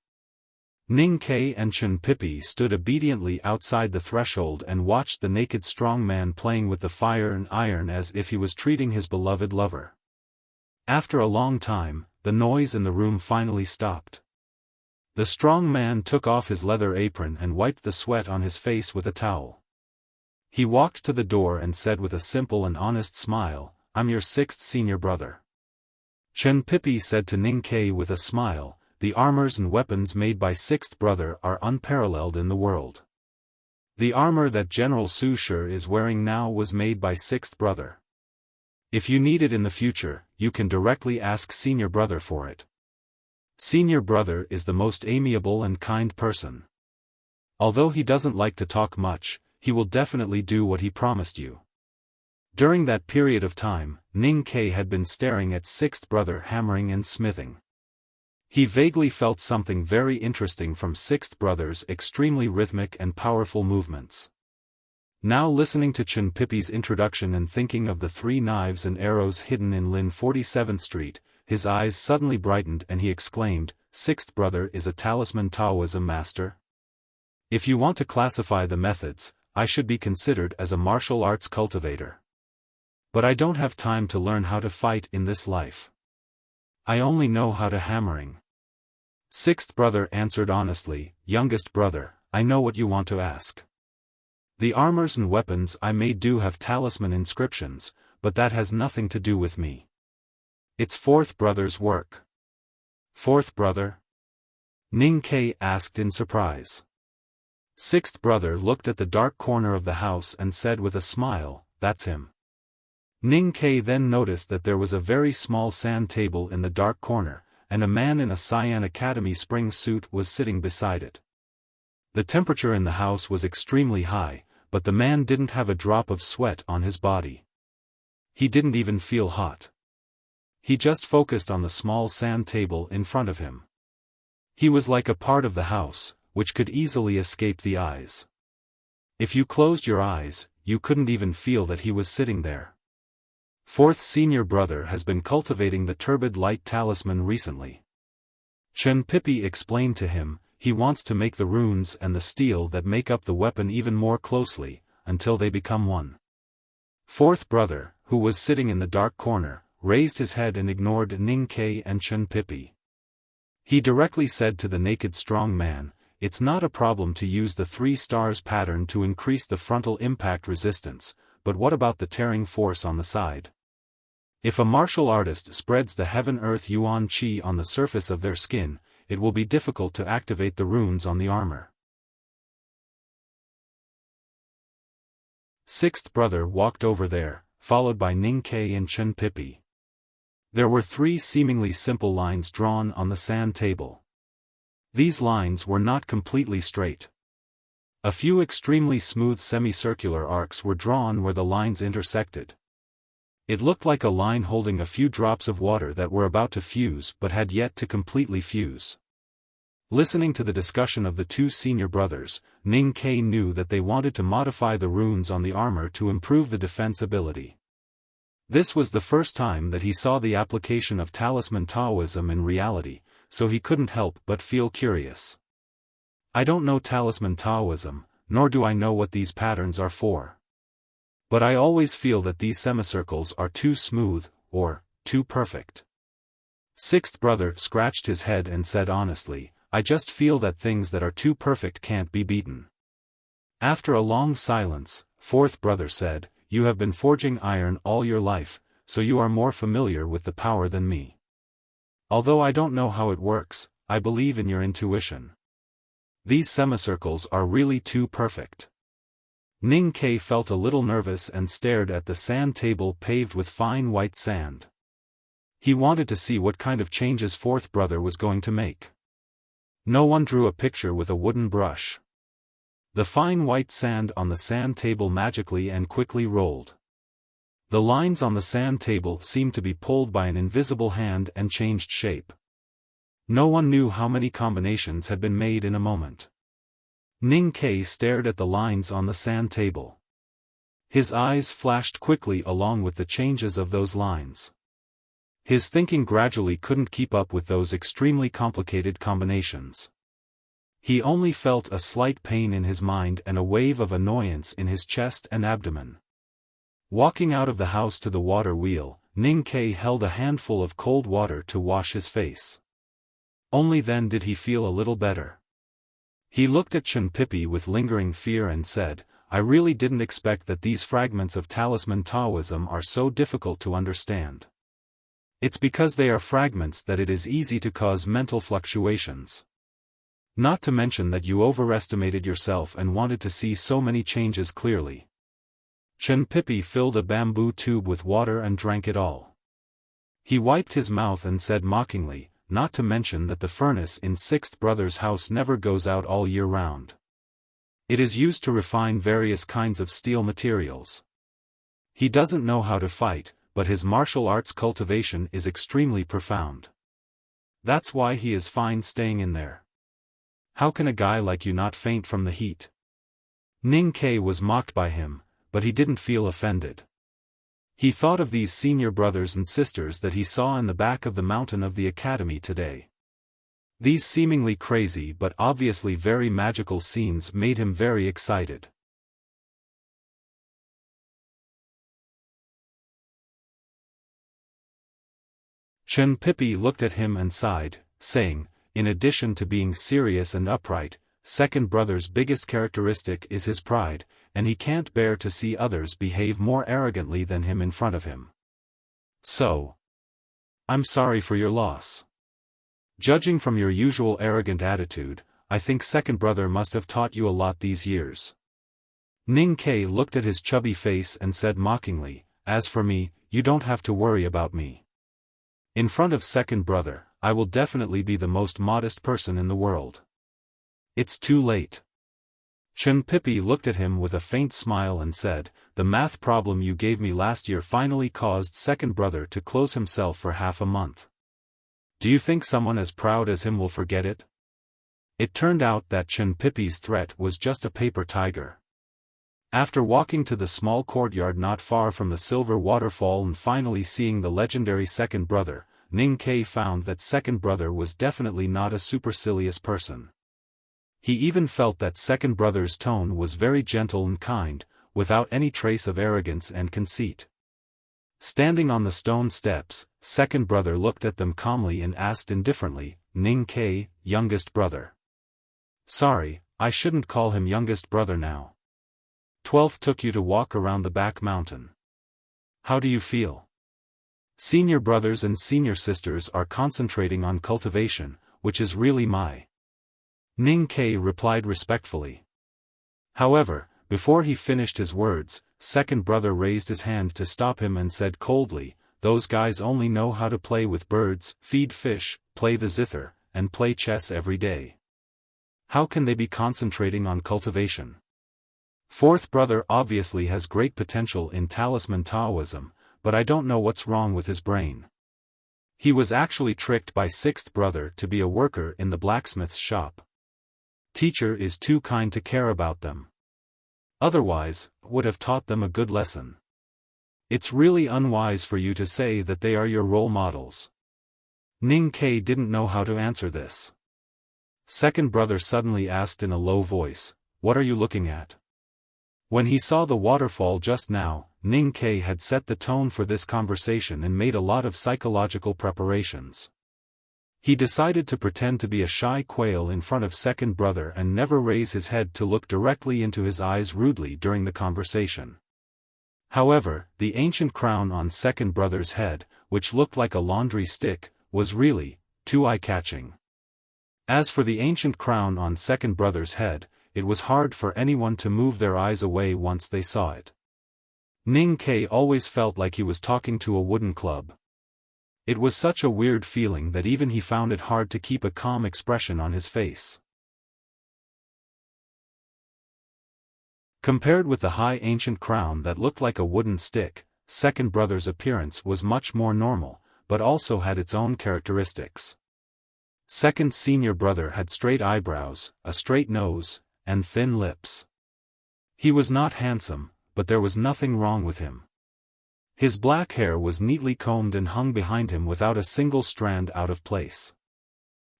Ning Ke and Chen Pippi stood obediently outside the threshold and watched the naked strong man playing with the fire and iron as if he was treating his beloved lover. After a long time, the noise in the room finally stopped. The strong man took off his leather apron and wiped the sweat on his face with a towel. He walked to the door and said with a simple and honest smile, "I'm your 6th senior brother." Chen Pippi said to Ning Ke with a smile, "The armors and weapons made by 6th brother are unparalleled in the world. The armor that General Su Shi is wearing now was made by 6th brother. If you need it in the future, you can directly ask senior brother for it. Senior brother is the most amiable and kind person. Although he doesn't like to talk much, he will definitely do what he promised you. During that period of time, Ning Ke had been staring at sixth brother hammering and smithing. He vaguely felt something very interesting from sixth brother's extremely rhythmic and powerful movements. Now listening to Chen Pipi's introduction and thinking of the 3 knives and arrows hidden in Lin 47th Street, his eyes suddenly brightened and he exclaimed, "Sixth brother is a talisman Taoism master? If you want to classify the methods, I should be considered as a martial arts cultivator. But I don't have time to learn how to fight in this life. I only know how to hammering." Sixth brother answered honestly, "Youngest brother, I know what you want to ask. The armors and weapons I may do have talisman inscriptions, but that has nothing to do with me. It's fourth brother's work." "Fourth brother?" Ning Ke asked in surprise. Sixth brother looked at the dark corner of the house and said with a smile, "That's him." Ning Ke then noticed that there was a very small sand table in the dark corner, and a man in a Cyan Academy spring suit was sitting beside it. The temperature in the house was extremely high, but the man didn't have a drop of sweat on his body. He didn't even feel hot. He just focused on the small sand table in front of him. He was like a part of the house, which could easily escape the eyes. If you closed your eyes, you couldn't even feel that he was sitting there. Fourth senior brother has been cultivating the turbid light talisman recently. Chen Pipi explained to him, he wants to make the runes and the steel that make up the weapon even more closely, until they become one. Fourth brother, who was sitting in the dark corner, raised his head and ignored Ning Ke and Chen Pipi. He directly said to the naked strong man, "It's not a problem to use the 3 stars pattern to increase the frontal impact resistance, but what about the tearing force on the side? If a martial artist spreads the heaven-earth yuan qi on the surface of their skin, it will be difficult to activate the runes on the armor." Sixth brother walked over there, followed by Ning Ke and Chen Pipi. There were 3 seemingly simple lines drawn on the sand table. These lines were not completely straight. A few extremely smooth semicircular arcs were drawn where the lines intersected. It looked like a line holding a few drops of water that were about to fuse but had yet to completely fuse. Listening to the discussion of the 2 senior brothers, Ning Ke knew that they wanted to modify the runes on the armor to improve the defense ability. This was the first time that he saw the application of talisman Taoism in reality, so he couldn't help but feel curious. "I don't know talisman Taoism, nor do I know what these patterns are for. But I always feel that these semicircles are too smooth, or too perfect." Sixth brother scratched his head and said honestly, "I just feel that things that are too perfect can't be beaten." After a long silence, fourth brother said, "You have been forging iron all your life, so you are more familiar with the power than me. Although I don't know how it works, I believe in your intuition. These semicircles are really too perfect." Ning Ke felt a little nervous and stared at the sand table paved with fine white sand. He wanted to see what kind of changes fourth brother was going to make. No one drew a picture with a wooden brush. The fine white sand on the sand table magically and quickly rolled. The lines on the sand table seemed to be pulled by an invisible hand and changed shape. No one knew how many combinations had been made in a moment. Ning Ke stared at the lines on the sand table. His eyes flashed quickly along with the changes of those lines. His thinking gradually couldn't keep up with those extremely complicated combinations. He only felt a slight pain in his mind and a wave of annoyance in his chest and abdomen. Walking out of the house to the water wheel, Ning Ke held a handful of cold water to wash his face. Only then did he feel a little better. He looked at Chen Pipi with lingering fear and said, "I really didn't expect that these fragments of talisman Taoism are so difficult to understand. It's because they are fragments that it is easy to cause mental fluctuations. Not to mention that you overestimated yourself and wanted to see so many changes clearly. Chen Pipi filled a bamboo tube with water and drank it all. He wiped his mouth and said mockingly, not to mention that the furnace in sixth brother's house never goes out all year round. It is used to refine various kinds of steel materials. He doesn't know how to fight, but his martial arts cultivation is extremely profound. That's why he is fine staying in there. How can a guy like you not faint from the heat? Ning Ke was mocked by him, but he didn't feel offended. He thought of these senior brothers and sisters that he saw in the back of the mountain of the academy today. These seemingly crazy but obviously very magical scenes made him very excited. Chen Pipi looked at him and sighed, saying, in addition to being serious and upright, second brother's biggest characteristic is his pride, and he can't bear to see others behave more arrogantly than him in front of him. So, I'm sorry for your loss. Judging from your usual arrogant attitude, I think second brother must have taught you a lot these years. Ning Ke looked at his chubby face and said mockingly, as for me, you don't have to worry about me. In front of second brother, I will definitely be the most modest person in the world. It's too late. Chen Pipi looked at him with a faint smile and said, the math problem you gave me last year finally caused second brother to close himself for half a month. Do you think someone as proud as him will forget it? It turned out that Chen Pipi's threat was just a paper tiger. After walking to the small courtyard not far from the silver waterfall and finally seeing the legendary second brother, Ning Ke found that second brother was definitely not a supercilious person. He even felt that second brother's tone was very gentle and kind, without any trace of arrogance and conceit. Standing on the stone steps, second brother looked at them calmly and asked indifferently, Ning Ke, youngest brother. Sorry, I shouldn't call him youngest brother now. 12th took you to walk around the back mountain. How do you feel? Senior brothers and senior sisters are concentrating on cultivation, which is really my. Ning Ke replied respectfully. However, before he finished his words, second brother raised his hand to stop him and said coldly, those guys only know how to play with birds, feed fish, play the zither, and play chess every day. How can they be concentrating on cultivation? Fourth brother obviously has great potential in talisman Taoism, but I don't know what's wrong with his brain. He was actually tricked by sixth brother to be a worker in the blacksmith's shop. Teacher is too kind to care about them. Otherwise, would have taught them a good lesson. It's really unwise for you to say that they are your role models. Ning Ke didn't know how to answer this. Second brother suddenly asked in a low voice, what are you looking at? When he saw the waterfall just now, Ning Ke had set the tone for this conversation and made a lot of psychological preparations. He decided to pretend to be a shy quail in front of second brother and never raise his head to look directly into his eyes rudely during the conversation. However, the ancient crown on second brother's head, which looked like a laundry stick, was really too eye-catching. As for the ancient crown on second brother's head, it was hard for anyone to move their eyes away once they saw it. Ning Ke always felt like he was talking to a wooden club. It was such a weird feeling that even he found it hard to keep a calm expression on his face. Compared with the high ancient crown that looked like a wooden stick, second brother's appearance was much more normal, but also had its own characteristics. Second senior brother had straight eyebrows, a straight nose, and thin lips. He was not handsome, but there was nothing wrong with him. His black hair was neatly combed and hung behind him without a single strand out of place.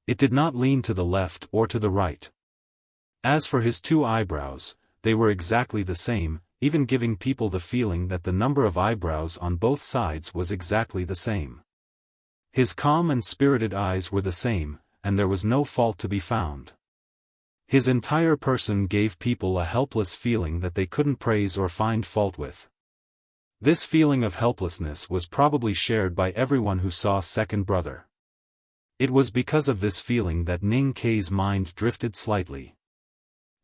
It did not lean to the left or to the right. As for his two eyebrows, they were exactly the same, even giving people the feeling that the number of eyebrows on both sides was exactly the same. His calm and spirited eyes were the same, and there was no fault to be found. His entire person gave people a helpless feeling that they couldn't praise or find fault with. This feeling of helplessness was probably shared by everyone who saw second brother. It was because of this feeling that Ning Ke's mind drifted slightly.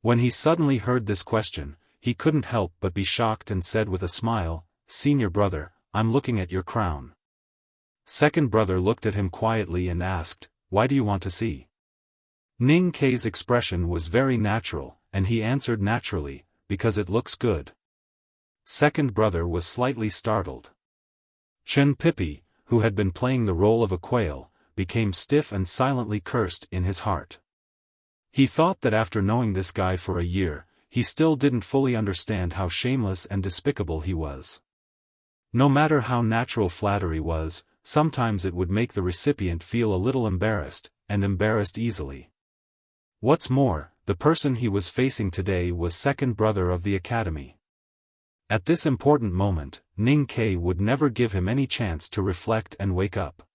When he suddenly heard this question, he couldn't help but be shocked and said with a smile, "Senior brother, I'm looking at your crown." Second brother looked at him quietly and asked, "Why do you want to see?" Ning Kei's expression was very natural, and he answered naturally, "Because it looks good." Second brother was slightly startled. Chen Pipi, who had been playing the role of a quail, became stiff and silently cursed in his heart. He thought that after knowing this guy for a year, he still didn't fully understand how shameless and despicable he was. No matter how natural flattery was, sometimes it would make the recipient feel a little embarrassed, and embarrassed easily. What's more, the person he was facing today was second brother of the academy. At this important moment, Ning Kei would never give him any chance to reflect and wake up.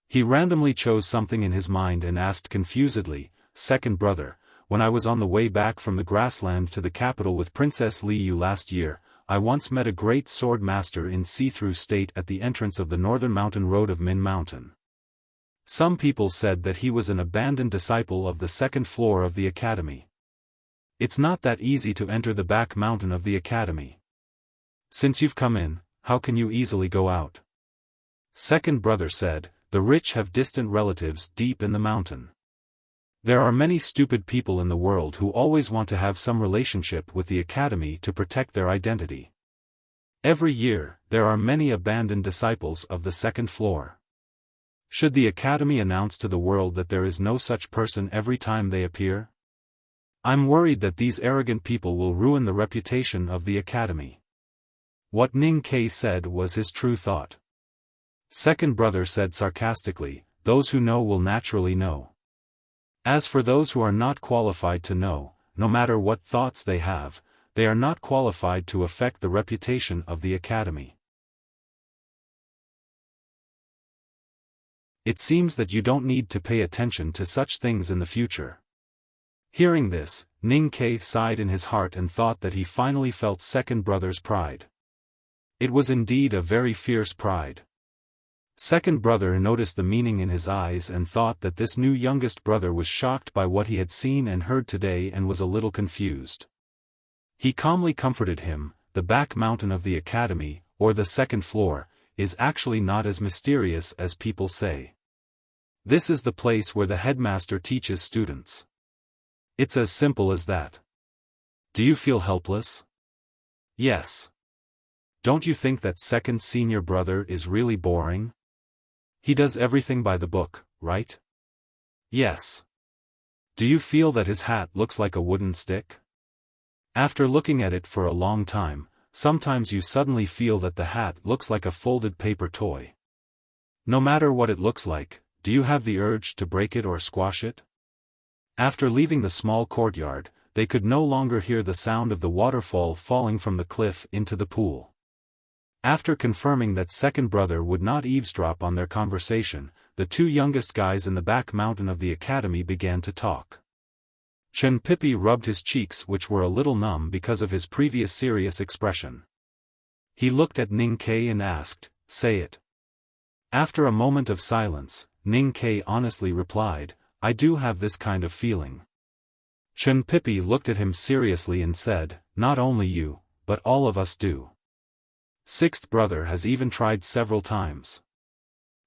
He randomly chose something in his mind and asked confusedly, "Second brother, when I was on the way back from the grassland to the capital with Princess Li Yu last year, I once met a great sword master in see-through state at the entrance of the northern mountain road of Min Mountain. Some people said that he was an abandoned disciple of the second floor of the academy. It's not that easy to enter the back mountain of the academy. Since you've come in, how can you easily go out?" Second brother said, "The rich have distant relatives deep in the mountain. There are many stupid people in the world who always want to have some relationship with the academy to protect their identity. Every year, there are many abandoned disciples of the second floor. Should the academy announce to the world that there is no such person every time they appear? I'm worried that these arrogant people will ruin the reputation of the academy." What Ning Kei said was his true thought. Second brother said sarcastically, "Those who know will naturally know. As for those who are not qualified to know, no matter what thoughts they have, they are not qualified to affect the reputation of the academy. It seems that you don't need to pay attention to such things in the future." Hearing this, Ning Kei sighed in his heart and thought that he finally felt second brother's pride. It was indeed a very fierce pride. Second brother noticed the meaning in his eyes and thought that this new youngest brother was shocked by what he had seen and heard today and was a little confused. He calmly comforted him, "The back mountain of the academy, or the second floor, is actually not as mysterious as people say. This is the place where the headmaster teaches students. It's as simple as that. Do you feel helpless?" "Yes." "Don't you think that second senior brother is really boring? He does everything by the book, right?" "Yes." "Do you feel that his hat looks like a wooden stick? After looking at it for a long time, sometimes you suddenly feel that the hat looks like a folded paper toy. No matter what it looks like, do you have the urge to break it or squash it?" After leaving the small courtyard, they could no longer hear the sound of the waterfall falling from the cliff into the pool. After confirming that second brother would not eavesdrop on their conversation, the two youngest guys in the back mountain of the academy began to talk. Chen Pipi rubbed his cheeks, which were a little numb because of his previous serious expression. He looked at Ning Kei and asked, "Say it." After a moment of silence, Ning Kei honestly replied, "I do have this kind of feeling." Chen Pipi looked at him seriously and said, "Not only you, but all of us do. Sixth brother has even tried several times."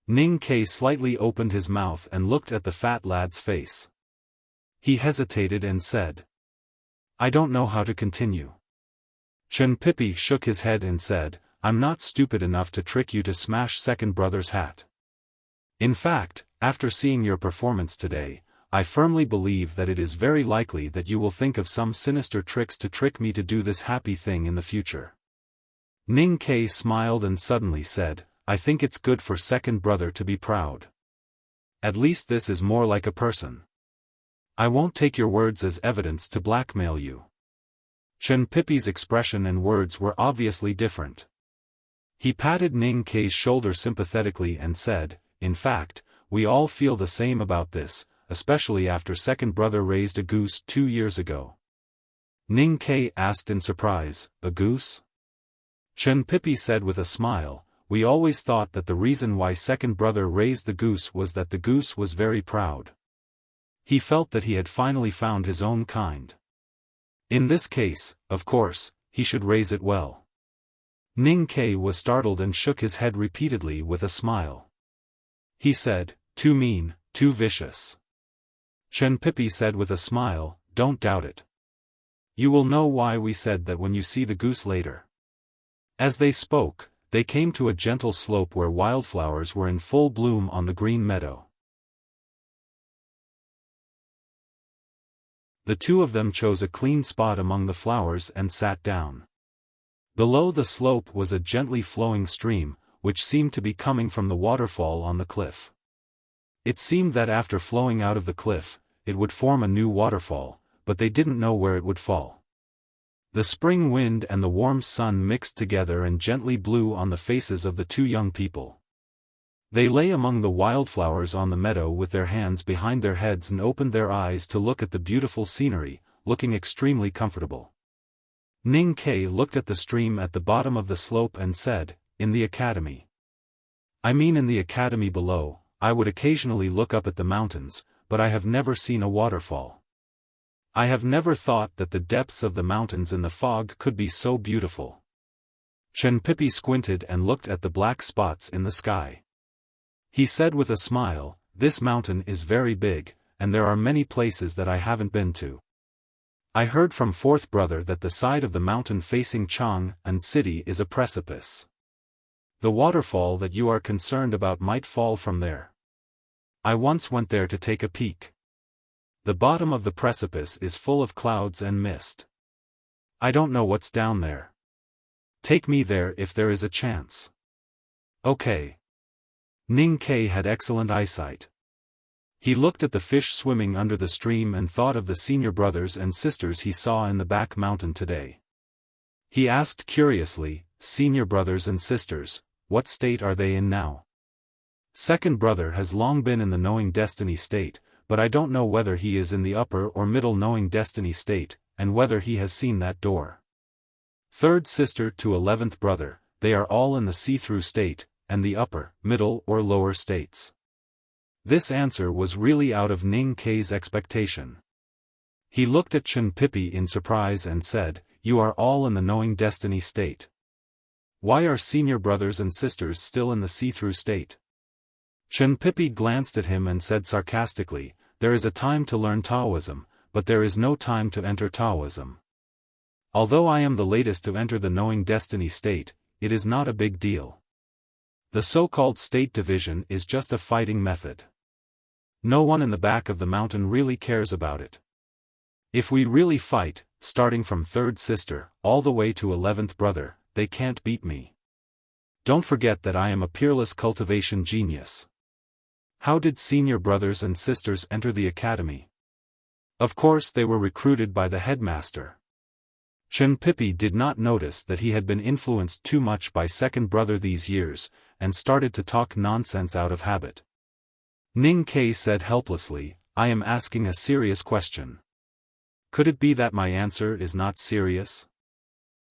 Ning Kei slightly opened his mouth and looked at the fat lad's face. He hesitated and said, "I don't know how to continue." Chen Pipi shook his head and said, "I'm not stupid enough to trick you to smash second brother's hat. In fact, after seeing your performance today, I firmly believe that it is very likely that you will think of some sinister tricks to trick me to do this happy thing in the future." Ning Kei smiled and suddenly said, "I think it's good for second brother to be proud. At least this is more like a person. I won't take your words as evidence to blackmail you." Chen Pipi's expression and words were obviously different. He patted Ning Kei's shoulder sympathetically and said, "In fact, we all feel the same about this, especially after second brother raised a goose 2 years ago." Ning Kei asked in surprise, "A goose?" Chen Pipi said with a smile, "We always thought that the reason why second brother raised the goose was that the goose was very proud. He felt that he had finally found his own kind. In this case, of course, he should raise it well. Ning Kai was startled and shook his head repeatedly with a smile. He said, "Too mean, too vicious." Chen Pipi said with a smile, "Don't doubt it. You will know why we said that when you see the goose later." As they spoke, they came to a gentle slope where wildflowers were in full bloom on the green meadow. The two of them chose a clean spot among the flowers and sat down. Below the slope was a gently flowing stream, which seemed to be coming from the waterfall on the cliff. It seemed that after flowing out of the cliff, it would form a new waterfall, but they didn't know where it would fall. The spring wind and the warm sun mixed together and gently blew on the faces of the two young people. They lay among the wildflowers on the meadow with their hands behind their heads and opened their eyes to look at the beautiful scenery, looking extremely comfortable. Ning Kai looked at the stream at the bottom of the slope and said, "In the academy. I mean in the academy below, I would occasionally look up at the mountains, but I have never seen a waterfall. I have never thought that the depths of the mountains in the fog could be so beautiful." Chen Pipi squinted and looked at the black spots in the sky. He said with a smile, "This mountain is very big, and there are many places that I haven't been to. I heard from fourth brother that the side of the mountain facing Chang'an city is a precipice. The waterfall that you are concerned about might fall from there. I once went there to take a peek. The bottom of the precipice is full of clouds and mist. I don't know what's down there. Take me there if there is a chance." "Okay." Ning Kai had excellent eyesight. He looked at the fish swimming under the stream and thought of the senior brothers and sisters he saw in the back mountain today. He asked curiously, "Senior brothers and sisters, what state are they in now?" "Second brother has long been in the knowing destiny state, but I don't know whether he is in the upper or middle knowing destiny state, and whether he has seen that door. Third sister to 11th brother, they are all in the see-through state, and the upper, middle or lower states." This answer was really out of Ning Kai's expectation. He looked at Chen Pipi in surprise and said, "You are all in the knowing destiny state. Why are senior brothers and sisters still in the see-through state?" Chen Pipi glanced at him and said sarcastically, "There is a time to learn Taoism, but there is no time to enter Taoism. Although I am the latest to enter the knowing destiny state, it is not a big deal. The so-called state division is just a fighting method. No one in the back of the mountain really cares about it. If we really fight, starting from third sister, all the way to 11th brother, they can't beat me. Don't forget that I am a peerless cultivation genius." "How did senior brothers and sisters enter the academy?" "Of course they were recruited by the headmaster." Chen Pipi did not notice that he had been influenced too much by second brother these years, and started to talk nonsense out of habit. Ning Kai said helplessly, "I am asking a serious question. Could it be that my answer is not serious?"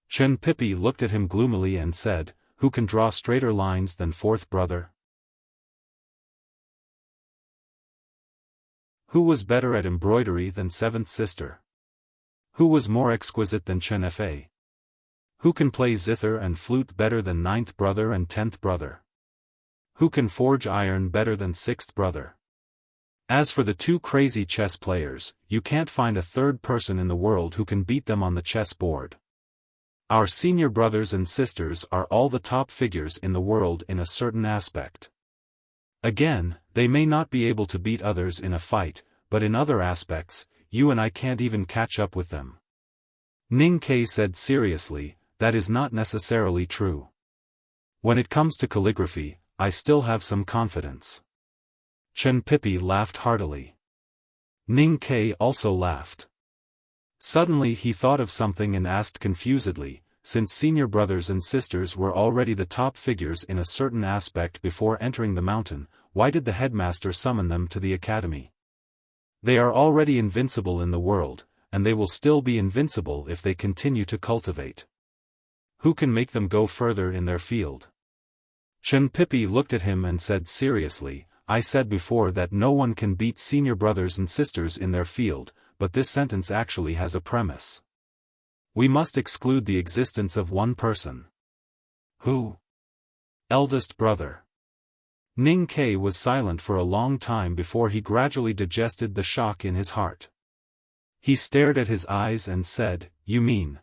Chen Pipi looked at him gloomily and said, "Who can draw straighter lines than fourth brother? Who was better at embroidery than seventh sister? Who was more exquisite than Chen Fa? Who can play zither and flute better than ninth brother and 10th brother? Who can forge iron better than sixth brother? As for the two crazy chess players, you can't find a third person in the world who can beat them on the chess board. Our senior brothers and sisters are all the top figures in the world in a certain aspect. Again, they may not be able to beat others in a fight, but in other aspects, you and I can't even catch up with them." Ning Kai said seriously, "That is not necessarily true. When it comes to calligraphy, I still have some confidence." Chen Pipi laughed heartily. Ning Kai also laughed. Suddenly he thought of something and asked confusedly, since senior brothers and sisters were already the top figures in a certain aspect before entering the mountain, why did the headmaster summon them to the academy? They are already invincible in the world, and they will still be invincible if they continue to cultivate. Who can make them go further in their field? Chen Pipi looked at him and said seriously, "I said before that no one can beat senior brothers and sisters in their field, but this sentence actually has a premise. We must exclude the existence of one person. Who? Eldest brother. Ning Ke was silent for a long time before he gradually digested the shock in his heart. He stared at his eyes and said, "You mean?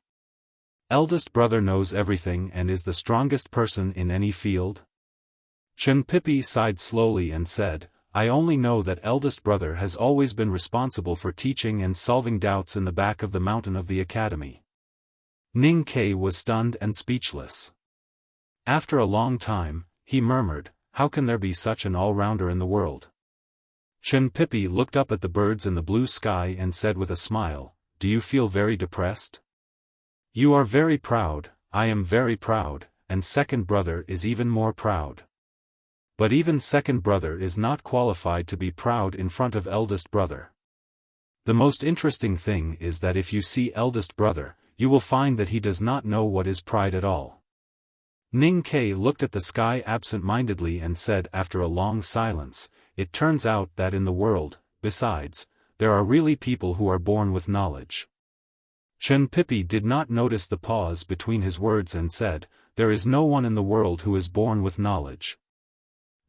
Eldest brother knows everything and is the strongest person in any field?" Chen Pipi sighed slowly and said, "I only know that eldest brother has always been responsible for teaching and solving doubts in the back of the mountain of the academy." Ning Ke was stunned and speechless. After a long time, he murmured, "How can there be such an all-rounder in the world?" Chen Pipi looked up at the birds in the blue sky and said with a smile, "Do you feel very depressed? You are very proud, I am very proud, and second brother is even more proud. But even second brother is not qualified to be proud in front of eldest brother. The most interesting thing is that if you see eldest brother, you will find that he does not know what is pride at all." Ning Ke looked at the sky absent-mindedly and said after a long silence, "It turns out that in the world, besides, there are really people who are born with knowledge." Chen Pipi did not notice the pause between his words and said, "There is no one in the world who is born with knowledge."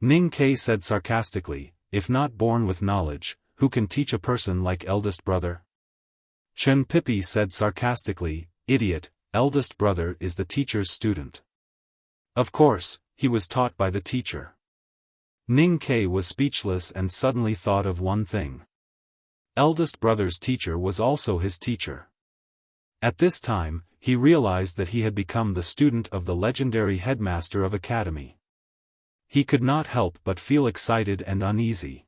Ning Ke said sarcastically, "If not born with knowledge, who can teach a person like eldest brother?" Chen Pipi said sarcastically, "Idiot, eldest brother is the teacher's student. Of course, he was taught by the teacher." Ning Ke was speechless and suddenly thought of one thing. Eldest brother's teacher was also his teacher. At this time, he realized that he had become the student of the legendary headmaster of academy. He could not help but feel excited and uneasy.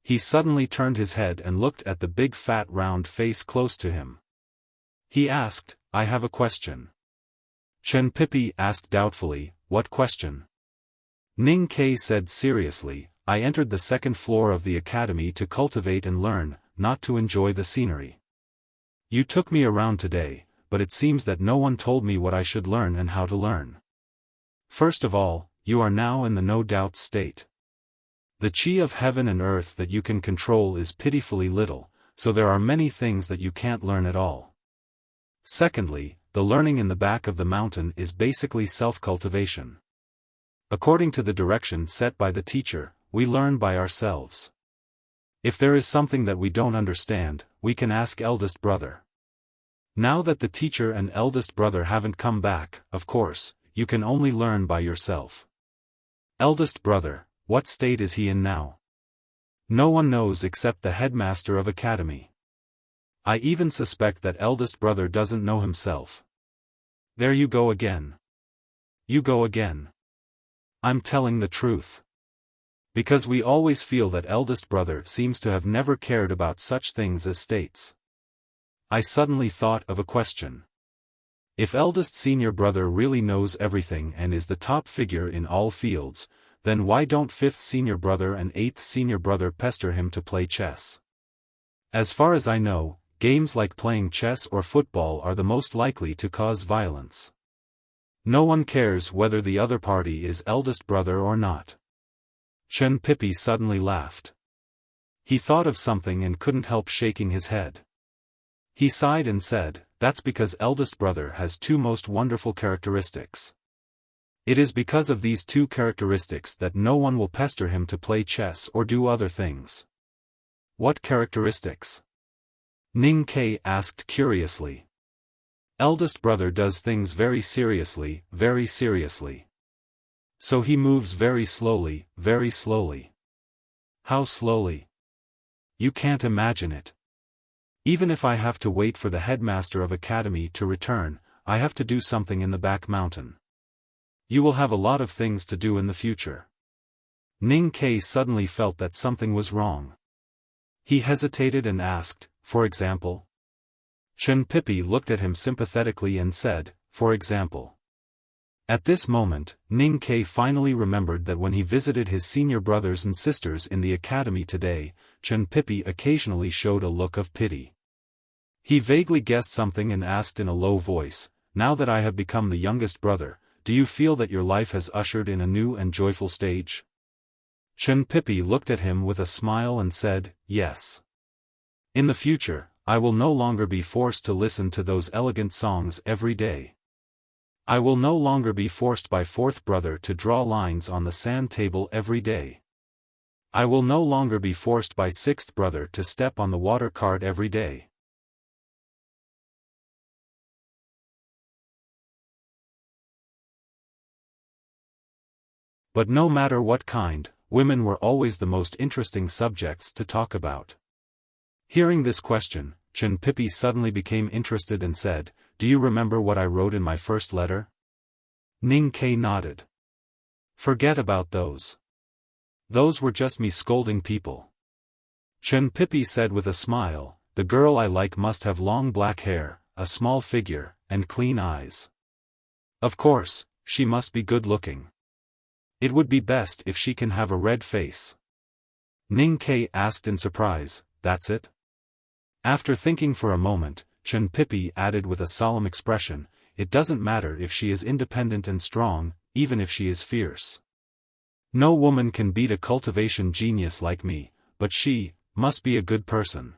He suddenly turned his head and looked at the big fat round face close to him. He asked, "I have a question." Chen Pipi asked doubtfully, "What question?" Ning Ke said seriously, "I entered the second floor of the academy to cultivate and learn, not to enjoy the scenery. You took me around today, but it seems that no one told me what I should learn and how to learn. First of all, you are now in the no-doubt state. The chi of heaven and earth that you can control is pitifully little, so there are many things that you can't learn at all. Secondly, the learning in the back of the mountain is basically self-cultivation. According to the direction set by the teacher, we learn by ourselves. If there is something that we don't understand, we can ask eldest brother. Now that the teacher and eldest brother haven't come back, of course, you can only learn by yourself. Eldest brother, what state is he in now? No one knows except the headmaster of academy. I even suspect that eldest brother doesn't know himself. There you go again. You go again. I'm telling the truth. Because we always feel that eldest brother seems to have never cared about such things as states. I suddenly thought of a question. If eldest senior brother really knows everything and is the top figure in all fields, then why don't fifth senior brother and eighth senior brother pester him to play chess? As far as I know, games like playing chess or football are the most likely to cause violence. No one cares whether the other party is eldest brother or not. Chen Pipi suddenly laughed. He thought of something and couldn't help shaking his head. He sighed and said, "That's because eldest brother has two most wonderful characteristics. It is because of these two characteristics that no one will pester him to play chess or do other things." "What characteristics?" Ning Ke asked curiously. "Eldest brother does things very seriously, very seriously. So he moves very slowly, very slowly." "How slowly?" "You can't imagine it. Even if I have to wait for the headmaster of academy to return, I have to do something in the back mountain. You will have a lot of things to do in the future." Ning Ke suddenly felt that something was wrong. He hesitated and asked, "For example?" Chen Pipi looked at him sympathetically and said, "For example." At this moment, Ning Ke finally remembered that when he visited his senior brothers and sisters in the academy today, Chen Pipi occasionally showed a look of pity. He vaguely guessed something and asked in a low voice, "Now that I have become the youngest brother, do you feel that your life has ushered in a new and joyful stage?" Chen Pipi looked at him with a smile and said, "Yes. In the future, I will no longer be forced to listen to those elegant songs every day. I will no longer be forced by fourth brother to draw lines on the sand table every day. I will no longer be forced by sixth brother to step on the water cart every day. But no matter what kind, women were always the most interesting subjects to talk about. Hearing this question, Chen Pipi suddenly became interested and said, "Do you remember what I wrote in my first letter?" Ning Ke nodded. "Forget about those. Those were just me scolding people." Chen Pipi said with a smile, "The girl I like must have long black hair, a small figure, and clean eyes. Of course, she must be good-looking. It would be best if she can have a red face." Ning Ke asked in surprise, "That's it?" After thinking for a moment, Chen Pipi added with a solemn expression, "It doesn't matter if she is independent and strong, even if she is fierce. No woman can beat a cultivation genius like me, but she must be a good person."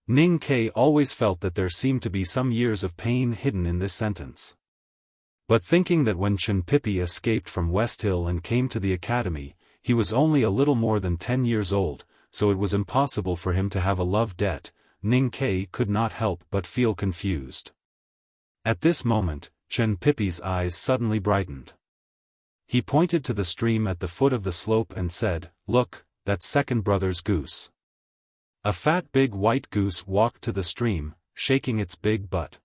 Ning Ke always felt that there seemed to be some years of pain hidden in this sentence. But thinking that when Chen Pipi escaped from West Hill and came to the academy, he was only a little more than 10 years old, so it was impossible for him to have a love debt, Ning Ke could not help but feel confused. At this moment, Chen Pipi's eyes suddenly brightened. He pointed to the stream at the foot of the slope and said, "Look, that's second brother's goose." A fat big white goose walked to the stream, shaking its big butt.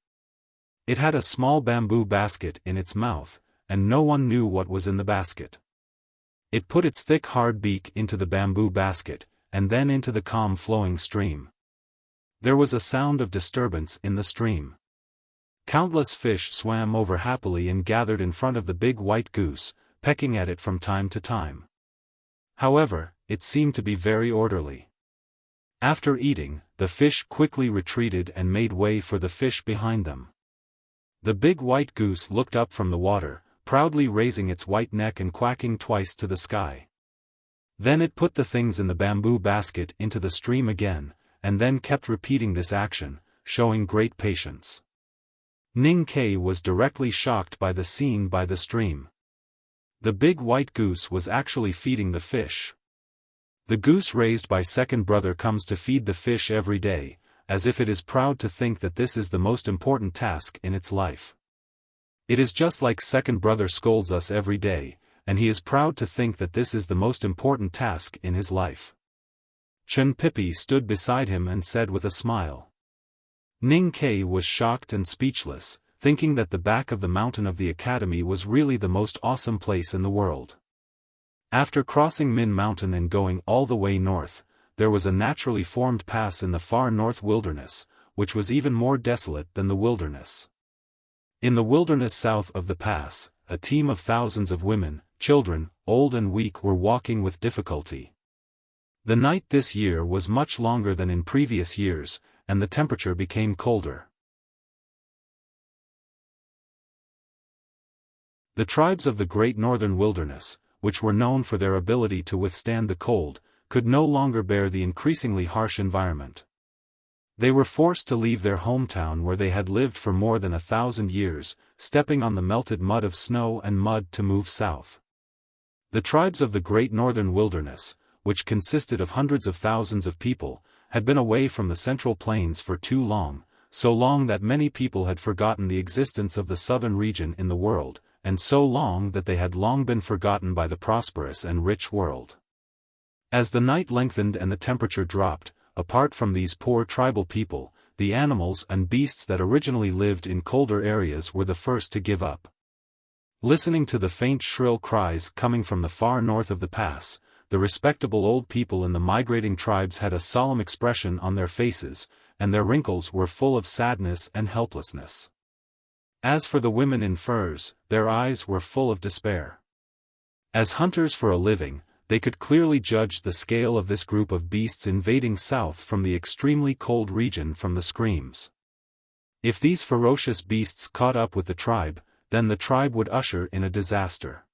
It had a small bamboo basket in its mouth, and no one knew what was in the basket. It put its thick hard beak into the bamboo basket, and then into the calm flowing stream. There was a sound of disturbance in the stream. Countless fish swam over happily and gathered in front of the big white goose, pecking at it from time to time. However, it seemed to be very orderly. After eating, the fish quickly retreated and made way for the fish behind them. The big white goose looked up from the water, proudly raising its white neck and quacking twice to the sky. Then it put the things in the bamboo basket into the stream again, and then kept repeating this action, showing great patience. Ning Ke was directly shocked by the scene by the stream. The big white goose was actually feeding the fish. The goose raised by second brother comes to feed the fish every day, as if it is proud to think that this is the most important task in its life. It is just like second brother scolds us every day, and he is proud to think that this is the most important task in his life. Chen Pipi stood beside him and said with a smile. Ning Ke was shocked and speechless, thinking that the back of the mountain of the academy was really the most awesome place in the world. After crossing Min Mountain and going all the way north, there was a naturally formed pass in the far north wilderness, which was even more desolate than the wilderness. In the wilderness south of the pass, a team of thousands of women, children, old and weak were walking with difficulty. The night this year was much longer than in previous years, and the temperature became colder. The tribes of the Great Northern Wilderness, which were known for their ability to withstand the cold, could no longer bear the increasingly harsh environment. They were forced to leave their hometown where they had lived for more than 1,000 years, stepping on the melted mud of snow and mud to move south. The tribes of the Great Northern Wilderness, which consisted of hundreds of thousands of people, had been away from the Central Plains for too long, so long that many people had forgotten the existence of the southern region in the world, and so long that they had long been forgotten by the prosperous and rich world. As the night lengthened and the temperature dropped, apart from these poor tribal people, the animals and beasts that originally lived in colder areas were the first to give up. Listening to the faint shrill cries coming from the far north of the pass, the respectable old people in the migrating tribes had a solemn expression on their faces, and their wrinkles were full of sadness and helplessness. As for the women in furs, their eyes were full of despair. As hunters for a living, they could clearly judge the scale of this group of beasts invading south from the extremely cold region from the screams. If these ferocious beasts caught up with the tribe, then the tribe would usher in a disaster.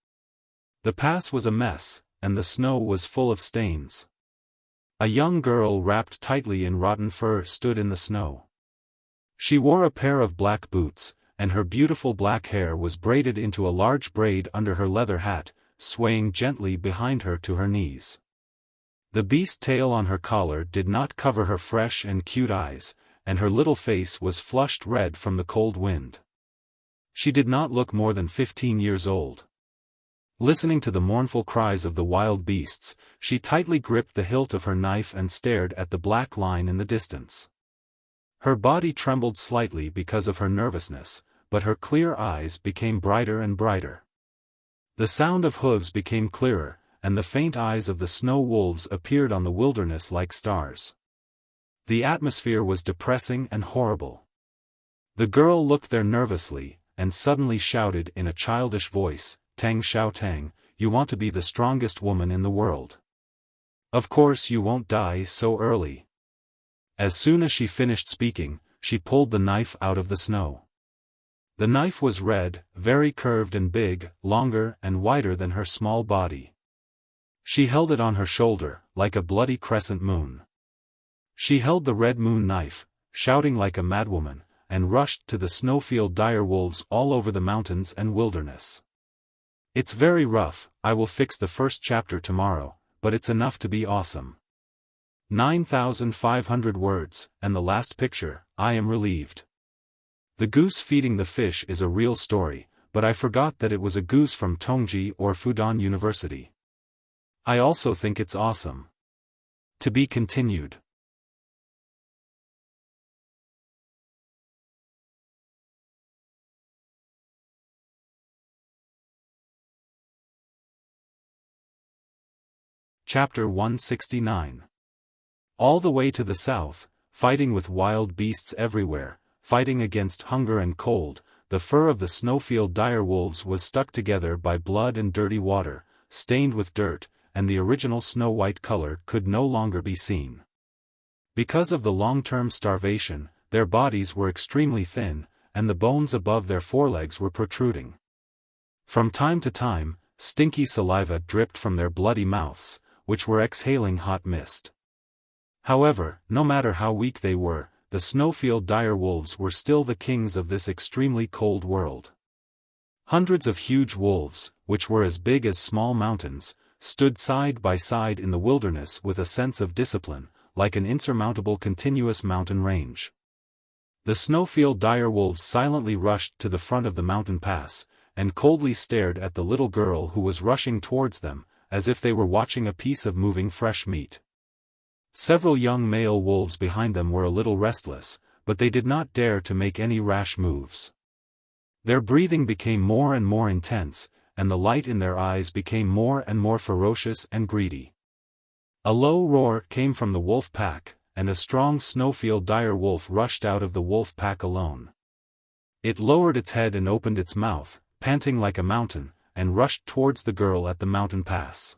The pass was a mess, and the snow was full of stains. A young girl wrapped tightly in rotten fur stood in the snow. She wore a pair of black boots, and her beautiful black hair was braided into a large braid under her leather hat, swaying gently behind her to her knees. The beast tail on her collar did not cover her fresh and cute eyes, and her little face was flushed red from the cold wind. She did not look more than 15 years old. Listening to the mournful cries of the wild beasts, she tightly gripped the hilt of her knife and stared at the black line in the distance. Her body trembled slightly because of her nervousness, but her clear eyes became brighter and brighter. The sound of hooves became clearer, and the faint eyes of the snow wolves appeared on the wilderness like stars. The atmosphere was depressing and horrible. The girl looked there nervously, and suddenly shouted in a childish voice, "Tang Xiaotang, you want to be the strongest woman in the world. Of course you won't die so early." As soon as she finished speaking, she pulled the knife out of the snow. The knife was red, very curved and big, longer and wider than her small body. She held it on her shoulder, like a bloody crescent moon. She held the red moon knife, shouting like a madwoman, and rushed to the snowfield dire wolves all over the mountains and wilderness. "It's very rough, I will fix the first chapter tomorrow, but it's enough to be awesome. 9,500 words, and the last picture, I am relieved. The goose feeding the fish is a real story, but I forgot that it was a goose from Tongji or Fudan University. I also think it's awesome. To be continued." Chapter 169. All the way to the south, fighting with wild beasts everywhere, fighting against hunger and cold, the fur of the snowfield dire wolves was stuck together by blood and dirty water, stained with dirt, and the original snow-white color could no longer be seen. Because of the long-term starvation, their bodies were extremely thin, and the bones above their forelegs were protruding. From time to time, stinky saliva dripped from their bloody mouths, which were exhaling hot mist. However, no matter how weak they were, the snowfield dire wolves were still the kings of this extremely cold world. Hundreds of huge wolves, which were as big as small mountains, stood side by side in the wilderness with a sense of discipline, like an insurmountable continuous mountain range. The snowfield dire wolves silently rushed to the front of the mountain pass, and coldly stared at the little girl who was rushing towards them, as if they were watching a piece of moving fresh meat. Several young male wolves behind them were a little restless, but they did not dare to make any rash moves. Their breathing became more and more intense, and the light in their eyes became more and more ferocious and greedy. A low roar came from the wolf pack, and a strong snowfield dire wolf rushed out of the wolf pack alone. It lowered its head and opened its mouth, panting like a mountain, and rushed towards the girl at the mountain pass.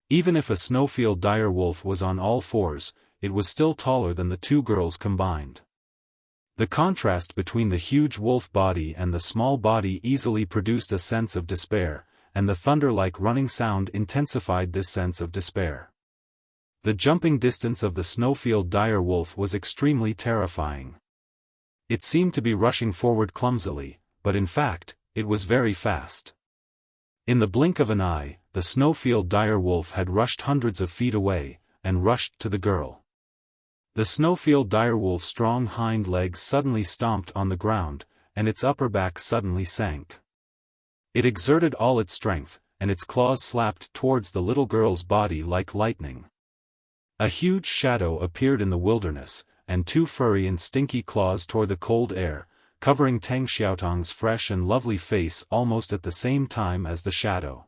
Even if a snowfield dire wolf was on all fours, it was still taller than the two girls combined. The contrast between the huge wolf body and the small body easily produced a sense of despair, and the thunder-like running sound intensified this sense of despair. The jumping distance of the snowfield dire wolf was extremely terrifying. It seemed to be rushing forward clumsily, but in fact, it was very fast. In the blink of an eye, the snowfield dire wolf had rushed hundreds of feet away, and rushed to the girl. The snowfield dire wolf's strong hind legs suddenly stomped on the ground, and its upper back suddenly sank. It exerted all its strength, and its claws slapped towards the little girl's body like lightning. A huge shadow appeared in the wilderness, and two furry and stinky claws tore the cold air, covering Tang Xiaotang's fresh and lovely face almost at the same time as the shadow.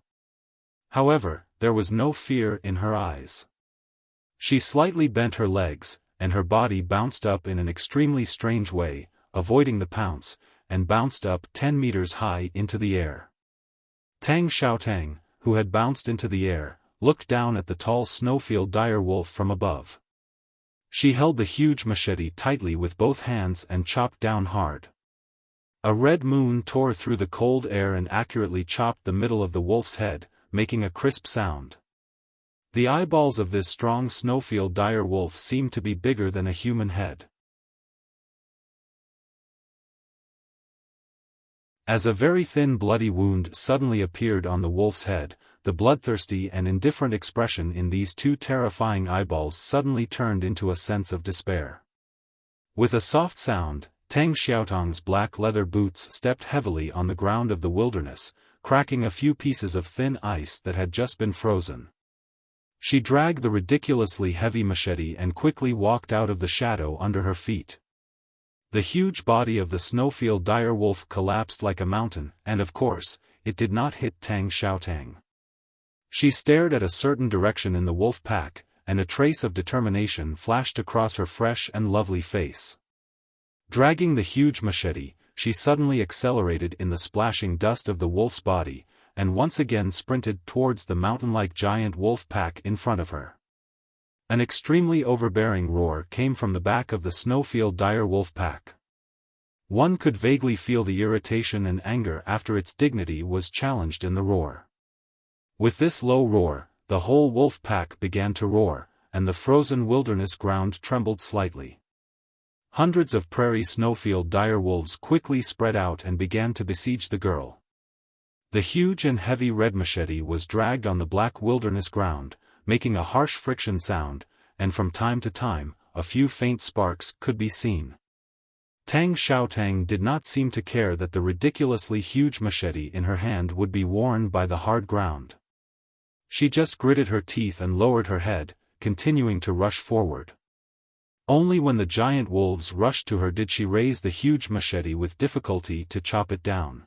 However, there was no fear in her eyes. She slightly bent her legs, and her body bounced up in an extremely strange way, avoiding the pounce, and bounced up 10 meters high into the air. Tang Xiaotang, who had bounced into the air, looked down at the tall snowfield dire wolf from above. She held the huge machete tightly with both hands and chopped down hard. A red moon tore through the cold air and accurately chopped the middle of the wolf's head, making a crisp sound. The eyeballs of this strong snowfield dire wolf seemed to be bigger than a human head. As a very thin bloody wound suddenly appeared on the wolf's head, the bloodthirsty and indifferent expression in these two terrifying eyeballs suddenly turned into a sense of despair. With a soft sound, Tang Xiaotang's black leather boots stepped heavily on the ground of the wilderness, cracking a few pieces of thin ice that had just been frozen. She dragged the ridiculously heavy machete and quickly walked out of the shadow under her feet. The huge body of the snowfield dire wolf collapsed like a mountain, and of course, it did not hit Tang Xiaotang. She stared at a certain direction in the wolf pack, and a trace of determination flashed across her fresh and lovely face. Dragging the huge machete, she suddenly accelerated in the splashing dust of the wolf's body, and once again sprinted towards the mountain-like giant wolf pack in front of her. An extremely overbearing roar came from the back of the snowfield dire wolf pack. One could vaguely feel the irritation and anger after its dignity was challenged in the roar. With this low roar, the whole wolf pack began to roar, and the frozen wilderness ground trembled slightly. Hundreds of prairie snowfield dire wolves quickly spread out and began to besiege the girl. The huge and heavy red machete was dragged on the black wilderness ground, making a harsh friction sound, and from time to time, a few faint sparks could be seen. Tang Xiaotang did not seem to care that the ridiculously huge machete in her hand would be worn by the hard ground. She just gritted her teeth and lowered her head, continuing to rush forward. Only when the giant wolves rushed to her did she raise the huge machete with difficulty to chop it down.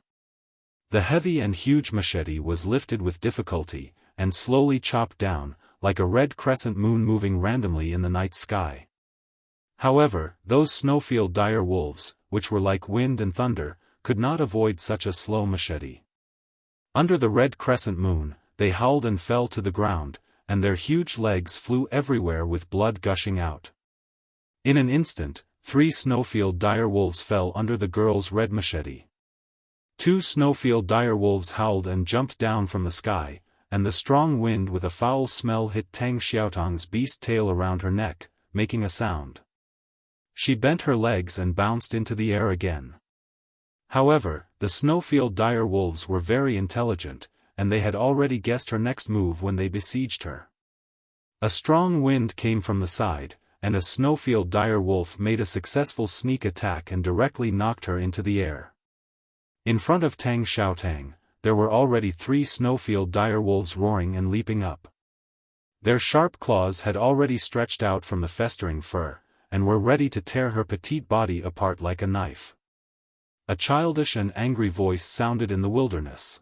The heavy and huge machete was lifted with difficulty, and slowly chopped down, like a red crescent moon moving randomly in the night sky. However, those snowfield dire wolves, which were like wind and thunder, could not avoid such a slow machete. Under the red crescent moon, they howled and fell to the ground, and their huge legs flew everywhere with blood gushing out. In an instant, 3 snowfield dire wolves fell under the girl's red machete. 2 snowfield dire wolves howled and jumped down from the sky, and the strong wind with a foul smell hit Tang Xiaotang's beast tail around her neck, making a sound. She bent her legs and bounced into the air again. However, the snowfield dire wolves were very intelligent, and they had already guessed her next move when they besieged her. A strong wind came from the side, and a snowfield dire wolf made a successful sneak attack and directly knocked her into the air. In front of Tang Xiaotang, there were already 3 snowfield dire wolves roaring and leaping up. Their sharp claws had already stretched out from the festering fur, and were ready to tear her petite body apart like a knife. A childish and angry voice sounded in the wilderness.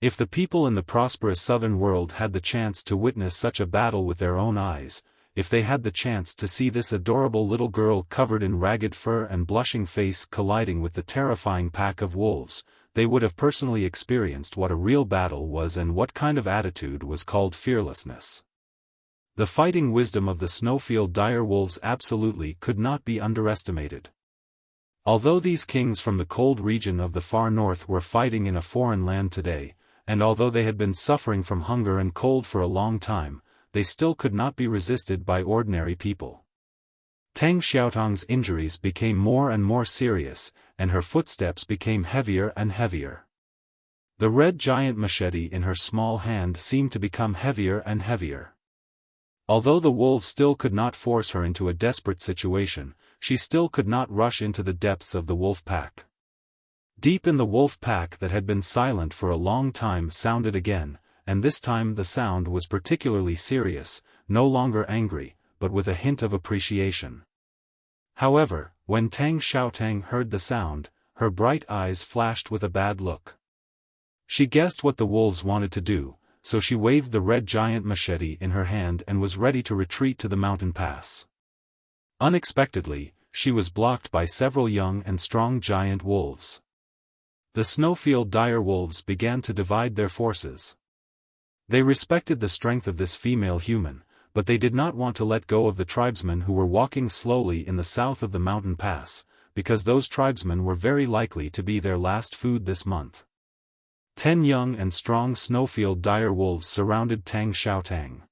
If the people in the prosperous southern world had the chance to witness such a battle with their own eyes, if they had the chance to see this adorable little girl covered in ragged fur and blushing face colliding with the terrifying pack of wolves, they would have personally experienced what a real battle was and what kind of attitude was called fearlessness. The fighting wisdom of the snowfield dire wolves absolutely could not be underestimated. Although these kings from the cold region of the far north were fighting in a foreign land today, and although they had been suffering from hunger and cold for a long time, they still could not be resisted by ordinary people. Tang Xiaotang's injuries became more and more serious, and her footsteps became heavier and heavier. The red giant machete in her small hand seemed to become heavier and heavier. Although the wolves still could not force her into a desperate situation, she still could not rush into the depths of the wolf pack. Deep in the wolf pack that had been silent for a long time sounded again, and this time the sound was particularly serious, no longer angry, but with a hint of appreciation. However, when Tang Xiaotang heard the sound, her bright eyes flashed with a bad look. She guessed what the wolves wanted to do, so she waved the red giant machete in her hand and was ready to retreat to the mountain pass. Unexpectedly, she was blocked by several young and strong giant wolves. The snowfield dire wolves began to divide their forces. They respected the strength of this female human, but they did not want to let go of the tribesmen who were walking slowly in the south of the mountain pass, because those tribesmen were very likely to be their last food this month. 10 young and strong snowfield dire wolves surrounded Tang Xiaotang.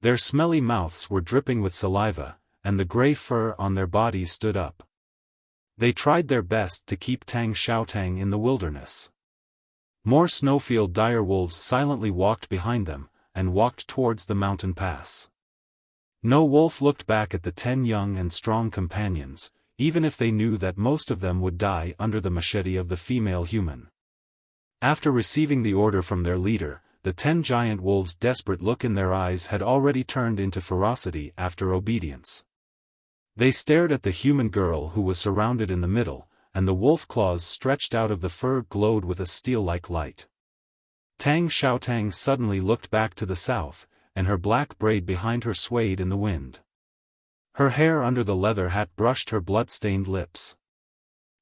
Their smelly mouths were dripping with saliva, and the gray fur on their bodies stood up. They tried their best to keep Tang Xiaotang in the wilderness. More snowfield dire wolves silently walked behind them, and walked towards the mountain pass. No wolf looked back at the 10 young and strong companions, even if they knew that most of them would die under the machete of the female human. After receiving the order from their leader, the 10 giant wolves' desperate look in their eyes had already turned into ferocity after obedience. They stared at the human girl who was surrounded in the middle, and the wolf claws stretched out of the fur glowed with a steel-like light. Tang Xiaotang suddenly looked back to the south, and her black braid behind her swayed in the wind. Her hair under the leather hat brushed her blood-stained lips.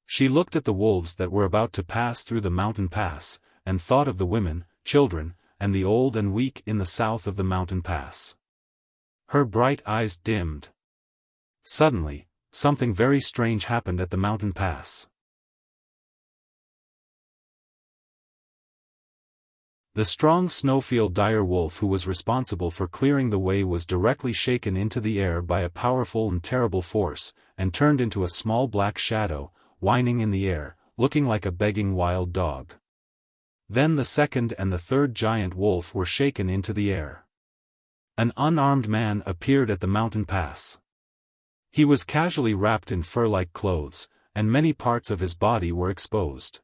She looked at the wolves that were about to pass through the mountain pass, and thought of the women, children, and the old and weak in the south of the mountain pass. Her bright eyes dimmed. Suddenly, something very strange happened at the mountain pass. The strong snowfield dire wolf who was responsible for clearing the way was directly shaken into the air by a powerful and terrible force, and turned into a small black shadow, whining in the air, looking like a begging wild dog. Then the second and the third giant wolf were shaken into the air. An unarmed man appeared at the mountain pass. He was casually wrapped in fur-like clothes, and many parts of his body were exposed.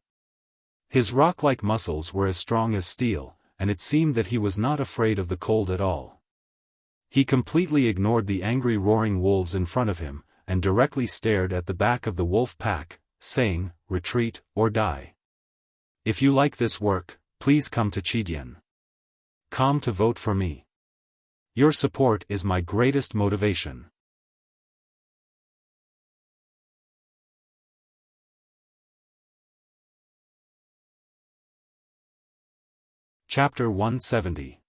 His rock-like muscles were as strong as steel, and it seemed that he was not afraid of the cold at all. He completely ignored the angry roaring wolves in front of him, and directly stared at the back of the wolf pack, saying, "Retreat, or die. If you like this work, please come to Chidian. Come to vote for me. Your support is my greatest motivation." Chapter 170.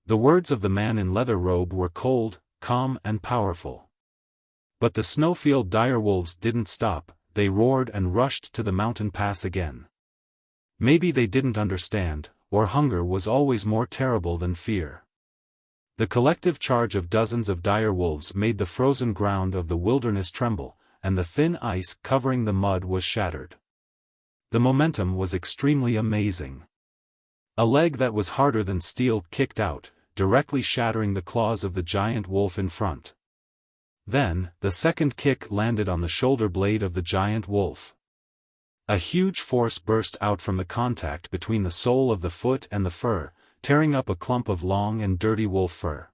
The words of the man in leather robe were cold, calm and powerful. But the snowfield dire wolves didn't stop, they roared and rushed to the mountain pass again. Maybe they didn't understand, or hunger was always more terrible than fear. The collective charge of dozens of dire wolves made the frozen ground of the wilderness tremble, and the thin ice covering the mud was shattered. The momentum was extremely amazing. A leg that was harder than steel kicked out, directly shattering the claws of the giant wolf in front. Then, the second kick landed on the shoulder blade of the giant wolf. A huge force burst out from the contact between the sole of the foot and the fur, tearing up a clump of long and dirty wolf fur.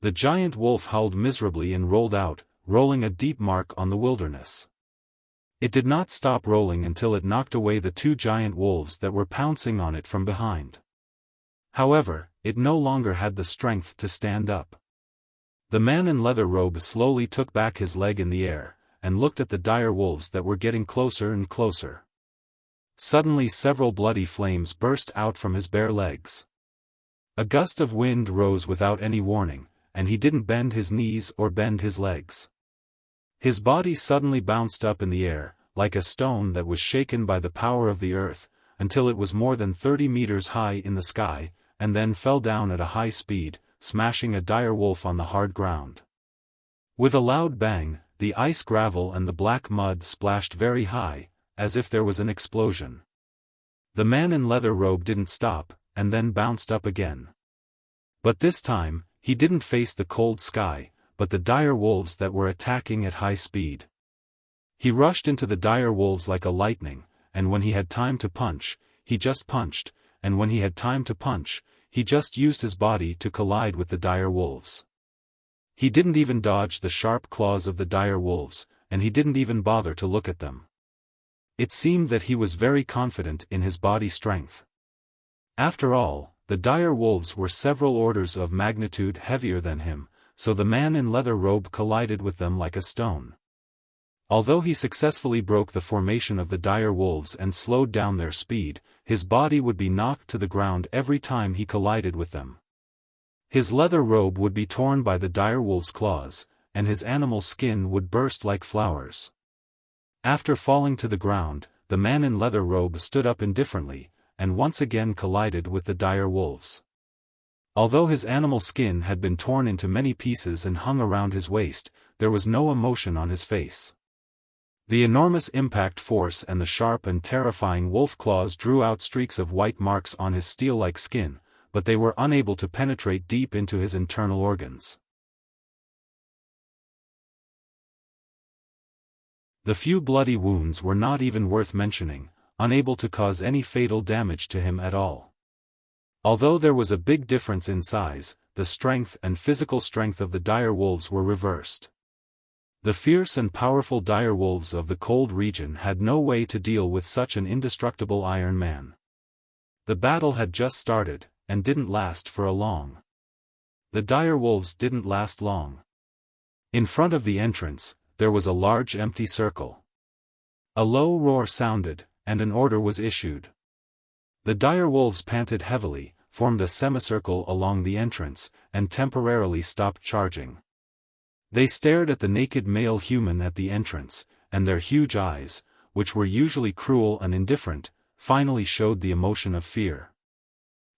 The giant wolf howled miserably and rolled out, rolling a deep mark on the wilderness. It did not stop rolling until it knocked away the 2 giant wolves that were pouncing on it from behind. However, it no longer had the strength to stand up. The man in leather robe slowly took back his leg in the air, and looked at the dire wolves that were getting closer and closer. Suddenly several bloody flames burst out from his bare legs. A gust of wind rose without any warning, and he didn't bend his knees or bend his legs. His body suddenly bounced up in the air, like a stone that was shaken by the power of the earth, until it was more than 30 meters high in the sky, and then fell down at a high speed, smashing a dire wolf on the hard ground. With a loud bang, the ice gravel and the black mud splashed very high, as if there was an explosion. The man in leather robe didn't stop, and then bounced up again. But this time, he didn't face the cold sky, but the dire wolves that were attacking at high speed. He rushed into the dire wolves like a lightning, and when he had time to punch, he just punched, and when he had time to punch, he just used his body to collide with the dire wolves. He didn't even dodge the sharp claws of the dire wolves, and he didn't even bother to look at them. It seemed that he was very confident in his body strength. After all, the dire wolves were several orders of magnitude heavier than him, so the man in leather robe collided with them like a stone. Although he successfully broke the formation of the dire wolves and slowed down their speed, his body would be knocked to the ground every time he collided with them. His leather robe would be torn by the dire wolves' claws, and his animal skin would burst like flowers. After falling to the ground, the man in leather robe stood up indifferently, and once again collided with the dire wolves. Although his animal skin had been torn into many pieces and hung around his waist, there was no emotion on his face. The enormous impact force and the sharp and terrifying wolf claws drew out streaks of white marks on his steel-like skin, but they were unable to penetrate deep into his internal organs. The few bloody wounds were not even worth mentioning, unable to cause any fatal damage to him at all. Although there was a big difference in size, the strength and physical strength of the dire wolves were reversed. The fierce and powerful dire wolves of the cold region had no way to deal with such an indestructible Iron Man. The battle had just started, and didn't last for a long. The dire wolves didn't last long. In front of the entrance, there was a large empty circle. A low roar sounded, and an order was issued. The dire wolves panted heavily, formed a semicircle along the entrance, and temporarily stopped charging. They stared at the naked male human at the entrance, and their huge eyes, which were usually cruel and indifferent, finally showed the emotion of fear.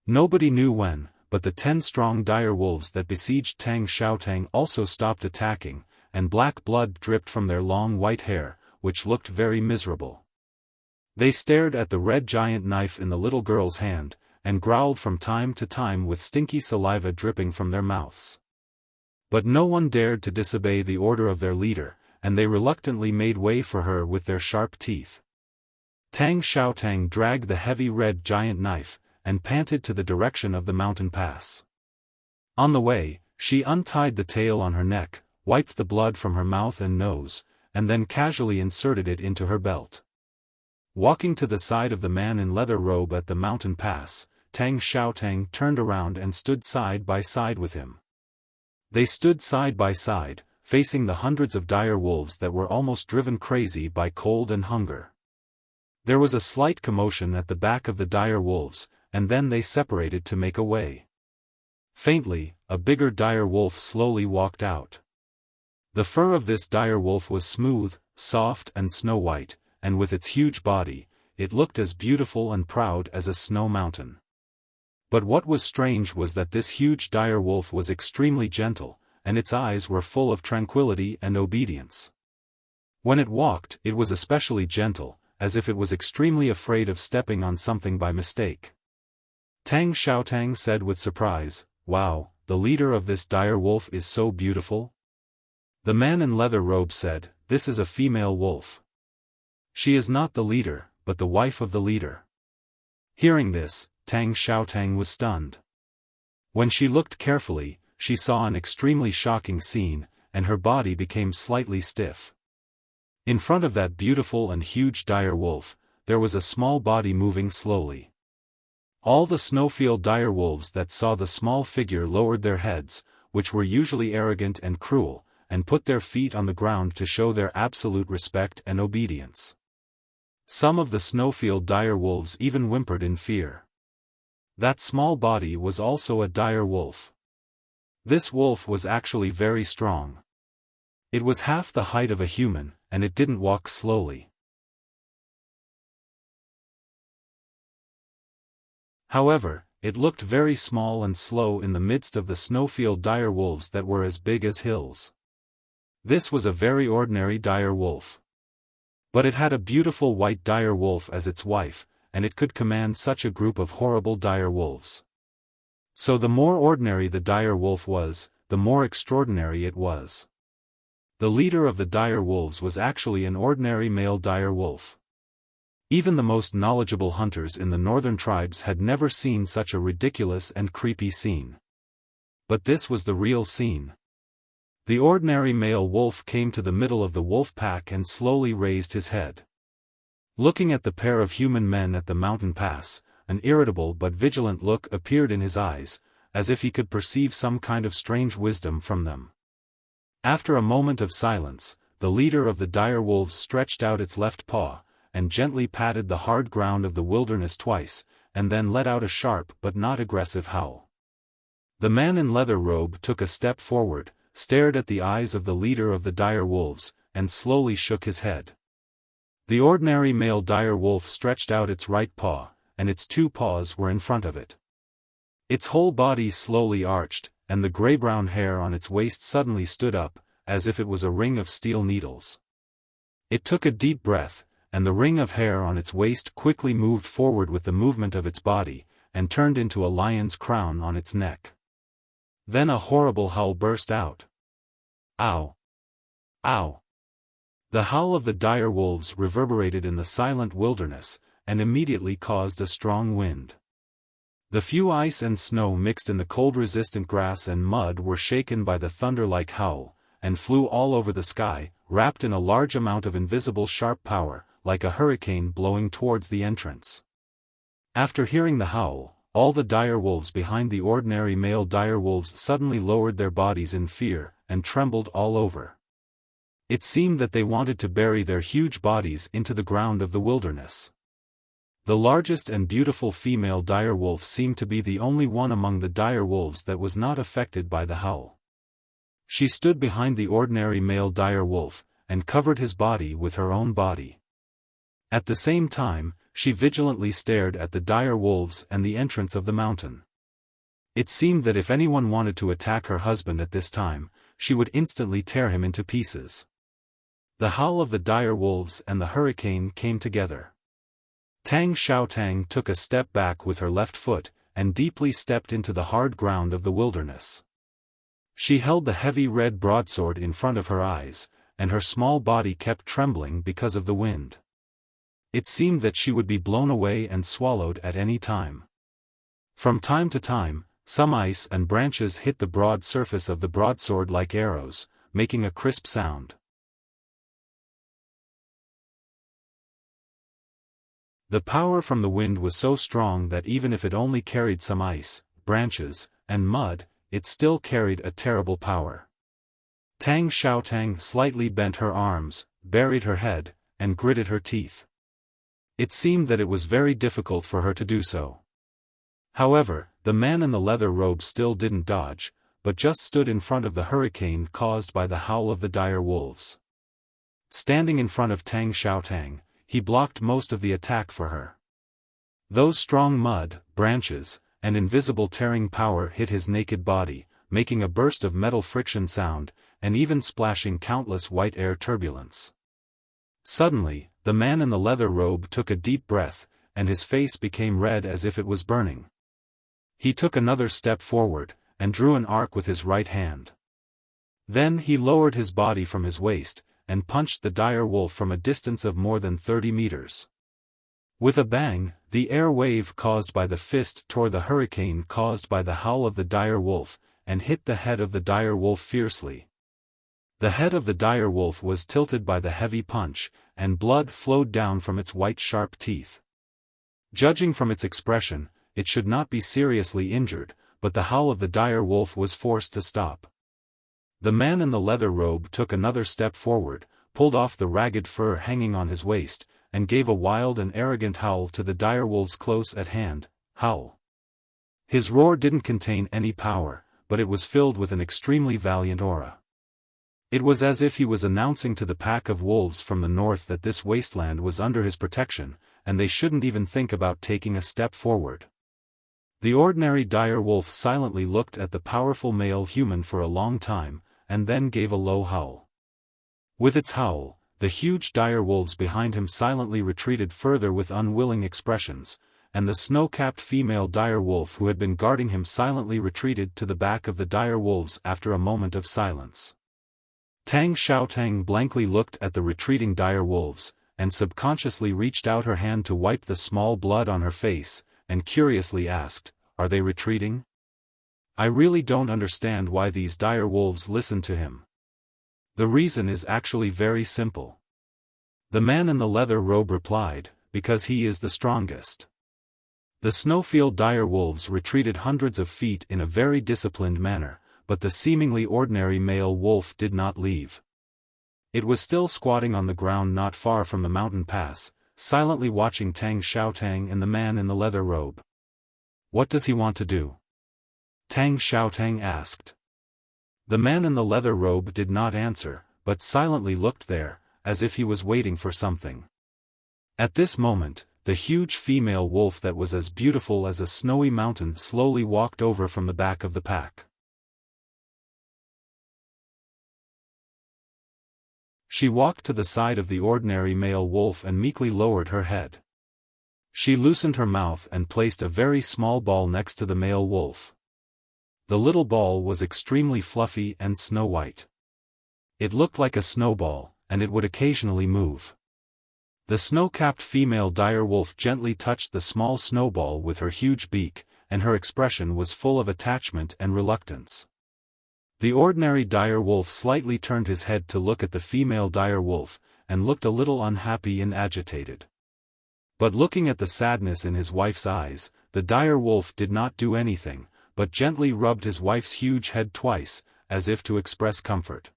Nobody knew when, but the 10 strong dire wolves that besieged Tang Xiaotang also stopped attacking, and black blood dripped from their long white hair, which looked very miserable. They stared at the red giant knife in the little girl's hand, and growled from time to time with stinky saliva dripping from their mouths. But no one dared to disobey the order of their leader, and they reluctantly made way for her with their sharp teeth. Tang Xiaotang dragged the heavy red giant knife, and panted to the direction of the mountain pass. On the way, she untied the tail on her neck, wiped the blood from her mouth and nose, and then casually inserted it into her belt. Walking to the side of the man in leather robe at the mountain pass, Tang Xiaotang turned around and stood side by side with him. They stood side by side, facing the hundreds of dire wolves that were almost driven crazy by cold and hunger. There was a slight commotion at the back of the dire wolves, and then they separated to make a way. Faintly, a bigger dire wolf slowly walked out. The fur of this dire wolf was smooth, soft and snow-white, and with its huge body, it looked as beautiful and proud as a snow mountain. But what was strange was that this huge dire wolf was extremely gentle, and its eyes were full of tranquility and obedience. When it walked, it was especially gentle, as if it was extremely afraid of stepping on something by mistake. Tang Xiaotang said with surprise, "Wow, the leader of this dire wolf is so beautiful?" The man in leather robe said, "This is a female wolf. She is not the leader, but the wife of the leader." Hearing this, Tang Xiaotang was stunned. When she looked carefully, she saw an extremely shocking scene, and her body became slightly stiff. In front of that beautiful and huge dire wolf, there was a small body moving slowly. All the snowfield dire wolves that saw the small figure lowered their heads, which were usually arrogant and cruel, and put their feet on the ground to show their absolute respect and obedience. Some of the snowfield dire wolves even whimpered in fear. That small body was also a dire wolf. This wolf was actually very strong. It was half the height of a human, and it didn't walk slowly. However, it looked very small and slow in the midst of the snowfield dire wolves that were as big as hills. This was a very ordinary dire wolf. But it had a beautiful white dire wolf as its wife, and it could command such a group of horrible dire wolves. So the more ordinary the dire wolf was, the more extraordinary it was. The leader of the dire wolves was actually an ordinary male dire wolf. Even the most knowledgeable hunters in the northern tribes had never seen such a ridiculous and creepy scene. But this was the real scene. The ordinary male wolf came to the middle of the wolf pack and slowly raised his head. Looking at the pair of human men at the mountain pass, an irritable but vigilant look appeared in his eyes, as if he could perceive some kind of strange wisdom from them. After a moment of silence, the leader of the dire wolves stretched out its left paw, and gently patted the hard ground of the wilderness twice, and then let out a sharp but not aggressive howl. The man in leather robe took a step forward, stared at the eyes of the leader of the dire wolves, and slowly shook his head. The ordinary male dire wolf stretched out its right paw, and its two paws were in front of it. Its whole body slowly arched, and the gray-brown hair on its waist suddenly stood up, as if it was a ring of steel needles. It took a deep breath, and the ring of hair on its waist quickly moved forward with the movement of its body, and turned into a lion's crown on its neck. Then a horrible howl burst out. Ow! Ow! The howl of the dire wolves reverberated in the silent wilderness, and immediately caused a strong wind. The few ice and snow mixed in the cold-resistant grass and mud were shaken by the thunder-like howl, and flew all over the sky, wrapped in a large amount of invisible sharp power, like a hurricane blowing towards the entrance. After hearing the howl, all the dire wolves behind the ordinary male dire wolves suddenly lowered their bodies in fear, and trembled all over. It seemed that they wanted to bury their huge bodies into the ground of the wilderness. The largest and beautiful female dire wolf seemed to be the only one among the dire wolves that was not affected by the howl. She stood behind the ordinary male dire wolf, and covered his body with her own body. At the same time, she vigilantly stared at the dire wolves and the entrance of the mountain. It seemed that if anyone wanted to attack her husband at this time, she would instantly tear him into pieces. The howl of the dire wolves and the hurricane came together. Tang Xiaotang took a step back with her left foot, and deeply stepped into the hard ground of the wilderness. She held the heavy red broadsword in front of her eyes, and her small body kept trembling because of the wind. It seemed that she would be blown away and swallowed at any time. From time to time, some ice and branches hit the broad surface of the broadsword like arrows, making a crisp sound. The power from the wind was so strong that even if it only carried some ice, branches, and mud, it still carried a terrible power. Tang Xiaotang slightly bent her arms, buried her head, and gritted her teeth. It seemed that it was very difficult for her to do so. However, the man in the leather robe still didn't dodge, but just stood in front of the hurricane caused by the howl of the dire wolves. Standing in front of Tang Xiaotang, he blocked most of the attack for her. Those strong mud, branches, and invisible tearing power hit his naked body, making a burst of metal friction sound, and even splashing countless white air turbulence. Suddenly, the man in the leather robe took a deep breath, and his face became red as if it was burning. He took another step forward, and drew an arc with his right hand. Then he lowered his body from his waist, and punched the dire wolf from a distance of more than 30 meters. With a bang, the air wave caused by the fist tore the hurricane caused by the howl of the dire wolf, and hit the head of the dire wolf fiercely. The head of the dire wolf was tilted by the heavy punch, and blood flowed down from its white sharp teeth. Judging from its expression, it should not be seriously injured, but the howl of the dire wolf was forced to stop. The man in the leather robe took another step forward, pulled off the ragged fur hanging on his waist, and gave a wild and arrogant howl to the dire wolves close at hand. Howl. His roar didn't contain any power, but it was filled with an extremely valiant aura. It was as if he was announcing to the pack of wolves from the north that this wasteland was under his protection, and they shouldn't even think about taking a step forward. The ordinary dire wolf silently looked at the powerful male human for a long time, and then gave a low howl. With its howl, the huge dire wolves behind him silently retreated further with unwilling expressions, and the snow-capped female dire wolf who had been guarding him silently retreated to the back of the dire wolves after a moment of silence. Tang Xiaotang blankly looked at the retreating dire wolves, and subconsciously reached out her hand to wipe the small blood on her face, and curiously asked, "Are they retreating? I really don't understand why these dire wolves listen to him." The reason is actually very simple. The man in the leather robe replied, "Because he is the strongest." The snowfield dire wolves retreated hundreds of feet in a very disciplined manner, but the seemingly ordinary male wolf did not leave. It was still squatting on the ground not far from the mountain pass, silently watching Tang Xiaotang and the man in the leather robe. "What does he want to do?" Tang Xiaotang asked. The man in the leather robe did not answer, but silently looked there, as if he was waiting for something. At this moment, the huge female wolf that was as beautiful as a snowy mountain slowly walked over from the back of the pack. She walked to the side of the ordinary male wolf and meekly lowered her head. She loosened her mouth and placed a very small ball next to the male wolf. The little ball was extremely fluffy and snow-white. It looked like a snowball, and it would occasionally move. The snow-capped female dire wolf gently touched the small snowball with her huge beak, and her expression was full of attachment and reluctance. The ordinary dire wolf slightly turned his head to look at the female dire wolf, and looked a little unhappy and agitated. But looking at the sadness in his wife's eyes, the dire wolf did not do anything, but gently rubbed his wife's huge head twice, as if to express comfort.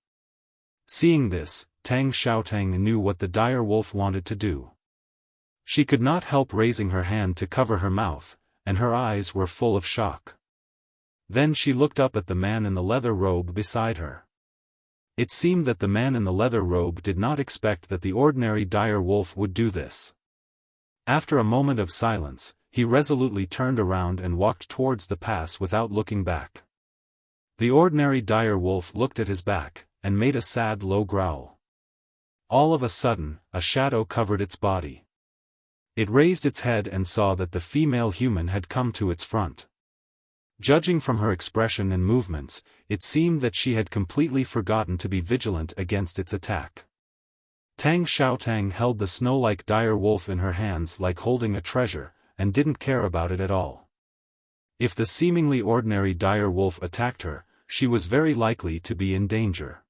Seeing this, Tang Xiaotang knew what the dire wolf wanted to do. She could not help raising her hand to cover her mouth, and her eyes were full of shock. Then she looked up at the man in the leather robe beside her. It seemed that the man in the leather robe did not expect that the ordinary dire wolf would do this. After a moment of silence, he resolutely turned around and walked towards the pass without looking back. The ordinary dire wolf looked at his back, and made a sad low growl. All of a sudden, a shadow covered its body. It raised its head and saw that the female human had come to its front. Judging from her expression and movements, it seemed that she had completely forgotten to be vigilant against its attack. Tang Xiaotang held the snow-like dire wolf in her hands like holding a treasure, and didn't care about it at all. If the seemingly ordinary dire wolf attacked her, she was very likely to be in danger.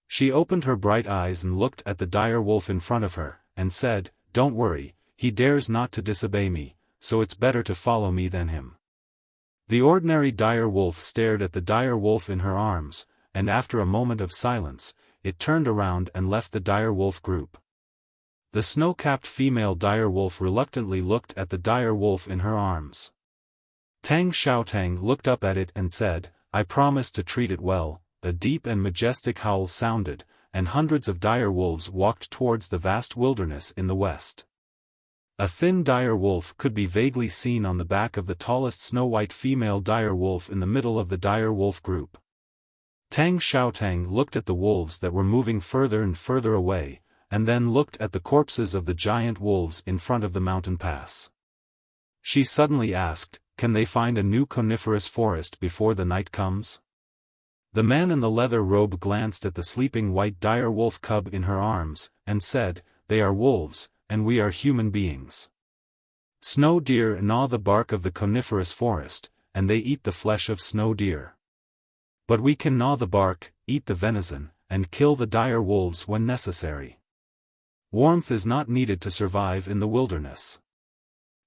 She opened her bright eyes and looked at the dire wolf in front of her, and said, "Don't worry, he dares not to disobey me, so it's better to follow me than him." The ordinary dire wolf stared at the dire wolf in her arms, and after a moment of silence, it turned around and left the dire wolf group. The snow-capped female dire wolf reluctantly looked at the dire wolf in her arms. Tang Xiaotang looked up at it and said, "I promise to treat it well." A deep and majestic howl sounded, and hundreds of dire wolves walked towards the vast wilderness in the west. A thin dire wolf could be vaguely seen on the back of the tallest snow-white female dire wolf in the middle of the dire wolf group. Tang Xiaotang looked at the wolves that were moving further and further away, and then looked at the corpses of the giant wolves in front of the mountain pass. She suddenly asked, "Can they find a new coniferous forest before the night comes?" The man in the leather robe glanced at the sleeping white dire wolf cub in her arms, and said, "They are wolves, and we are human beings. Snow deer gnaw the bark of the coniferous forest, and they eat the flesh of snow deer. But we can gnaw the bark, eat the venison, and kill the dire wolves when necessary. Warmth is not needed to survive in the wilderness.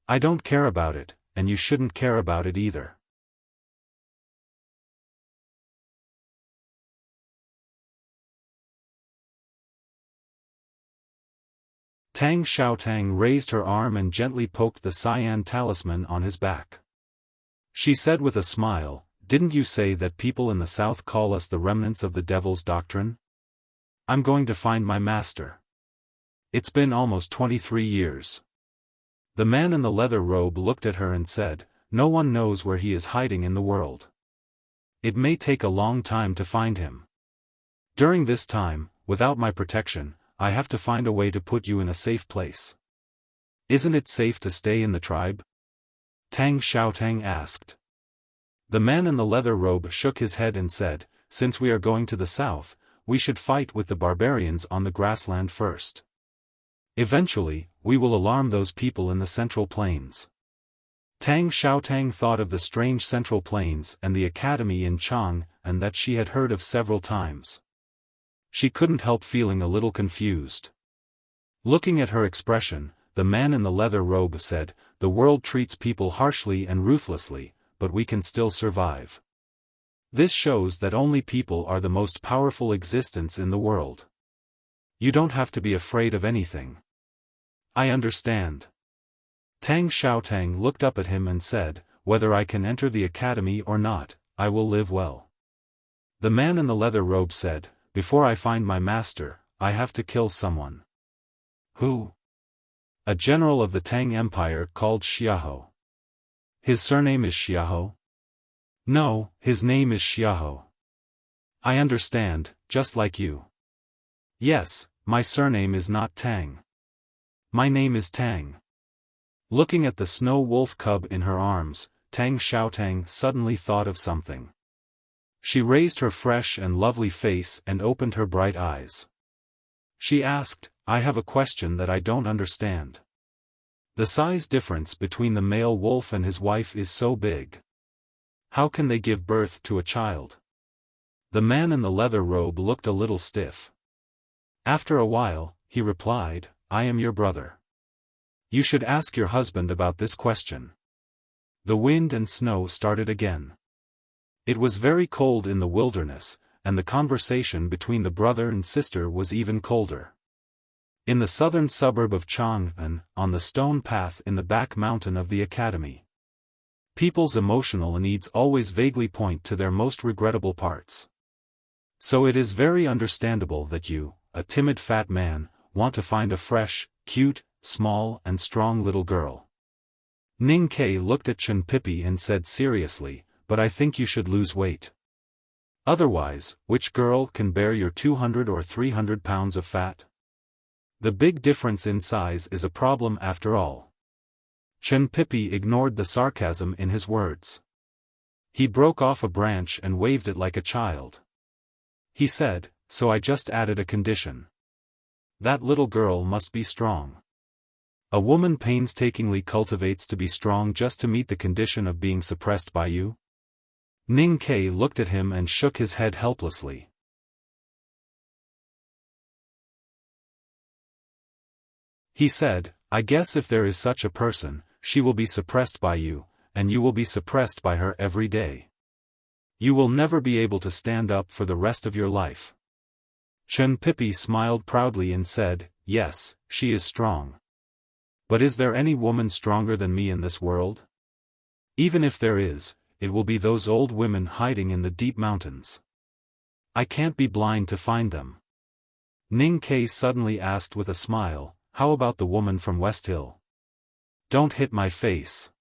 I don't care about it, and you shouldn't care about it either." Tang Xiaotang raised her arm and gently poked the cyan talisman on his back. She said with a smile, "Didn't you say that people in the south call us the remnants of the devil's doctrine? I'm going to find my master. It's been almost 23 years. The man in the leather robe looked at her and said, "No one knows where he is hiding in the world. It may take a long time to find him. During this time, without my protection, I have to find a way to put you in a safe place. Isn't it safe to stay in the tribe?" Tang Xiaotang asked. The man in the leather robe shook his head and said, "Since we are going to the south, we should fight with the barbarians on the grassland first. Eventually, we will alarm those people in the central plains." Tang Xiaotang thought of the strange central plains and the academy in Chang, and that she had heard of several times. She couldn't help feeling a little confused. Looking at her expression, the man in the leather robe said, "The world treats people harshly and ruthlessly, but we can still survive. This shows that only people are the most powerful existence in the world. You don't have to be afraid of anything." "I understand." Tang Xiaotang looked up at him and said, "Whether I can enter the academy or not, I will live well." The man in the leather robe said, "Before I find my master, I have to kill someone." "Who?" A general of the Tang Empire called Xiao. His surname is Xiao? No, his name is Xiao. I understand, just like you. Yes, my surname is not Tang. My name is Tang. Looking at the snow wolf cub in her arms, Tang Xiaotang suddenly thought of something. She raised her fresh and lovely face and opened her bright eyes. She asked, I have a question that I don't understand. The size difference between the male wolf and his wife is so big. How can they give birth to a child? The man in the leather robe looked a little stiff. After a while, he replied, I am your brother. You should ask your husband about this question. The wind and snow started again. It was very cold in the wilderness, and the conversation between the brother and sister was even colder. In the southern suburb of Chang'an, on the stone path in the back mountain of the academy. People's emotional needs always vaguely point to their most regrettable parts. So it is very understandable that you, a timid fat man, want to find a fresh, cute, small and strong little girl. Ning Ke looked at Chen Pipi and said seriously, but I think you should lose weight. Otherwise, which girl can bear your 200 or 300 pounds of fat? The big difference in size is a problem after all. Chen Pipi ignored the sarcasm in his words. He broke off a branch and waved it like a child. He said, so I just added a condition. That little girl must be strong. A woman painstakingly cultivates to be strong just to meet the condition of being suppressed by you? Ning Ke looked at him and shook his head helplessly. He said, I guess if there is such a person, she will be suppressed by you, and you will be suppressed by her every day. You will never be able to stand up for the rest of your life. Chen Pipi smiled proudly and said, yes, she is strong. But is there any woman stronger than me in this world? Even if there is, it will be those old women hiding in the deep mountains. I can't be blind to find them. Ning Ke suddenly asked with a smile, how about the woman from West Hill? Don't hit my face.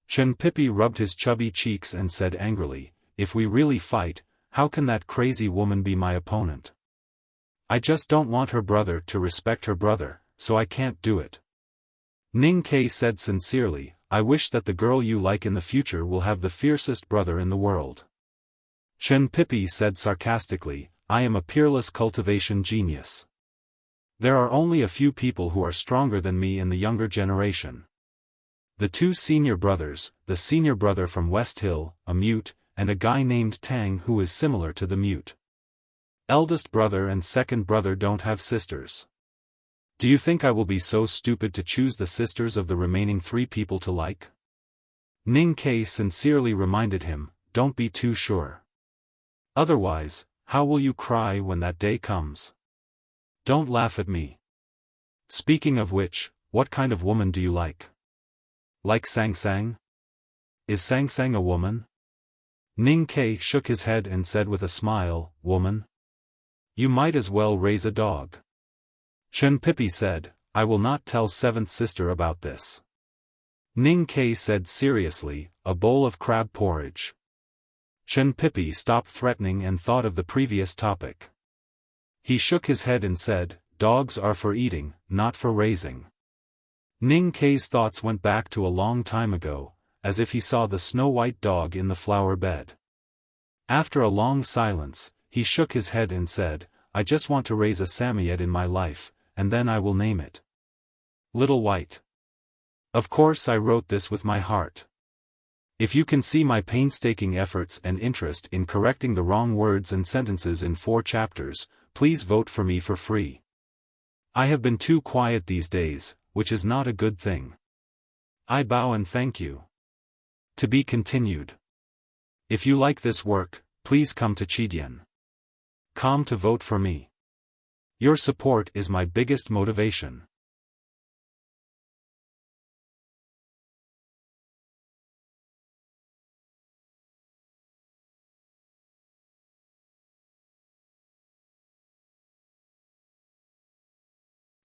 Chen Pipi rubbed his chubby cheeks and said angrily, if we really fight, how can that crazy woman be my opponent? I just don't want her brother to respect her brother, so I can't do it. Ning Ke said sincerely, I wish that the girl you like in the future will have the fiercest brother in the world. Chen Pipi said sarcastically, I am a peerless cultivation genius. There are only a few people who are stronger than me in the younger generation. The two senior brothers, the senior brother from West Hill, a mute, and a guy named Tang who is similar to the mute. Eldest brother and second brother don't have sisters. Do you think I will be so stupid to choose the sisters of the remaining 3 people to like? Ning Ke sincerely reminded him, don't be too sure. Otherwise, how will you cry when that day comes? Don't laugh at me. Speaking of which, what kind of woman do you like? Like Sang Sang? Is Sang Sang a woman? Ning Ke shook his head and said with a smile, woman? You might as well raise a dog. Chen Pipi said, I will not tell 7th sister about this. Ning Ke said seriously, a bowl of crab porridge. Chen Pipi stopped threatening and thought of the previous topic. He shook his head and said, dogs are for eating, not for raising. Ning Ke's thoughts went back to a long time ago, as if he saw the snow-white dog in the flower bed. After a long silence, he shook his head and said, I just want to raise a Samoyed in my life, and then I will name it Little White. Of course I wrote this with my heart. If you can see my painstaking efforts and interest in correcting the wrong words and sentences in 4 chapters, please vote for me for free. I have been too quiet these days, which is not a good thing. I bow and thank you. To be continued. If you like this work, please come to Chidian.com to vote for me. Your support is my biggest motivation.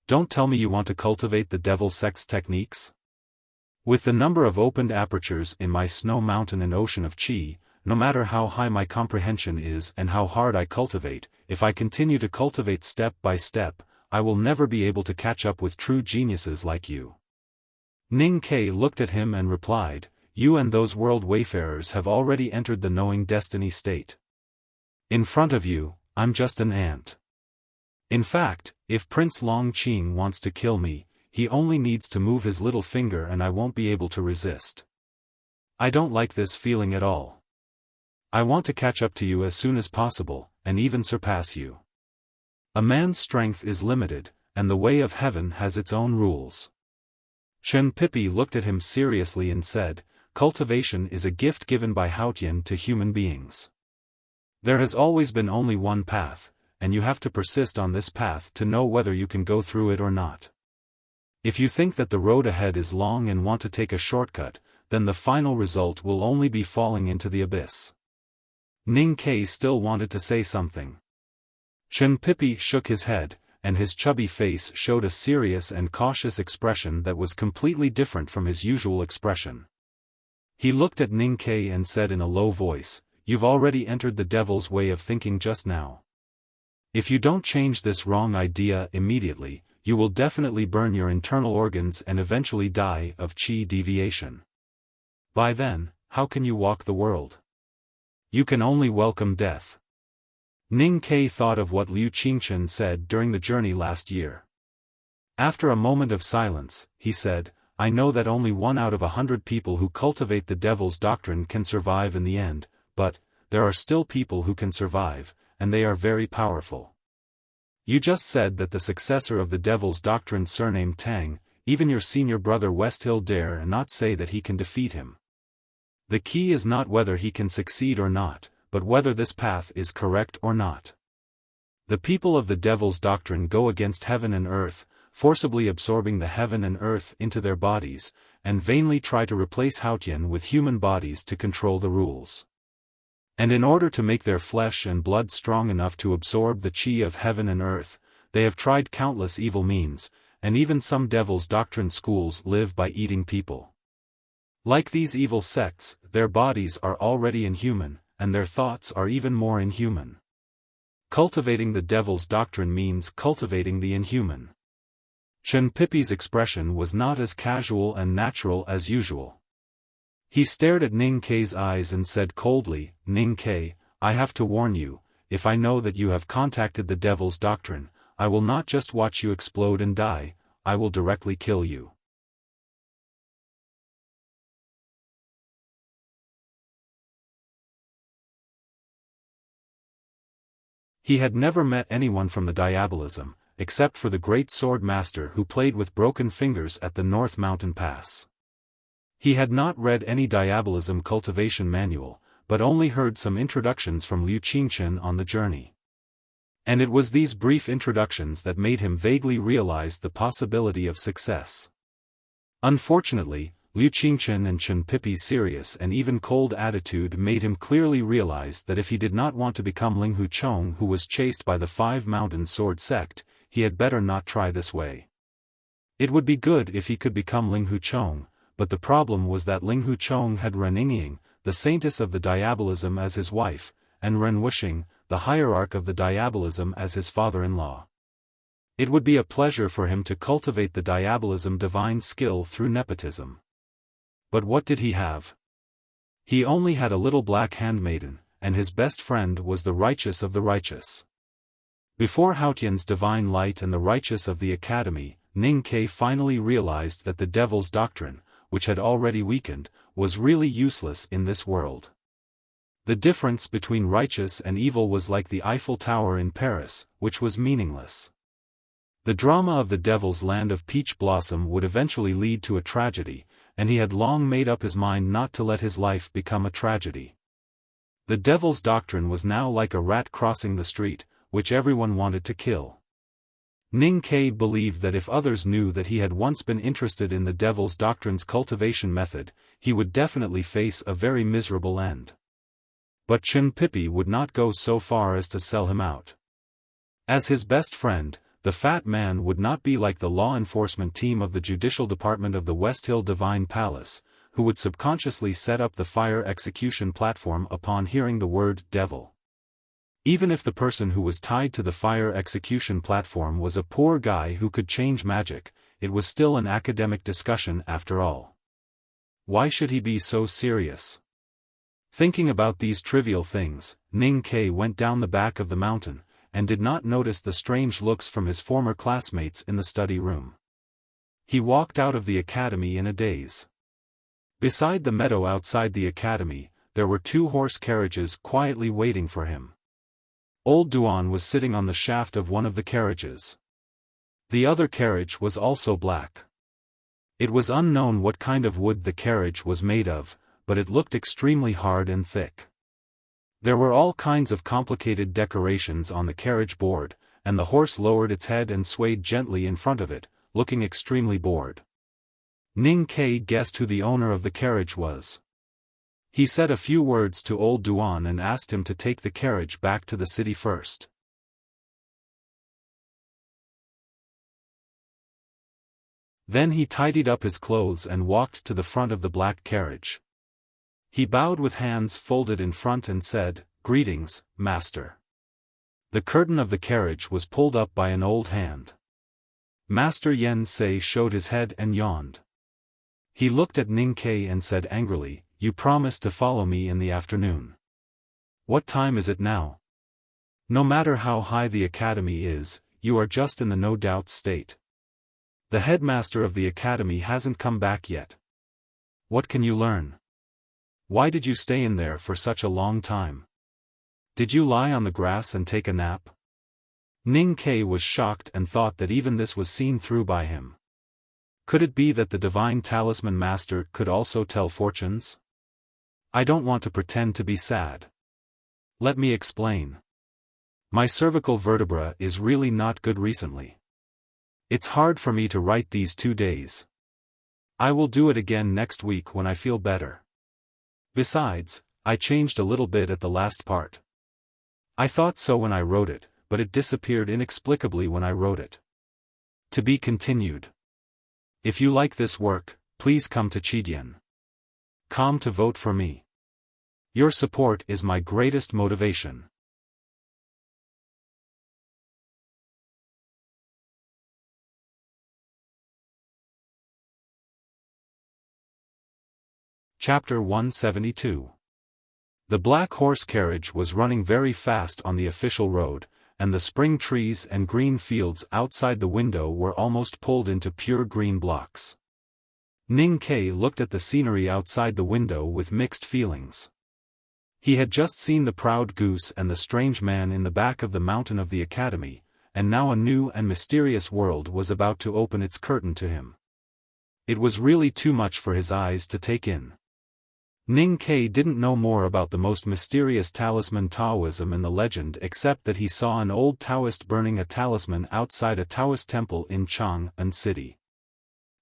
Don't tell me you want to cultivate the devil sex techniques? With the number of opened apertures in my snow mountain and ocean of chi, no matter how high my comprehension is and how hard I cultivate, if I continue to cultivate step by step, I will never be able to catch up with true geniuses like you. Ning Ke looked at him and replied, you and those world wayfarers have already entered the knowing destiny state. In front of you, I'm just an ant. In fact, if Prince Long Qing wants to kill me, he only needs to move his little finger and I won't be able to resist. I don't like this feeling at all. I want to catch up to you as soon as possible, and even surpass you. A man's strength is limited, and the way of heaven has its own rules. Chen Pipi looked at him seriously and said, cultivation is a gift given by Haotian to human beings. There has always been only one path, and you have to persist on this path to know whether you can go through it or not. If you think that the road ahead is long and want to take a shortcut, then the final result will only be falling into the abyss. Ning Ke still wanted to say something. Chen Pipi shook his head, and his chubby face showed a serious and cautious expression that was completely different from his usual expression. He looked at Ning Ke and said in a low voice, you've already entered the devil's way of thinking just now. If you don't change this wrong idea immediately, you will definitely burn your internal organs and eventually die of qi deviation. By then, how can you walk the world? You can only welcome death. Ning Ke thought of what Liu Qingchen said during the journey last year. After a moment of silence, he said, I know that only 1 out of 100 people who cultivate the devil's doctrine can survive in the end, but there are still people who can survive, and they are very powerful. You just said that the successor of the devil's doctrine surnamed Tang, even your senior brother Westhill dare not say that he can defeat him. The key is not whether he can succeed or not, but whether this path is correct or not. The people of the devil's doctrine go against heaven and earth, forcibly absorbing the heaven and earth into their bodies, and vainly try to replace Haotian with human bodies to control the rules. And in order to make their flesh and blood strong enough to absorb the qi of heaven and earth, they have tried countless evil means, and even some devil's doctrine schools live by eating people. Like these evil sects, their bodies are already inhuman, and their thoughts are even more inhuman. Cultivating the devil's doctrine means cultivating the inhuman. Chen Pipi's expression was not as casual and natural as usual. He stared at Ning Ke's eyes and said coldly, Ning Ke, I have to warn you, if I know that you have contacted the devil's doctrine, I will not just watch you explode and die, I will directly kill you. He had never met anyone from the diabolism, except for the great sword master who played with broken fingers at the North Mountain Pass. He had not read any diabolism cultivation manual, but only heard some introductions from Liu Qingchen on the journey. And it was these brief introductions that made him vaguely realize the possibility of success. Unfortunately, Liu Qingchen and Chen Pipi's serious and even cold attitude made him clearly realize that if he did not want to become Ling Huchong, who was chased by the 5 Mountain Sword sect, he had better not try this way. It would be good if he could become Ling Huchong, but the problem was that Ling Huchong had Ren Yingying, the saintess of the diabolism, as his wife, and Ren Wuxing, the hierarch of the diabolism, as his father-in-law. It would be a pleasure for him to cultivate the diabolism divine skill through nepotism. But what did he have? He only had a little black handmaiden, and his best friend was the righteous of the righteous. Before Haotian's divine light and the righteous of the academy, Ning Ke finally realized that the devil's doctrine, which had already weakened, was really useless in this world. The difference between righteous and evil was like the Eiffel Tower in Paris, which was meaningless. The drama of the devil's land of peach blossom would eventually lead to a tragedy, and he had long made up his mind not to let his life become a tragedy. The devil's doctrine was now like a rat crossing the street, which everyone wanted to kill. Ning Ke believed that if others knew that he had once been interested in the devil's doctrine's cultivation method, he would definitely face a very miserable end. But Chen Pipi would not go so far as to sell him out. As his best friend, the fat man would not be like the law enforcement team of the judicial department of the West Hill Divine Palace, who would subconsciously set up the fire execution platform upon hearing the word devil. Even if the person who was tied to the fire execution platform was a poor guy who could change magic, it was still an academic discussion after all. Why should he be so serious? Thinking about these trivial things, Ning Ke went down the back of the mountain, and did not notice the strange looks from his former classmates in the study room. He walked out of the academy in a daze. Beside the meadow outside the academy, there were 2 horse carriages quietly waiting for him. Old Duan was sitting on the shaft of one of the carriages. The other carriage was also black. It was unknown what kind of wood the carriage was made of, but it looked extremely hard and thick. There were all kinds of complicated decorations on the carriage board, and the horse lowered its head and swayed gently in front of it, looking extremely bored. Ning Ke guessed who the owner of the carriage was. He said a few words to old Duan and asked him to take the carriage back to the city first. Then he tidied up his clothes and walked to the front of the black carriage. He bowed with hands folded in front and said, "Greetings, master." The curtain of the carriage was pulled up by an old hand. Master Yen Sei showed his head and yawned. He looked at Ning Ke and said angrily, "You promised to follow me in the afternoon. What time is it now? No matter how high the academy is, you are just in the no doubt state. The headmaster of the academy hasn't come back yet. What can you learn? Why did you stay in there for such a long time? Did you lie on the grass and take a nap?" Ning Ke was shocked and thought that even this was seen through by him. Could it be that the divine talisman master could also tell fortunes? "I don't want to pretend to be sad. Let me explain. My cervical vertebra is really not good recently. It's hard for me to write these 2 days. I will do it again next week when I feel better. Besides, I changed a little bit at the last part. I thought so when I wrote it, but it disappeared inexplicably when I wrote it. To be continued. If you like this work, please come to Chidian. Come to vote for me. Your support is my greatest motivation." Chapter 172. The black horse carriage was running very fast on the official road, and the spring trees and green fields outside the window were almost pulled into pure green blocks. Ning Ke looked at the scenery outside the window with mixed feelings. He had just seen the proud goose and the strange man in the back of the mountain of the academy, and now a new and mysterious world was about to open its curtain to him. It was really too much for his eyes to take in. Ning Ke didn't know more about the most mysterious talisman Taoism in the legend except that he saw an old Taoist burning a talisman outside a Taoist temple in Chang'an City.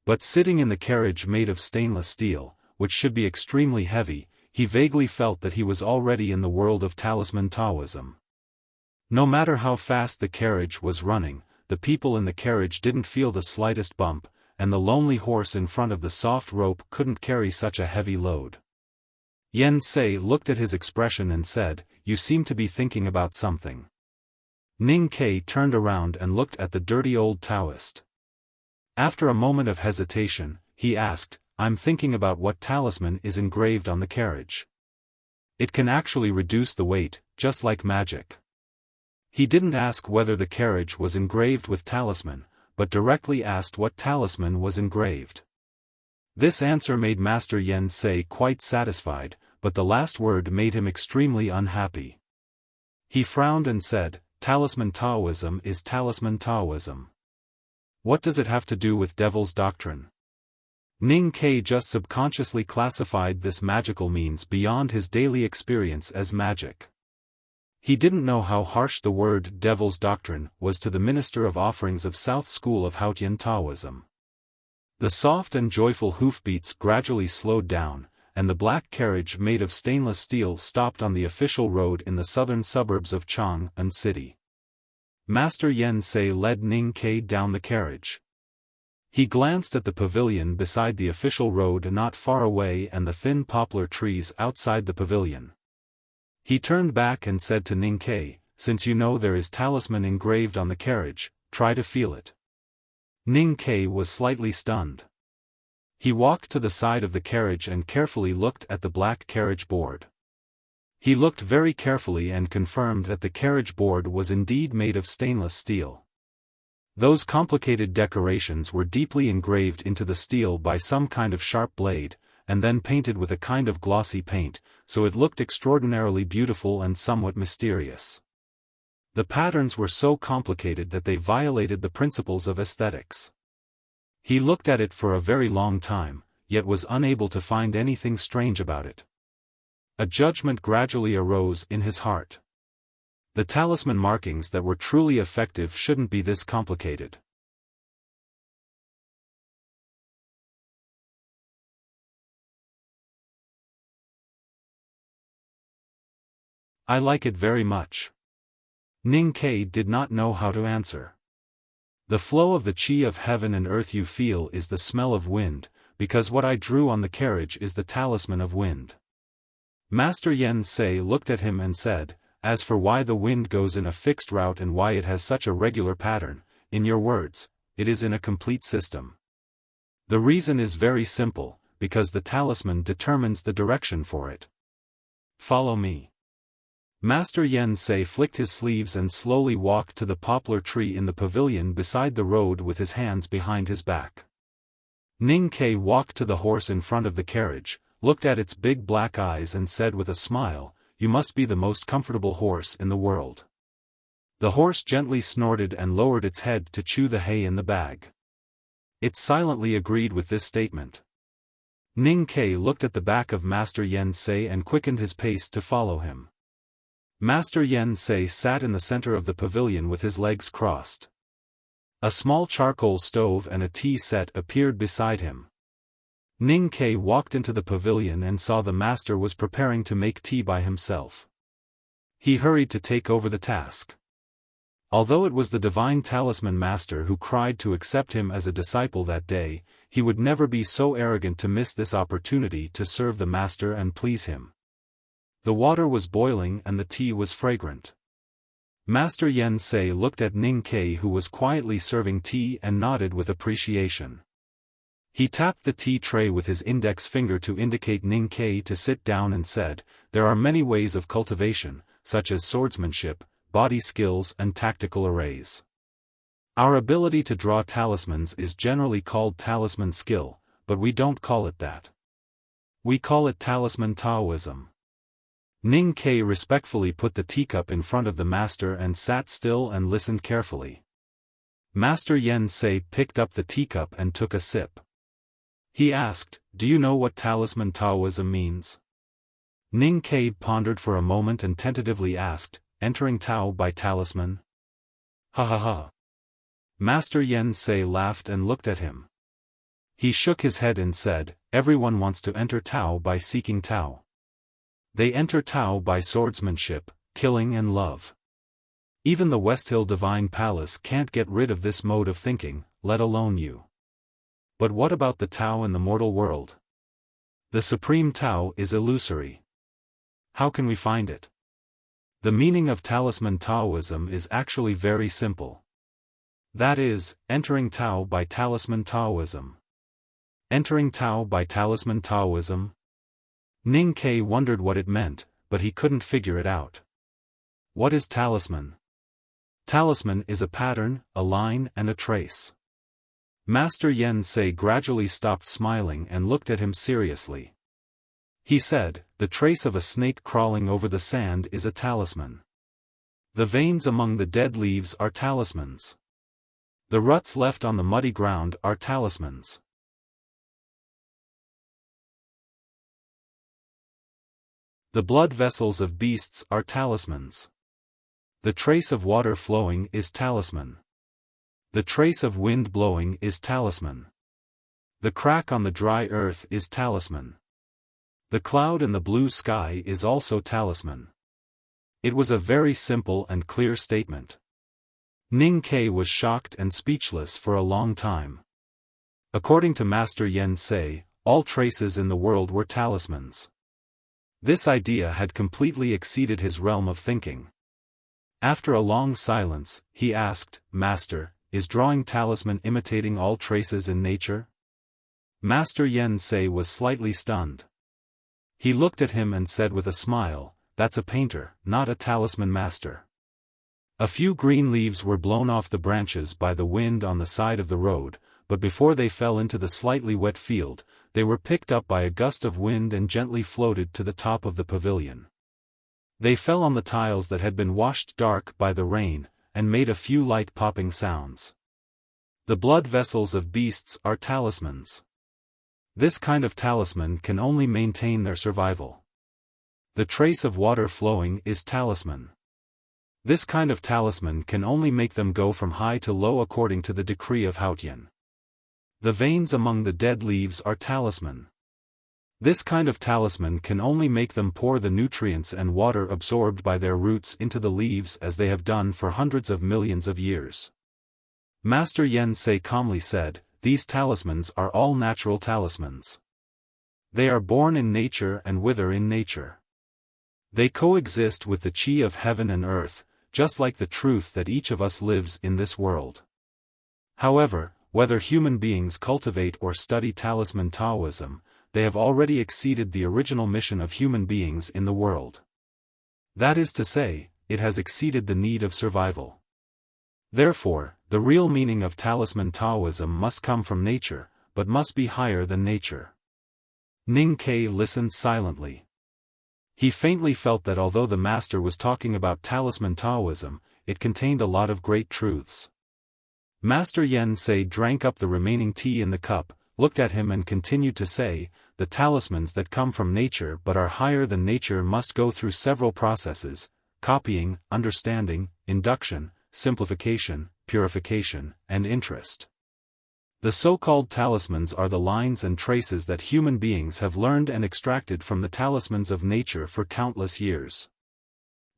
But sitting in the carriage made of stainless steel, which should be extremely heavy, he vaguely felt that he was already in the world of talisman Taoism. No matter how fast the carriage was running, the people in the carriage didn't feel the slightest bump, and the lonely horse in front of the soft rope couldn't carry such a heavy load. Yen Sei looked at his expression and said, "You seem to be thinking about something." Ning Ke turned around and looked at the dirty old Taoist. After a moment of hesitation, he asked, "I'm thinking about what talisman is engraved on the carriage. It can actually reduce the weight, just like magic." He didn't ask whether the carriage was engraved with talisman, but directly asked what talisman was engraved. This answer made Master Yen Sei quite satisfied, but the last word made him extremely unhappy. He frowned and said, "Talisman Taoism is talisman Taoism. What does it have to do with devil's doctrine?" Ning Ke just subconsciously classified this magical means beyond his daily experience as magic. He didn't know how harsh the word devil's doctrine was to the minister of offerings of South School of Haotian Taoism. The soft and joyful hoofbeats gradually slowed down, and the black carriage made of stainless steel stopped on the official road in the southern suburbs of Chang'an City. Master Yen Sei led Ning Ke down the carriage. He glanced at the pavilion beside the official road not far away and the thin poplar trees outside the pavilion. He turned back and said to Ning Ke, "Since you know there is talisman engraved on the carriage, try to feel it." Ning Ke was slightly stunned. He walked to the side of the carriage and carefully looked at the black carriage board. He looked very carefully and confirmed that the carriage board was indeed made of stainless steel. Those complicated decorations were deeply engraved into the steel by some kind of sharp blade, and then painted with a kind of glossy paint, so it looked extraordinarily beautiful and somewhat mysterious. The patterns were so complicated that they violated the principles of aesthetics. He looked at it for a very long time, yet was unable to find anything strange about it. A judgment gradually arose in his heart. The talisman markings that were truly effective shouldn't be this complicated. I like it very much. Ning Ke did not know how to answer. The flow of the qi of heaven and earth you feel is the smell of wind, because what I drew on the carriage is the talisman of wind. Master Yen Sei looked at him and said, "As for why the wind goes in a fixed route and why it has such a regular pattern, in your words, it is in a complete system. The reason is very simple, because the talisman determines the direction for it. Follow me." Master Yen Sei flicked his sleeves and slowly walked to the poplar tree in the pavilion beside the road with his hands behind his back. Ning Ke walked to the horse in front of the carriage, looked at its big black eyes and said with a smile, "You must be the most comfortable horse in the world." The horse gently snorted and lowered its head to chew the hay in the bag. It silently agreed with this statement. Ning Ke looked at the back of Master Yen Sei and quickened his pace to follow him. Master Yen Sei sat in the center of the pavilion with his legs crossed. A small charcoal stove and a tea set appeared beside him. Ning Ke walked into the pavilion and saw the master was preparing to make tea by himself. He hurried to take over the task. Although it was the divine talisman master who cried to accept him as a disciple that day, he would never be so arrogant to miss this opportunity to serve the master and please him. The water was boiling and the tea was fragrant. Master Yen Sei looked at Ning Ke who was quietly serving tea and nodded with appreciation. He tapped the tea tray with his index finger to indicate Ning Ke to sit down and said, "There are many ways of cultivation, such as swordsmanship, body skills and tactical arrays. Our ability to draw talismans is generally called talisman skill, but we don't call it that. We call it talisman Taoism." Ning Ke respectfully put the teacup in front of the master and sat still and listened carefully. Master Yen Sei picked up the teacup and took a sip. He asked, "Do you know what talisman Taoism means?" Ning Ke pondered for a moment and tentatively asked, "Entering Tao by talisman?" "Ha ha ha." Master Yen Sei laughed and looked at him. He shook his head and said, "Everyone wants to enter Tao by seeking Tao. They enter Tao by swordsmanship, killing and love. Even the Westhill Divine Palace can't get rid of this mode of thinking, let alone you. But what about the Tao in the mortal world? The supreme Tao is illusory. How can we find it?" The meaning of talisman Taoism is actually very simple. That is, entering Tao by talisman Taoism. Entering Tao by talisman Taoism? Ning Ke wondered what it meant, but he couldn't figure it out. What is talisman? Talisman is a pattern, a line and a trace. Master Yen Sei gradually stopped smiling and looked at him seriously. He said, "The trace of a snake crawling over the sand is a talisman. The veins among the dead leaves are talismans. The ruts left on the muddy ground are talismans. The blood vessels of beasts are talismans. The trace of water flowing is talisman. The trace of wind blowing is talisman. The crack on the dry earth is talisman. The cloud in the blue sky is also talisman." It was a very simple and clear statement. Ning Ke was shocked and speechless for a long time. According to Master Yen Sei, all traces in the world were talismans. This idea had completely exceeded his realm of thinking. After a long silence, he asked, "Master, is drawing talisman imitating all traces in nature?" Master Yen Sei was slightly stunned. He looked at him and said with a smile, "That's a painter, not a talisman master." A few green leaves were blown off the branches by the wind on the side of the road, but before they fell into the slightly wet field, they were picked up by a gust of wind and gently floated to the top of the pavilion. They fell on the tiles that had been washed dark by the rain, and made a few light popping sounds. The blood vessels of beasts are talismans. This kind of talisman can only maintain their survival. The trace of water flowing is talisman. This kind of talisman can only make them go from high to low according to the decree of Haotian. The veins among the dead leaves are talisman. This kind of talisman can only make them pour the nutrients and water absorbed by their roots into the leaves as they have done for hundreds of millions of years. Master Yen Sei calmly said, "These talismans are all natural talismans. They are born in nature and wither in nature. They coexist with the chi of heaven and earth, just like the truth that each of us lives in this world. However, whether human beings cultivate or study talisman Taoism, they have already exceeded the original mission of human beings in the world. That is to say, it has exceeded the need of survival. Therefore, the real meaning of talisman Taoism must come from nature, but must be higher than nature." Ning Ke listened silently. He faintly felt that although the master was talking about talisman Taoism, it contained a lot of great truths. Master Yen Sei drank up the remaining tea in the cup, looked at him and continued to say, "The talismans that come from nature but are higher than nature must go through several processes: copying, understanding, induction, simplification, purification, and interest. The so-called talismans are the lines and traces that human beings have learned and extracted from the talismans of nature for countless years."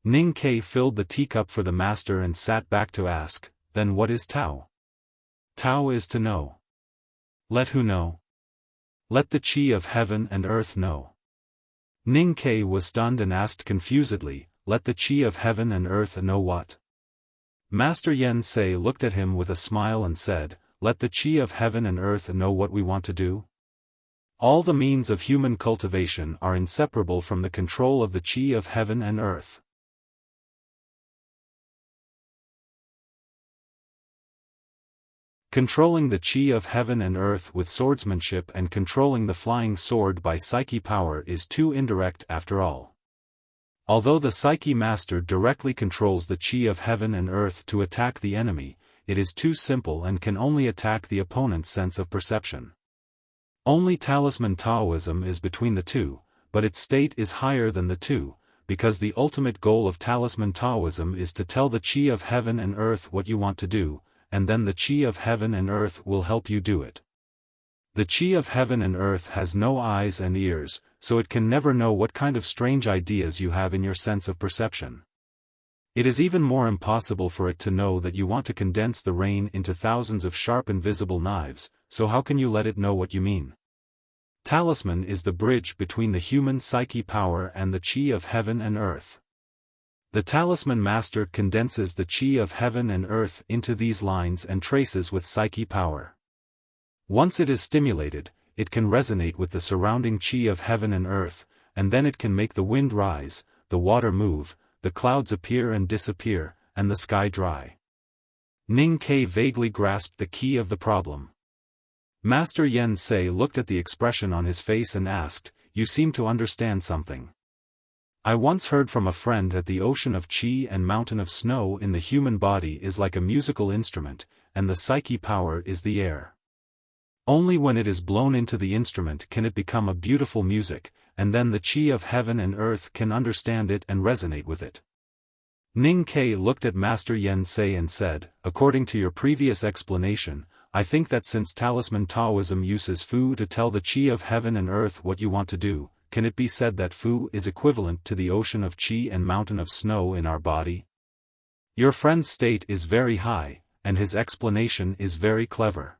Ning Ke filled the teacup for the master and sat back to ask, "Then what is Tao?" "Tao is to know." "Let who know?" "Let the chi of heaven and earth know." Ning Ke was stunned and asked confusedly, "Let the chi of heaven and earth know what?" Master Yen Sei looked at him with a smile and said, "Let the chi of heaven and earth know what we want to do. All the means of human cultivation are inseparable from the control of the chi of heaven and earth. Controlling the chi of heaven and earth with swordsmanship and controlling the flying sword by psyche power is too indirect after all. Although the psyche master directly controls the chi of heaven and earth to attack the enemy, it is too simple and can only attack the opponent's sense of perception. Only talisman Taoism is between the two, but its state is higher than the two, because the ultimate goal of talisman Taoism is to tell the chi of heaven and earth what you want to do, and then the chi of heaven and earth will help you do it. The chi of heaven and earth has no eyes and ears, so it can never know what kind of strange ideas you have in your sense of perception. It is even more impossible for it to know that you want to condense the rain into thousands of sharp invisible knives, so how can you let it know what you mean? Talisman is the bridge between the human psyche power and the chi of heaven and earth. The talisman master condenses the chi of heaven and earth into these lines and traces with psyche power. Once it is stimulated, it can resonate with the surrounding chi of heaven and earth, and then it can make the wind rise, the water move, the clouds appear and disappear, and the sky dry. Ning Ke vaguely grasped the key of the problem. Master Yen Sei looked at the expression on his face and asked, "You seem to understand something. I once heard from a friend that the ocean of chi and mountain of snow in the human body is like a musical instrument, and the psyche power is the air. Only when it is blown into the instrument can it become a beautiful music, and then the chi of heaven and earth can understand it and resonate with it." Ning Ke looked at Master Yen Sei and said, "According to your previous explanation, I think that since talisman Taoism uses Fu to tell the chi of heaven and earth what you want to do, can it be said that Fu is equivalent to the ocean of chi and mountain of snow in our body?" Your friend's state is very high, and his explanation is very clever.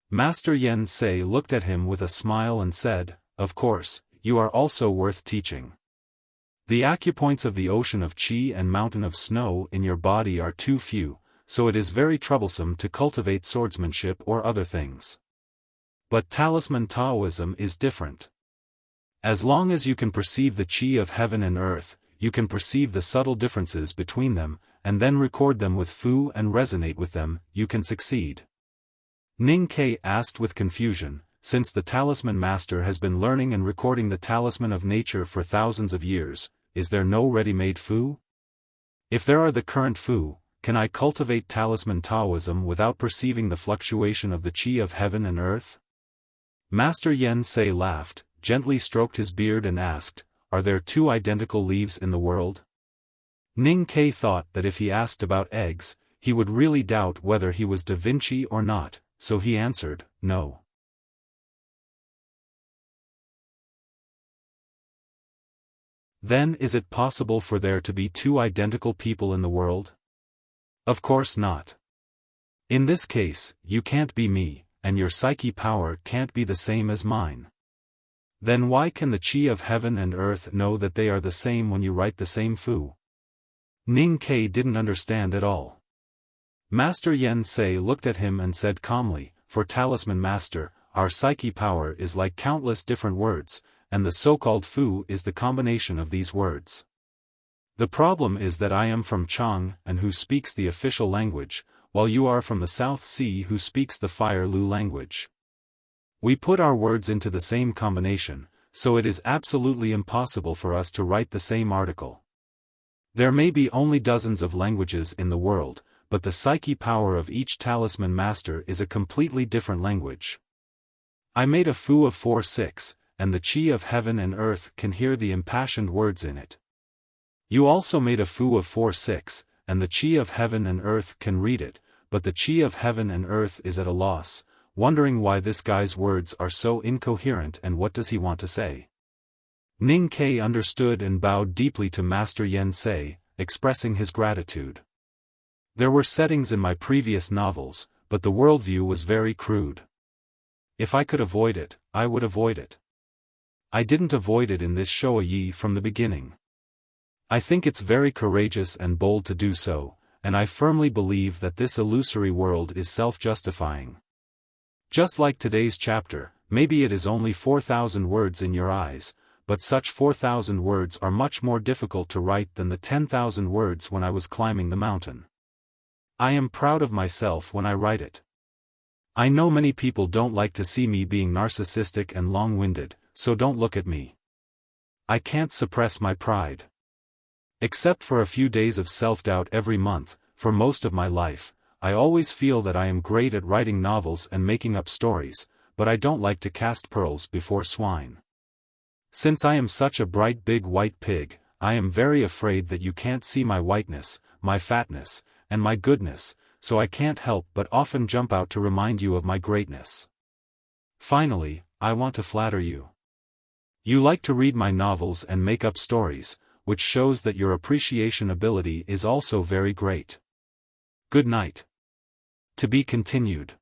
Master Yen Sei looked at him with a smile and said, "Of course, you are also worth teaching. The acupoints of the ocean of qi and mountain of snow in your body are too few, so it is very troublesome to cultivate swordsmanship or other things. But talisman Taoism is different. As long as you can perceive the qi of heaven and earth, you can perceive the subtle differences between them, and then record them with Fu and resonate with them, you can succeed." Ning Ke asked with confusion, since the talisman master has been learning and recording the talisman of nature for thousands of years, is there no ready-made Fu? If there are the current Fu, can I cultivate talisman Taoism without perceiving the fluctuation of the qi of heaven and earth? Master Yen Sei laughed, gently stroked his beard and asked, "Are there two identical leaves in the world?" Ning Ke thought that if he asked about eggs, he would really doubt whether he was Da Vinci or not, so he answered, "No." Then is it possible for there to be two identical people in the world? Of course not. In this case, you can't be me, and your psyche power can't be the same as mine. Then why can the qi of heaven and earth know that they are the same when you write the same Fu? Ning Ke didn't understand at all. Master Yen Sei looked at him and said calmly, "For Talisman Master, our psyche power is like countless different words, and the so-called Fu is the combination of these words. The problem is that I am from Chang and who speaks the official language, while you are from the South Sea who speaks the Fire Lu language. We put our words into the same combination, so it is absolutely impossible for us to write the same article. There may be only dozens of languages in the world, but the psyche power of each talisman master is a completely different language. I made a Fu of 4-6, and the qi of heaven and earth can hear the impassioned words in it. You also made a Fu of 4-6, and the qi of heaven and earth can read it, but the qi of heaven and earth is at a loss, wondering why this guy's words are so incoherent and what does he want to say." Ning Ke understood and bowed deeply to Master Yen Sei, expressing his gratitude. There were settings in my previous novels, but the worldview was very crude. If I could avoid it, I would avoid it. I didn't avoid it in this Shoyi from the beginning. I think it's very courageous and bold to do so, and I firmly believe that this illusory world is self-justifying. Just like today's chapter, maybe it is only 4,000 words in your eyes, but such 4,000 words are much more difficult to write than the 10,000 words when I was climbing the mountain. I am proud of myself when I write it. I know many people don't like to see me being narcissistic and long-winded, so don't look at me. I can't suppress my pride. Except for a few days of self-doubt every month, for most of my life, I always feel that I am great at writing novels and making up stories, but I don't like to cast pearls before swine. Since I am such a bright big white pig, I am very afraid that you can't see my whiteness, my fatness, and my goodness, so I can't help but often jump out to remind you of my greatness. Finally, I want to flatter you. You like to read my novels and make up stories, which shows that your appreciation ability is also very great. Good night. To be continued.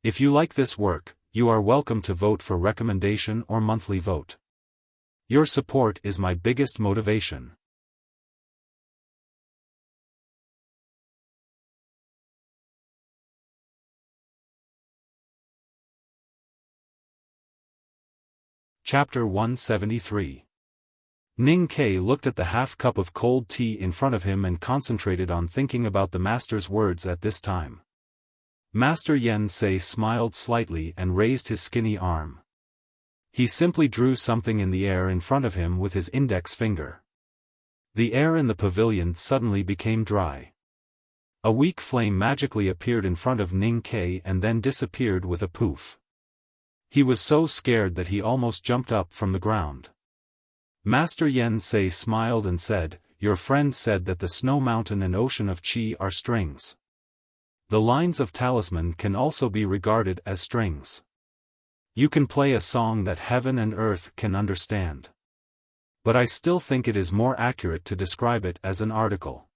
If you like this work, you are welcome to vote for recommendation or monthly vote. Your support is my biggest motivation. Chapter 173. Ning Ke looked at the half-cup of cold tea in front of him and concentrated on thinking about the master's words at this time. Master Yen Sei smiled slightly and raised his skinny arm. He simply drew something in the air in front of him with his index finger. The air in the pavilion suddenly became dry. A weak flame magically appeared in front of Ning Ke and then disappeared with a poof. He was so scared that he almost jumped up from the ground. Master Yen Sei smiled and said, "Your friend said that the snow mountain and ocean of qi are strings. The lines of talisman can also be regarded as strings. You can play a song that heaven and earth can understand. But I still think it is more accurate to describe it as an article.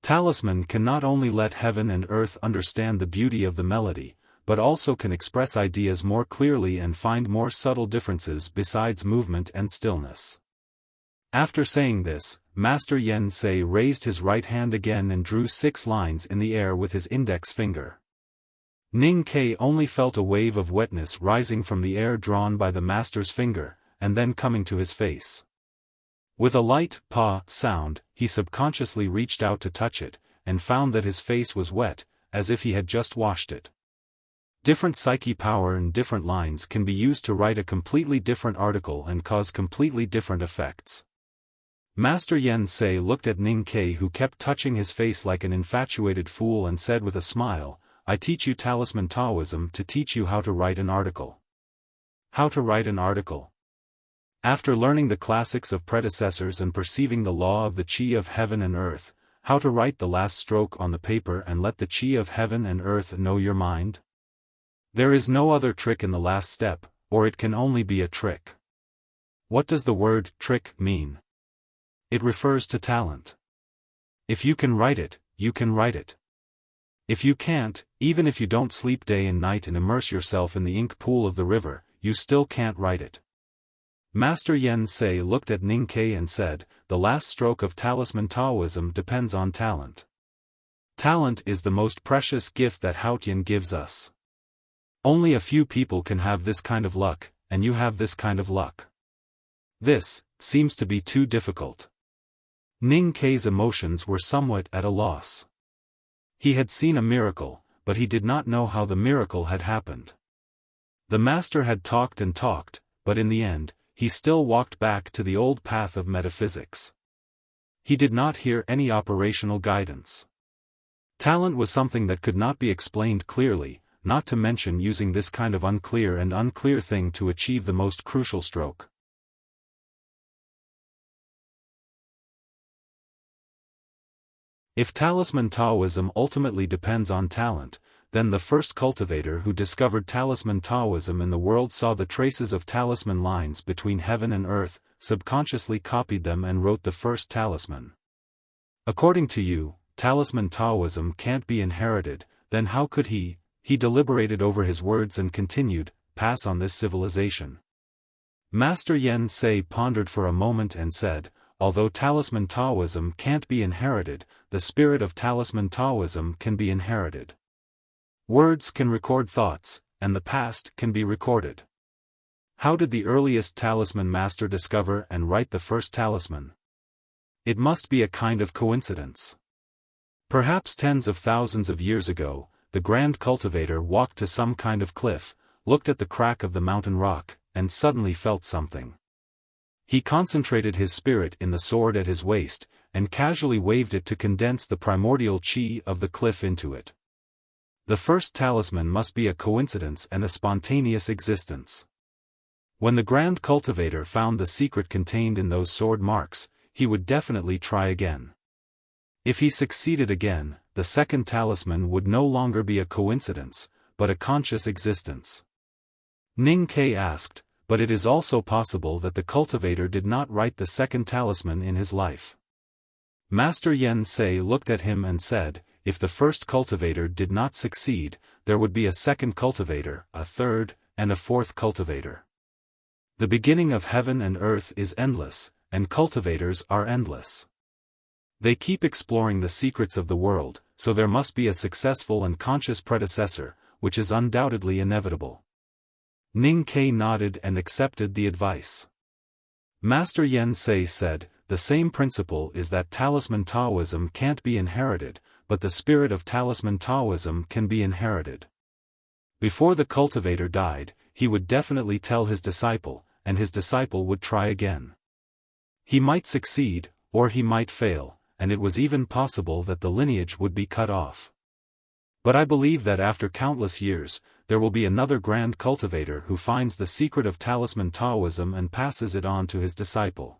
Talisman can not only let heaven and earth understand the beauty of the melody, but also can express ideas more clearly and find more subtle differences besides movement and stillness. After saying this, Master Yen Sei raised his right hand again and drew 6 lines in the air with his index finger. Ning Kai only felt a wave of wetness rising from the air drawn by the master's finger, and then coming to his face. With a light "pa" sound, he subconsciously reached out to touch it, and found that his face was wet, as if he had just washed it. Different psyche power and different lines can be used to write a completely different article and cause completely different effects. Master Yen Sei looked at Ning Kai, who kept touching his face like an infatuated fool, and said with a smile, "I teach you Talisman Taoism to teach you how to write an article." How to write an article? After learning the classics of predecessors and perceiving the law of the Qi of heaven and earth, how to write the last stroke on the paper and let the Qi of heaven and earth know your mind? There is no other trick in the last step, or it can only be a trick. What does the word trick mean? It refers to talent. If you can write it, you can write it. If you can't, even if you don't sleep day and night and immerse yourself in the ink pool of the river, you still can't write it. Master Yen Sei looked at Ning Kai and said, "The last stroke of Talisman Taoism depends on talent. Talent is the most precious gift that Haotian gives us. Only a few people can have this kind of luck, and you have this kind of luck. This seems to be too difficult." Ning Kai's emotions were somewhat at a loss. He had seen a miracle, but he did not know how the miracle had happened. The master had talked and talked, but in the end, he still walked back to the old path of metaphysics. He did not hear any operational guidance. Talent was something that could not be explained clearly, not to mention using this kind of unclear thing to achieve the most crucial stroke. If Talisman Taoism ultimately depends on talent, then the first cultivator who discovered Talisman Taoism in the world saw the traces of talisman lines between heaven and earth, subconsciously copied them and wrote the first talisman. According to you, Talisman Taoism can't be inherited, then how could he deliberated over his words and continued, pass on this civilization? Master Yen Sei pondered for a moment and said, "Although Talisman Taoism can't be inherited, the spirit of Talisman Taoism can be inherited. Words can record thoughts, and the past can be recorded." How did the earliest talisman master discover and write the first talisman? It must be a kind of coincidence. Perhaps tens of thousands of years ago, the grand cultivator walked to some kind of cliff, looked at the crack of the mountain rock, and suddenly felt something. He concentrated his spirit in the sword at his waist, and casually waved it to condense the primordial qi of the cliff into it. The first talisman must be a coincidence and a spontaneous existence. When the grand cultivator found the secret contained in those sword marks, he would definitely try again. If he succeeded again, the second talisman would no longer be a coincidence, but a conscious existence. Ning Kai asked, "But it is also possible that the cultivator did not write the second talisman in his life?" Master Yen Sei looked at him and said, "If the first cultivator did not succeed, there would be a second cultivator, a third, and a fourth cultivator. The beginning of heaven and earth is endless, and cultivators are endless. They keep exploring the secrets of the world, so there must be a successful and conscious predecessor, which is undoubtedly inevitable." Ning Kai nodded and accepted the advice. Master Yen Sei said, "The same principle is that Talisman Taoism can't be inherited, but the spirit of Talisman Taoism can be inherited." Before the cultivator died, he would definitely tell his disciple, and his disciple would try again. He might succeed, or he might fail, and it was even possible that the lineage would be cut off. But I believe that after countless years, there will be another grand cultivator who finds the secret of Talisman Taoism and passes it on to his disciple.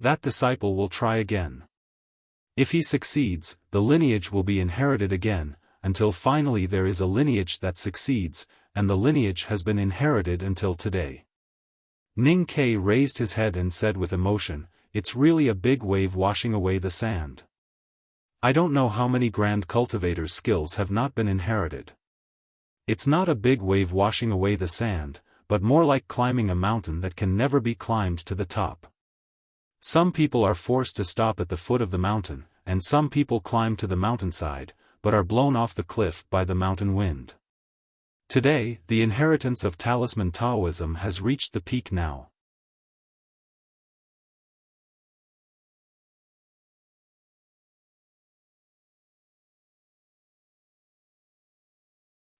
That disciple will try again. If he succeeds, the lineage will be inherited again, until finally there is a lineage that succeeds, and the lineage has been inherited until today. Ning Kai raised his head and said with emotion, "It's really a big wave washing away the sand." I don't know how many grand cultivators' skills have not been inherited. It's not a big wave washing away the sand, but more like climbing a mountain that can never be climbed to the top. Some people are forced to stop at the foot of the mountain, and some people climb to the mountainside, but are blown off the cliff by the mountain wind. Today, the inheritance of talisman Taoism has reached the peak now.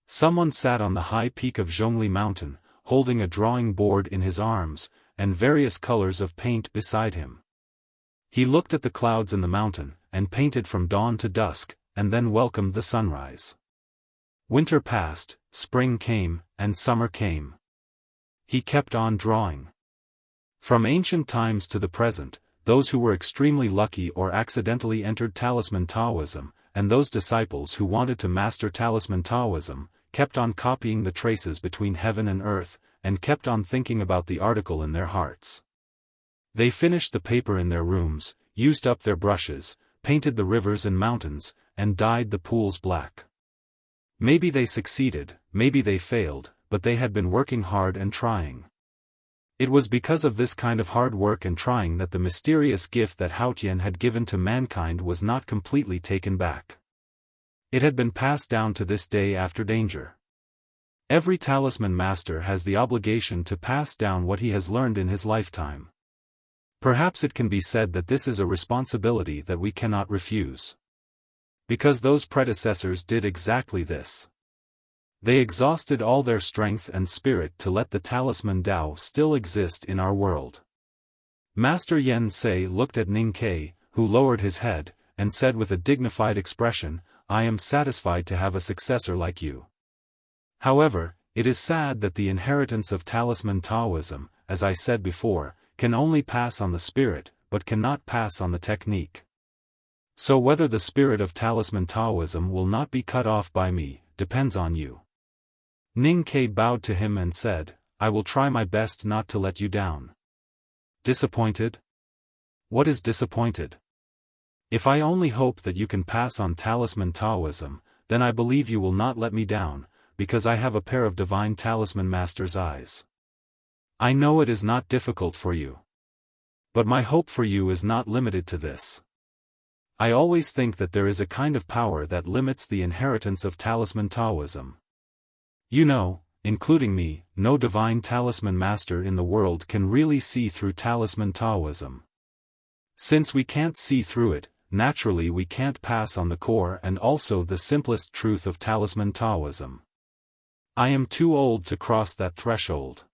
Someone sat on the high peak of Zhongli Mountain, holding a drawing board in his arms, and various colors of paint beside him. He looked at the clouds in the mountain, and painted from dawn to dusk, and then welcomed the sunrise. Winter passed, spring came, and summer came. He kept on drawing. From ancient times to the present, those who were extremely lucky or accidentally entered talisman Taoism, and those disciples who wanted to master talisman Taoism, kept on copying the traces between heaven and earth, and kept on thinking about the article in their hearts. They finished the paper in their rooms, used up their brushes, painted the rivers and mountains, and dyed the pools black. Maybe they succeeded, maybe they failed, but they had been working hard and trying. It was because of this kind of hard work and trying that the mysterious gift that Haotian had given to mankind was not completely taken back. It had been passed down to this day after danger. Every talisman master has the obligation to pass down what he has learned in his lifetime. Perhaps it can be said that this is a responsibility that we cannot refuse. Because those predecessors did exactly this. They exhausted all their strength and spirit to let the talisman Tao still exist in our world. Master Yen Sei looked at Ning Ke, who lowered his head, and said with a dignified expression, "I am satisfied to have a successor like you." However, it is sad that the inheritance of talisman Taoism, as I said before, can only pass on the spirit, but cannot pass on the technique. So whether the spirit of talisman Taoism will not be cut off by me, depends on you. Ning Ke bowed to him and said, "I will try my best not to let you down." Disappointed? What is disappointed? If I only hope that you can pass on talisman Taoism, then I believe you will not let me down, because I have a pair of divine talisman master's eyes. I know it is not difficult for you. But my hope for you is not limited to this. I always think that there is a kind of power that limits the inheritance of talisman Taoism. You know, including me, no divine talisman master in the world can really see through talisman Taoism. Since we can't see through it, naturally we can't pass on the core and also the simplest truth of talisman Taoism. I am too old to cross that threshold.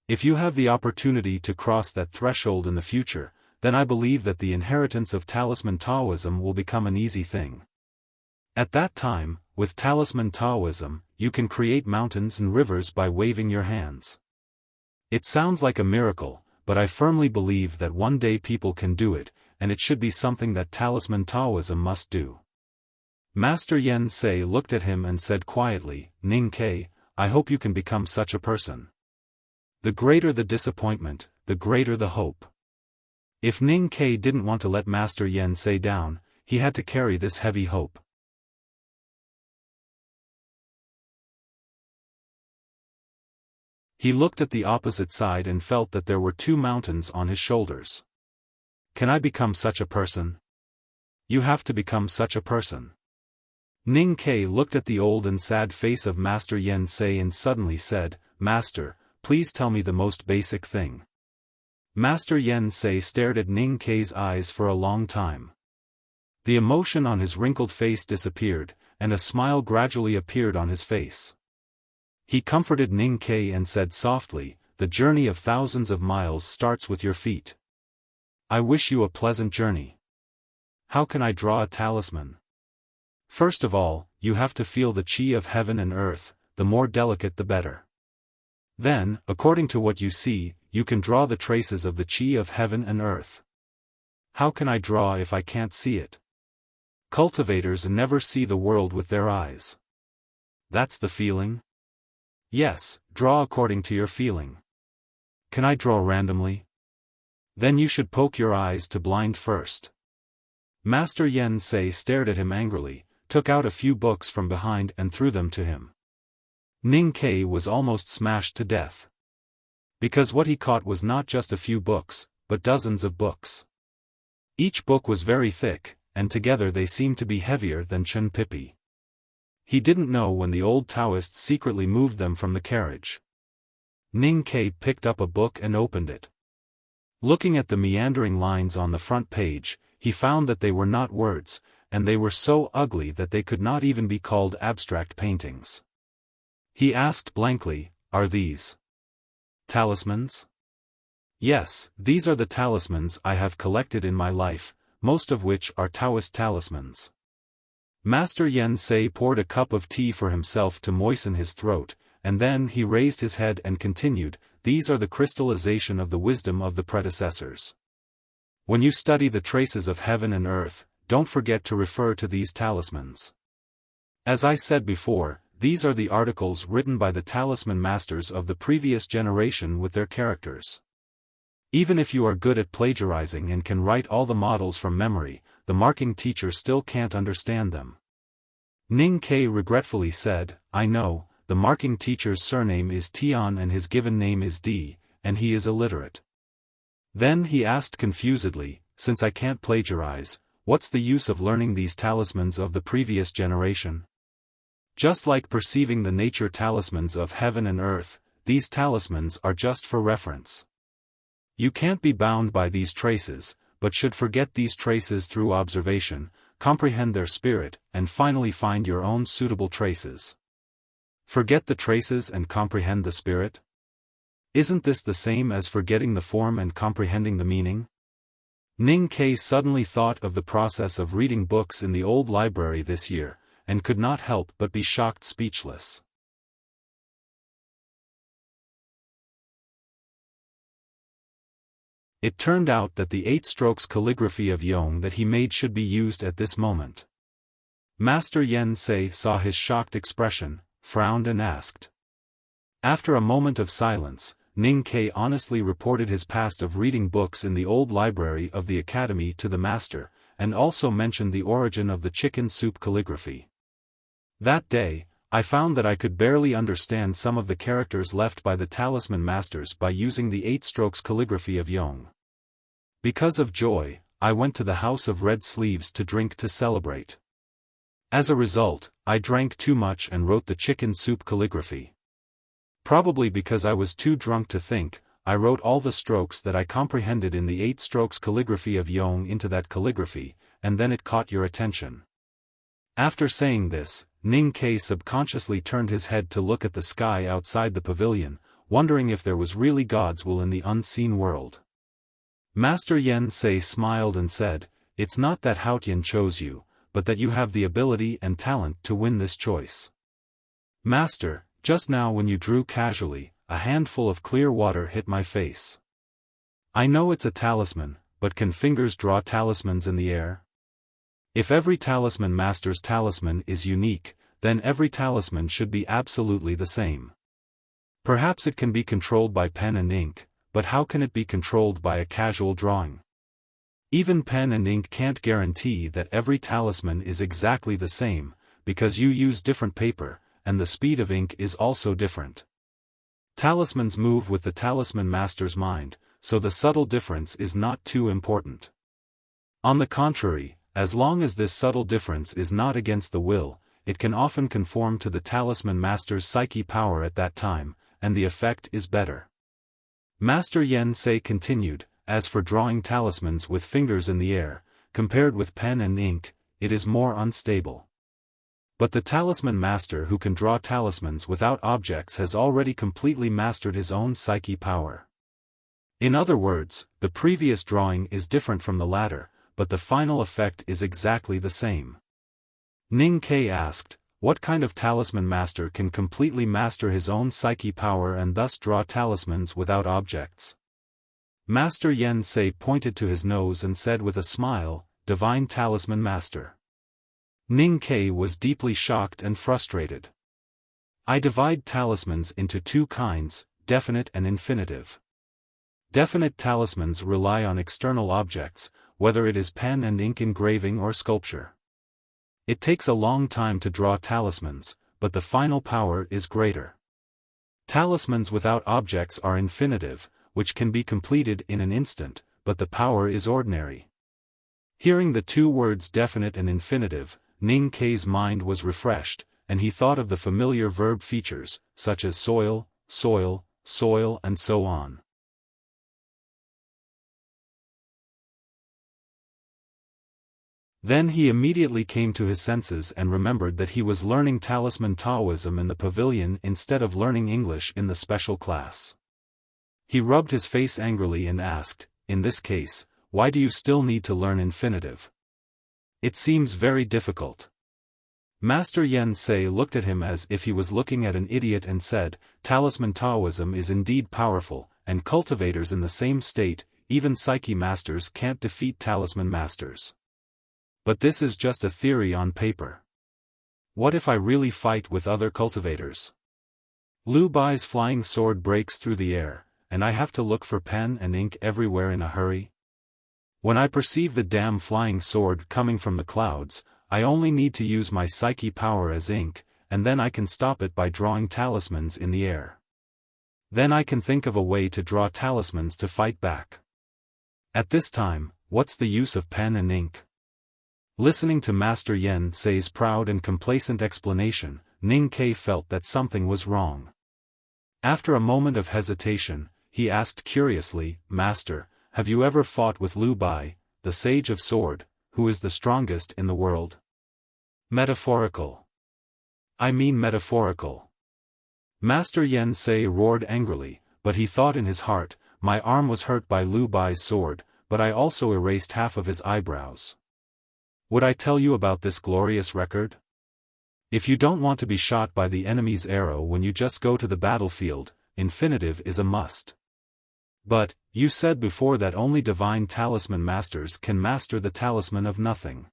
If you have the opportunity to cross that threshold in the future, then I believe that the inheritance of talisman Taoism will become an easy thing. At that time, with talisman Taoism, you can create mountains and rivers by waving your hands. It sounds like a miracle, but I firmly believe that one day people can do it, and it should be something that talisman Taoism must do. Master Yen Sei looked at him and said quietly, "Ning Ke, I hope you can become such a person." The greater the disappointment, the greater the hope. If Ning Ke didn't want to let Master Yen Sei down, he had to carry this heavy hope. He looked at the opposite side and felt that there were two mountains on his shoulders. Can I become such a person? You have to become such a person. Ning Ke looked at the old and sad face of Master Yen Sei and suddenly said, "Master, please tell me the most basic thing." Master Yen Sei stared at Ning Ke's eyes for a long time. The emotion on his wrinkled face disappeared, and a smile gradually appeared on his face. He comforted Ning Ke and said softly, "The journey of thousands of miles starts with your feet. I wish you a pleasant journey." How can I draw a talisman? First of all, you have to feel the chi of heaven and earth, the more delicate the better. Then, according to what you see, you can draw the traces of the chi of heaven and earth. How can I draw if I can't see it? Cultivators never see the world with their eyes. That's the feeling? Yes, draw according to your feeling. Can I draw randomly? Then you should poke your eyes to blind first. Master Yen Sei stared at him angrily, took out a few books from behind and threw them to him. Ning Kai was almost smashed to death. Because what he caught was not just a few books, but dozens of books. Each book was very thick, and together they seemed to be heavier than Chen Pipi. He didn't know when the old Taoists secretly moved them from the carriage. Ning Kai picked up a book and opened it. Looking at the meandering lines on the front page, he found that they were not words, and they were so ugly that they could not even be called abstract paintings. He asked blankly, "Are these talismans?" "Yes, these are the talismans I have collected in my life, most of which are Taoist talismans." Master Yen Sei poured a cup of tea for himself to moisten his throat, and then he raised his head and continued, "These are the crystallization of the wisdom of the predecessors. When you study the traces of heaven and earth, don't forget to refer to these talismans. As I said before, these are the articles written by the talisman masters of the previous generation with their characters. Even if you are good at plagiarizing and can write all the models from memory, the marking teacher still can't understand them." Ning Kai regretfully said, "I know, the marking teacher's surname is Tian and his given name is Di, and he is illiterate." Then he asked confusedly, "Since I can't plagiarize, what's the use of learning these talismans of the previous generation? Just like perceiving the nature talismans of heaven and earth, these talismans are just for reference. You can't be bound by these traces, but should forget these traces through observation, comprehend their spirit, and finally find your own suitable traces." Forget the traces and comprehend the spirit? Isn't this the same as forgetting the form and comprehending the meaning? Ning Kai suddenly thought of the process of reading books in the old library this year, and could not help but be shocked speechless. It turned out that the 8 strokes calligraphy of Yong that he made should be used at this moment. Master Yen Sei saw his shocked expression, frowned and asked. After a moment of silence, Ning Kai honestly reported his past of reading books in the old library of the academy to the master, and also mentioned the origin of the chicken soup calligraphy. "That day, I found that I could barely understand some of the characters left by the talisman masters by using the 8 strokes calligraphy of Yong. Because of joy, I went to the House of Red Sleeves to drink to celebrate. As a result, I drank too much and wrote the chicken soup calligraphy. Probably because I was too drunk to think, I wrote all the strokes that I comprehended in the 8 strokes calligraphy of Yong into that calligraphy, and then it caught your attention." After saying this, Ning Kai subconsciously turned his head to look at the sky outside the pavilion, wondering if there was really God's will in the unseen world. Master Yen Sei smiled and said, "It's not that Haotian chose you, but that you have the ability and talent to win this choice. Master, just now when you drew casually, a handful of clear water hit my face. I know it's a talisman, but can fingers draw talismans in the air? If every talisman master's talisman is unique, then every talisman should be absolutely the same. Perhaps it can be controlled by pen and ink, but how can it be controlled by a casual drawing? Even pen and ink can't guarantee that every talisman is exactly the same, because you use different paper, and the speed of ink is also different. Talismans move with the talisman master's mind, so the subtle difference is not too important. On the contrary, as long as this subtle difference is not against the will, it can often conform to the talisman master's psyche power at that time, and the effect is better." Master Yen Sei continued, "As for drawing talismans with fingers in the air, compared with pen and ink, it is more unstable. But the talisman master who can draw talismans without objects has already completely mastered his own psyche power. In other words, the previous drawing is different from the latter, but the final effect is exactly the same." Ning Kai asked, "What kind of talisman master can completely master his own psyche power and thus draw talismans without objects?" Master Yen Sei pointed to his nose and said with a smile, "Divine talisman master." Ning Kai was deeply shocked and frustrated. "I divide talismans into 2 kinds, definite and infinitive. Definite talismans rely on external objects, whether it is pen and ink engraving or sculpture. It takes a long time to draw talismans, but the final power is greater. Talismans without objects are infinitive, which can be completed in an instant, but the power is ordinary. Hearing the two words definite and infinitive, Ning Kei's mind was refreshed, and he thought of the familiar verb features, such as soil, soil, soil and so on. Then he immediately came to his senses and remembered that he was learning talisman Taoism in the pavilion instead of learning English in the special class. He rubbed his face angrily and asked, "In this case, why do you still need to learn infinitive? It seems very difficult." Master Yen Sei looked at him as if he was looking at an idiot and said, "Talisman Taoism is indeed powerful, and cultivators in the same state, even psyche masters can't defeat talisman masters. But this is just a theory on paper. What if I really fight with other cultivators? Lu Bai's flying sword breaks through the air, and I have to look for pen and ink everywhere in a hurry. When I perceive the damn flying sword coming from the clouds, I only need to use my psyche power as ink, and then I can stop it by drawing talismans in the air. Then I can think of a way to draw talismans to fight back. At this time, what's the use of pen and ink?" Listening to Master Yen Sei's proud and complacent explanation, Ning Kei felt that something was wrong. After a moment of hesitation, he asked curiously, "Master, have you ever fought with Lu Bai, the sage of sword, who is the strongest in the world?" "Metaphorical. I mean metaphorical." Master Yen Sei roared angrily, but he thought in his heart, "My arm was hurt by Lu Bai's sword, but I also erased half of his eyebrows. Would I tell you about this glorious record? If you don't want to be shot by the enemy's arrow when you just go to the battlefield, infinitive is a must. But, you said before that only divine talisman masters can master the talisman of nothing.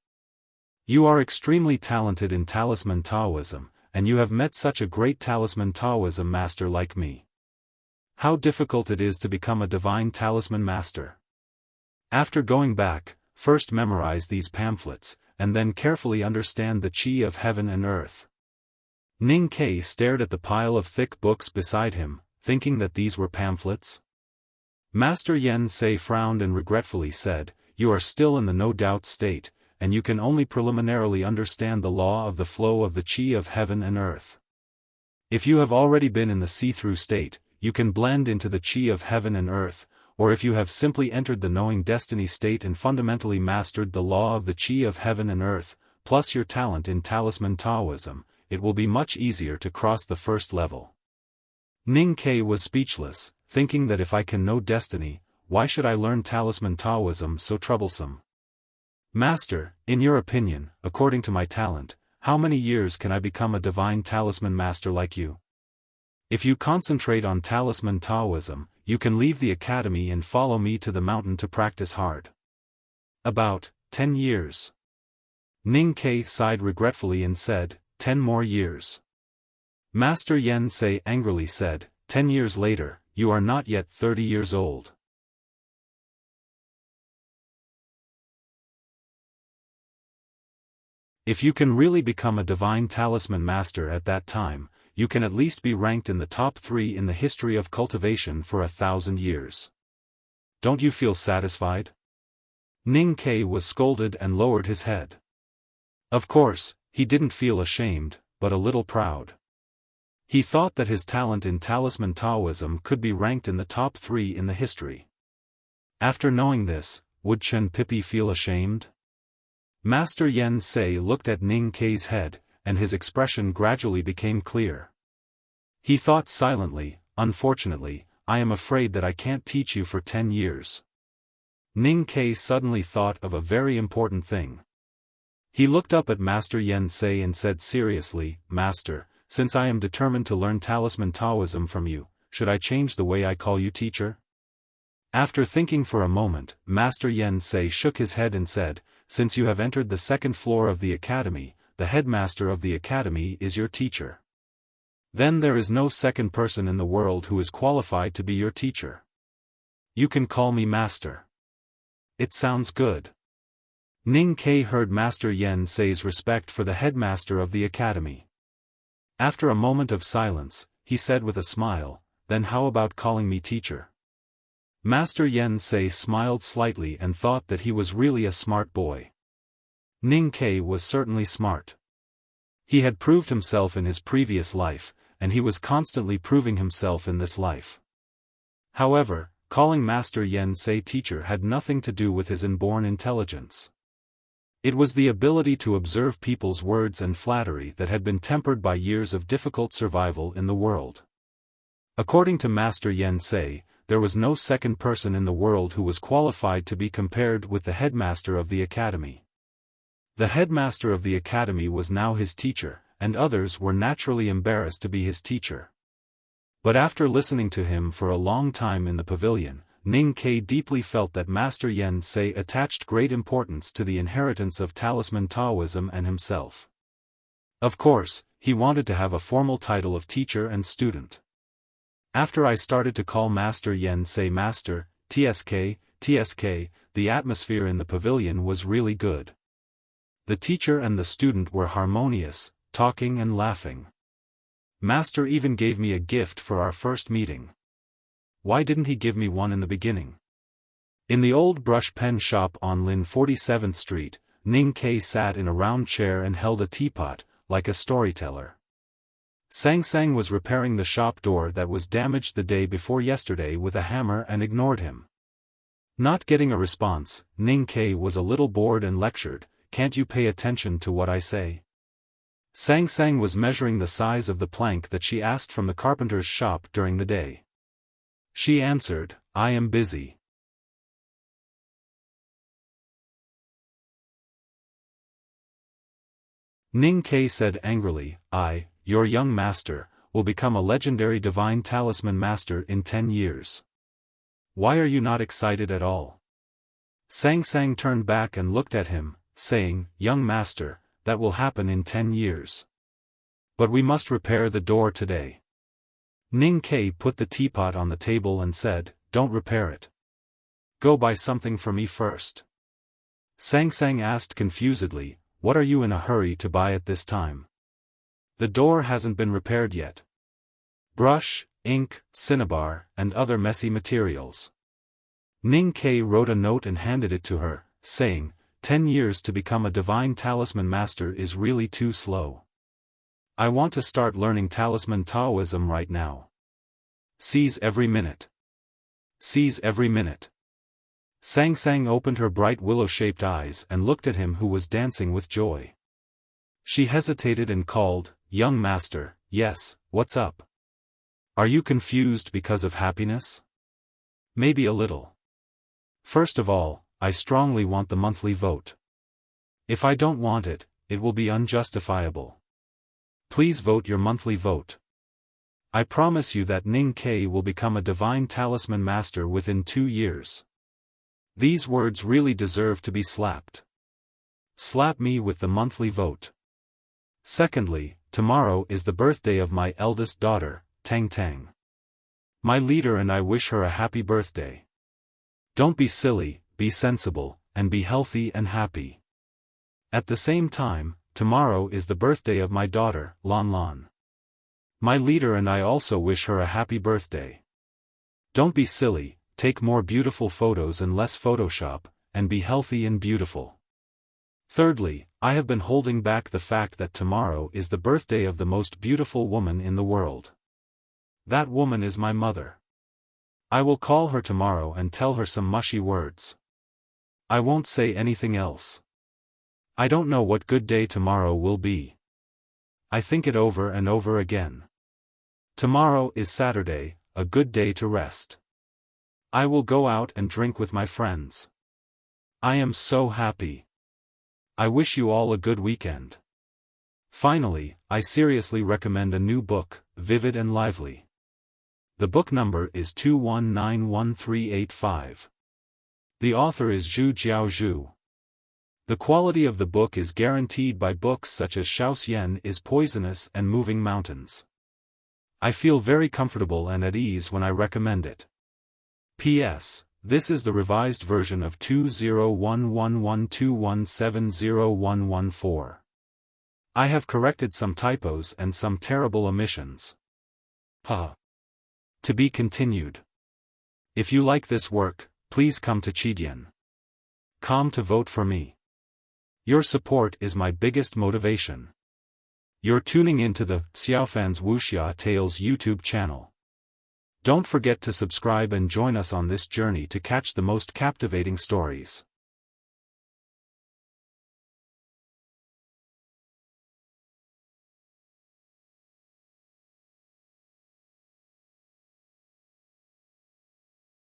You are extremely talented in talisman Taoism, and you have met such a great talisman Taoism master like me. How difficult it is to become a divine talisman master. After going back, first memorize these pamphlets, and then carefully understand the Qi of heaven and earth." Ning Kei stared at the pile of thick books beside him, thinking that these were pamphlets. Master Yen Sei frowned and regretfully said, "You are still in the no-doubt state, and you can only preliminarily understand the law of the flow of the Qi of heaven and earth. If you have already been in the see-through state, you can blend into the Qi of heaven and earth, or if you have simply entered the knowing destiny state and fundamentally mastered the law of the Qi of heaven and earth, plus your talent in talisman Taoism, it will be much easier to cross the first level." Ning Kei was speechless, thinking that if I can know destiny, why should I learn talisman Taoism so troublesome? "Master, in your opinion, according to my talent, how many years can I become a divine talisman master like you? If you concentrate on talisman Taoism, you can leave the academy and follow me to the mountain to practice hard." "About 10 years. Ning Kei sighed regretfully and said, 10 more years. Master Yen Sei angrily said, 10 years later, you are not yet 30 years old. If you can really become a divine talisman master at that time, you can at least be ranked in the top 3 in the history of cultivation for 1,000 years. Don't you feel satisfied?" Ning Kei was scolded and lowered his head. Of course, he didn't feel ashamed, but a little proud. He thought that his talent in talisman Taoism could be ranked in the top 3 in the history. After knowing this, would Chen Pipi feel ashamed? Master Yen Sei looked at Ning Kei's head, and his expression gradually became clear. He thought silently, "Unfortunately, I am afraid that I can't teach you for 10 years. Ning Kei suddenly thought of a very important thing. He looked up at Master Yen Sei and said seriously, "Master, since I am determined to learn talisman Taoism from you, should I change the way I call you teacher?" After thinking for a moment, Master Yen Sei shook his head and said, "Since you have entered the 2nd floor of the academy, the headmaster of the academy is your teacher. Then there is no second person in the world who is qualified to be your teacher. You can call me master." "It sounds good." Ning Ke heard Master Yen say's respect for the headmaster of the academy. After a moment of silence, he said with a smile, "Then how about calling me teacher?" Master Yen Sei smiled slightly and thought that he was really a smart boy. Ning Ke was certainly smart. He had proved himself in his previous life, and he was constantly proving himself in this life. However, calling Master Yen Sei teacher had nothing to do with his inborn intelligence. It was the ability to observe people's words and flattery that had been tempered by years of difficult survival in the world. According to Master Yen Sei, there was no second person in the world who was qualified to be compared with the headmaster of the academy. The headmaster of the academy was now his teacher, and others were naturally embarrassed to be his teacher. But after listening to him for a long time in the pavilion, Ning Ke deeply felt that Master Yen Sei attached great importance to the inheritance of talisman Taoism and himself. Of course, he wanted to have a formal title of teacher and student. After I started to call Master Yen Sei Master, TSK, the atmosphere in the pavilion was really good. The teacher and the student were harmonious, talking and laughing. Master even gave me a gift for our first meeting. Why didn't he give me one in the beginning? In the old brush pen shop on Lin 47th Street, Ning Ke sat in a round chair and held a teapot, like a storyteller. Sang was repairing the shop door that was damaged the day before yesterday with a hammer and ignored him. Not getting a response, Ning Ke was a little bored and lectured, "Can't you pay attention to what I say?" Sang was measuring the size of the plank that she asked from the carpenter's shop during the day. She answered, "I am busy." Ning Ke said angrily, "Your young master, will become a legendary divine talisman master in 10 years. Why are you not excited at all?" Sang turned back and looked at him, saying, "Young master, that will happen in 10 years. But we must repair the door today." Ning Ke put the teapot on the table and said, "Don't repair it. Go buy something for me first." Sang asked confusedly, "What are you in a hurry to buy at this time? The door hasn't been repaired yet." "Brush, ink, cinnabar, and other messy materials." Ning Ke wrote a note and handed it to her, saying, 10 years to become a divine talisman master is really too slow. I want to start learning talisman Taoism right now. Seize every minute. Seize every minute. Sang opened her bright willow-shaped eyes and looked at him who was dancing with joy. She hesitated and called, "Young master, yes, what's up? Are you confused because of happiness?" "Maybe a little. First of all, I strongly want the monthly vote. If I don't want it, it will be unjustifiable. Please vote your monthly vote. I promise you that Ning Ke will become a divine talisman master within 2 years. These words really deserve to be slapped. Slap me with the monthly vote. Secondly, tomorrow is the birthday of my eldest daughter, Tang. My leader and I wish her a happy birthday. Don't be silly, be sensible, and be healthy and happy. At the same time, tomorrow is the birthday of my daughter, Lan. My leader and I also wish her a happy birthday. Don't be silly, take more beautiful photos and less Photoshop, and be healthy and beautiful. Thirdly, I have been holding back the fact that tomorrow is the birthday of the most beautiful woman in the world. That woman is my mother. I will call her tomorrow and tell her some mushy words. I won't say anything else. I don't know what good day tomorrow will be. I think it over and over again. Tomorrow is Saturday, a good day to rest. I will go out and drink with my friends. I am so happy. I wish you all a good weekend. Finally, I seriously recommend a new book, vivid and lively. The book number is 2191385. The author is Zhu Jiaozhu. The quality of the book is guaranteed by books such as Xiaofan is Poisonous and Moving Mountains. I feel very comfortable and at ease when I recommend it. P.S. This is the revised version of 201112170114. I have corrected some typos and some terrible omissions. To be continued. If you like this work, please come to Chidian.com to vote for me. Your support is my biggest motivation. You're tuning into the Xiaofan's Wuxia Tales YouTube channel. Don't forget to subscribe and join us on this journey to catch the most captivating stories.